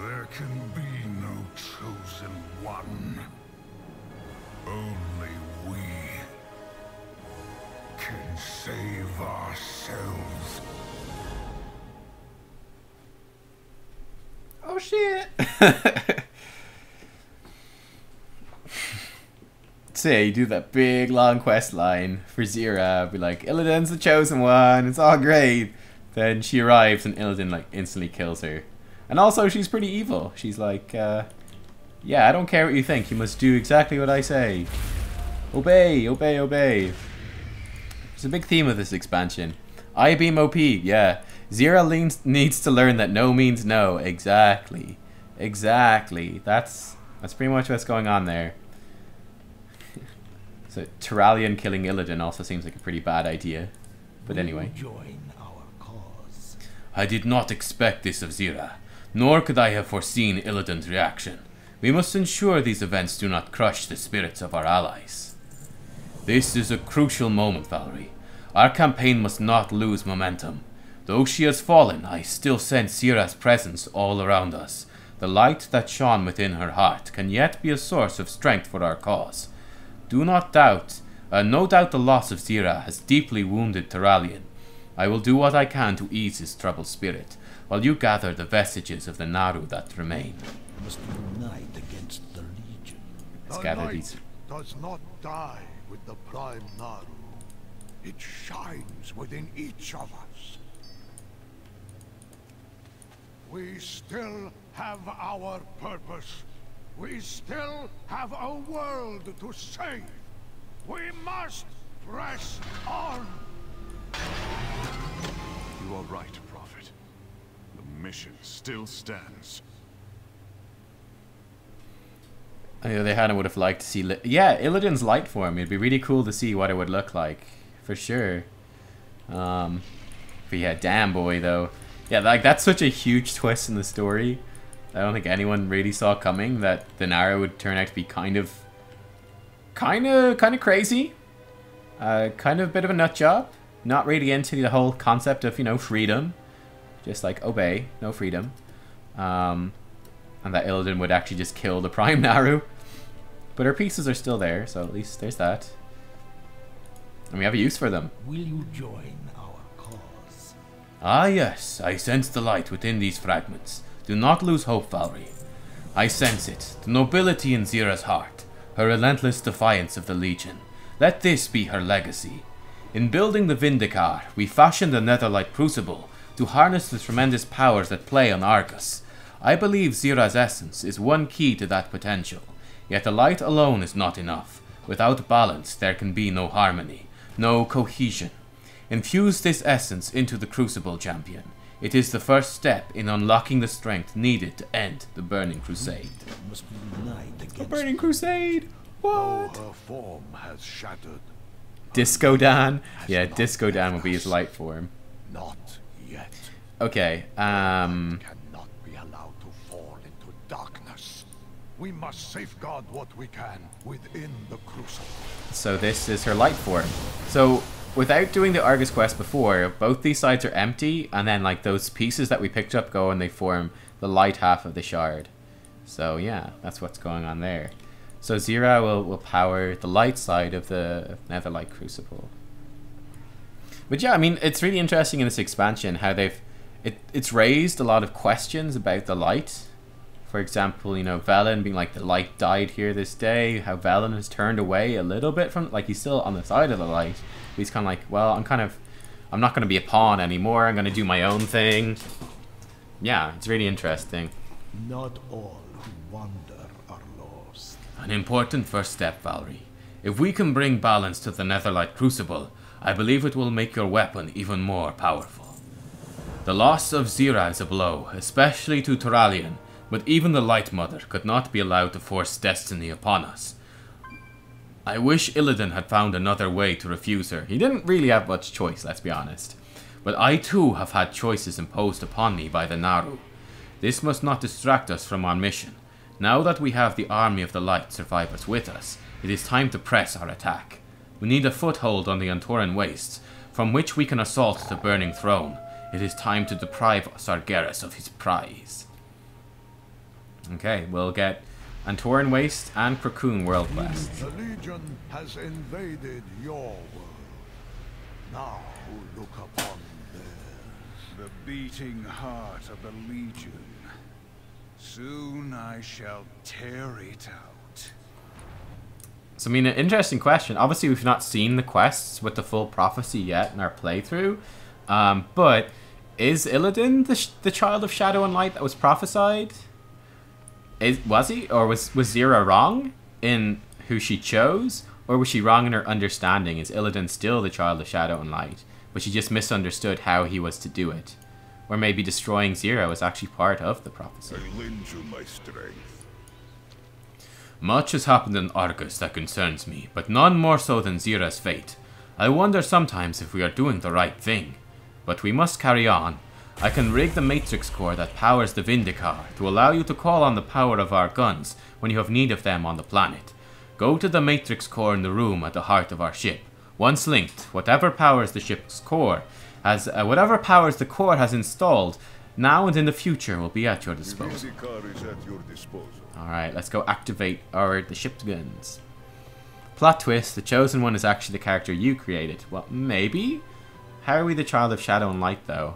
S8: There can be no chosen one. Only we can save ourselves.
S1: Oh shit! Say, you do that big long quest line for Zira, be like, Illidan's the chosen one, it's all great. Then she arrives and Illidan like instantly kills her. And also she's pretty evil. She's like, yeah, I don't care what you think, you must do exactly what I say. Obey, obey, obey. There's a big theme of this expansion. I-beam OP, yeah. Zira needs to learn that no means no. Exactly. Exactly. That's pretty much what's going on there. So Tyrallion killing Illidan also seems like a pretty bad idea. But anyway.
S13: Join our cause.
S14: I did not expect this of Zira, nor could I have foreseen Illidan's reaction. We must ensure these events do not crush the spirits of our allies. This is a crucial moment, Valerie. Our campaign must not lose momentum. Though she has fallen, I still sense Zira's presence all around us. The light that shone within her heart can yet be a source of strength for our cause. Do not doubt, no doubt the loss of Zira has deeply wounded Tyrallion. I will do what I can to ease his troubled spirit, while you gather the vestiges of the Naru that remain.
S13: We must unite against the Legion.
S1: Let's gather these.
S6: Does not die with the Prime Naru. It shines within each of us. We still have our purpose. We still have a world to save. We must press on.
S16: You are right, Prophet. The mission still stands.
S1: I know they kind of would have liked to see... yeah, Illidan's light form. It'd be really cool to see what it would look like. For sure. But yeah, damn boy, though. Yeah, like that's such a huge twist in the story. I don't think anyone really saw coming that the Naru would turn out to be kind of crazy. Kind of a bit of a nut job. Not really into the whole concept of, you know, freedom. Just like, obey, no freedom. And that Illidan would actually just kill the Prime Naru. But her pieces are still there, so at least there's that. And we have a use for them.
S13: Will you join our cause?
S14: Ah yes, I sense the light within these fragments. Do not lose hope, Valerie. I sense it, the nobility in Zira's heart, her relentless defiance of the Legion. Let this be her legacy. In building the Vindicar, we fashioned the Netherlight Crucible to harness the tremendous powers that play on Argus. I believe Zira's essence is one key to that potential. Yet the light alone is not enough. Without balance, there can be no harmony, no cohesion. Infuse this essence into the Crucible, champion. It is the first step in unlocking the strength needed to end the Burning Crusade.
S13: Must be united
S14: The Burning Crusade? What?
S6: Her form has shattered.
S14: Disco Dan? Yeah, Disco Dan will be his light form.
S6: Not yet.
S14: Okay,
S6: Cannot be allowed to fall into darkness. We must safeguard what we can within the Crucible.
S14: So this is her light form. So without doing the Argus quest before, both these sides are empty, and then like those pieces that we picked up go and they form the light half of the shard. So yeah, that's what's going on there. So Zira will power the light side of the Netherlight Crucible. But yeah, I mean, it's really interesting in this expansion how it's raised a lot of questions about the light. For example, you know, Velen being like, the light died here this day. How Velen has turned away a little bit from, like, he's still on the side of the light. But he's kind of like, well, I'm not going to be a pawn anymore. I'm going to do my own thing. Yeah, it's really interesting.
S13: Not all who wander are lost.
S14: An important first step, Valerie. If we can bring balance to the Netherlight Crucible, I believe it will make your weapon even more powerful. The loss of Zira is a blow, especially to Turalian, but even the Light Mother could not be allowed to force destiny upon us. I wish Illidan had found another way to refuse her. He didn't really have much choice, let's be honest. But I too have had choices imposed upon me by the Naru. This must not distract us from our mission. Now that we have the army of the Light survivors with us, it is time to press our attack. We need a foothold on the Antoran Wastes, from which we can assault the Burning Throne. It is time to deprive Sargeras of his prize. Okay, we'll get Antoran Waste and Krakoon World Quest.
S6: The Legion has invaded your world. Now look upon theirs.
S8: The beating heart of the Legion. Soon I shall tear it out.
S14: So, I mean, an interesting question. Obviously, we've not seen the quests with the full prophecy yet in our playthrough. But is Illidan the child of Shadow and Light that was prophesied? Was he? Or was Zira wrong in who she chose? Or was she wrong in her understanding? Is Illidan still the child of Shadow and Light? But she just misunderstood how he was to do it. Or maybe destroying Zira was actually part of the prophecy.
S15: I lend you my strength.
S14: Much has happened in Argus that concerns me, but none more so than Zira's fate. I wonder sometimes if we are doing the right thing. But we must carry on. I can rig the matrix core that powers the Vindicar to allow you to call on the power of our guns when you have need of them on the planet. Go to the matrix core in the room at the heart of our ship. Once linked, whatever powers the ship's core whatever powers the core has installed, now and in the future will be at your disposal.
S15: The Vindicar is at your disposal.
S14: Alright, let's go activate the ship's guns. Plot twist, the Chosen One is actually the character you created. Well, maybe? How are we the child of Shadow and Light, though?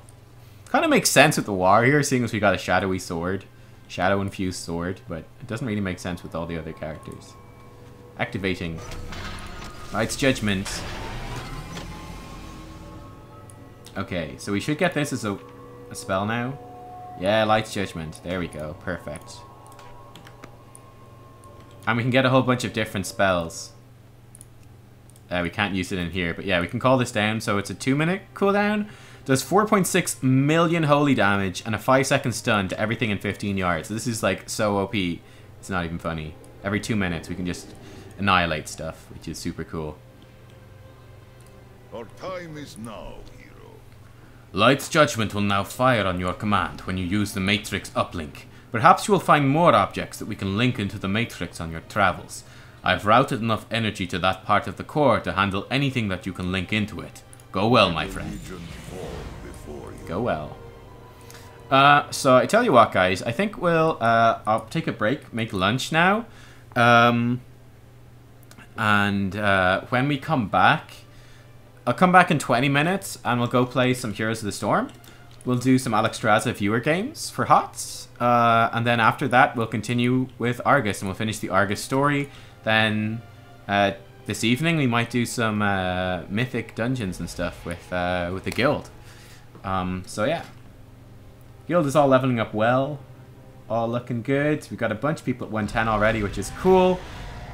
S14: Kind of makes sense with the warrior, seeing as we got a shadowy sword. Shadow-infused sword, but it doesn't really make sense with all the other characters. Activating Light's Judgment. Okay, so we should get this as a spell now. Yeah, Light's Judgment. There we go. Perfect. And we can get a whole bunch of different spells. We can't use it in here, but yeah, we can call this down. So it's a 2-minute cooldown. Does 4.6 million holy damage and a 5-second stun to everything in 15 yards. This is like so OP. It's not even funny. Every 2 minutes we can just annihilate stuff, which is super cool.
S15: Our time is now, hero.
S14: Light's Judgment will now fire on your command when you use the Matrix uplink. Perhaps you will find more objects that we can link into the Matrix on your travels. I've routed enough energy to that part of the core to handle anything that you can link into it. Go well, my friend. Go well. So I tell you what, guys. I think I'll take a break, make lunch now. And when we come back, I'll come back in 20 minutes and we'll go play some Heroes of the Storm. We'll do some Alexstrasza viewer games for HOTS. And then after that, we'll continue with Argus and we'll finish the Argus story. Then this evening we might do some mythic dungeons and stuff with the guild. So yeah, guild is all leveling up well.
S1: all looking good. We've got a bunch of people at 110 already, which is cool.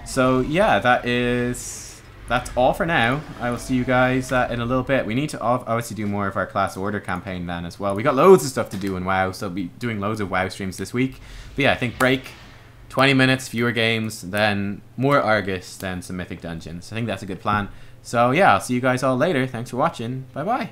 S1: So yeah, that's all for now. I will see you guys in a little bit. We need to obviously do more of our Class Order campaign then as well. We got loads of stuff to do in WoW, so I'll be doing loads of WoW streams this week. But yeah, I think break, 20 minutes, fewer games, then more Argus, then some Mythic Dungeons. I think that's a good plan. So yeah, I'll see you guys all later. Thanks for watching. Bye-bye.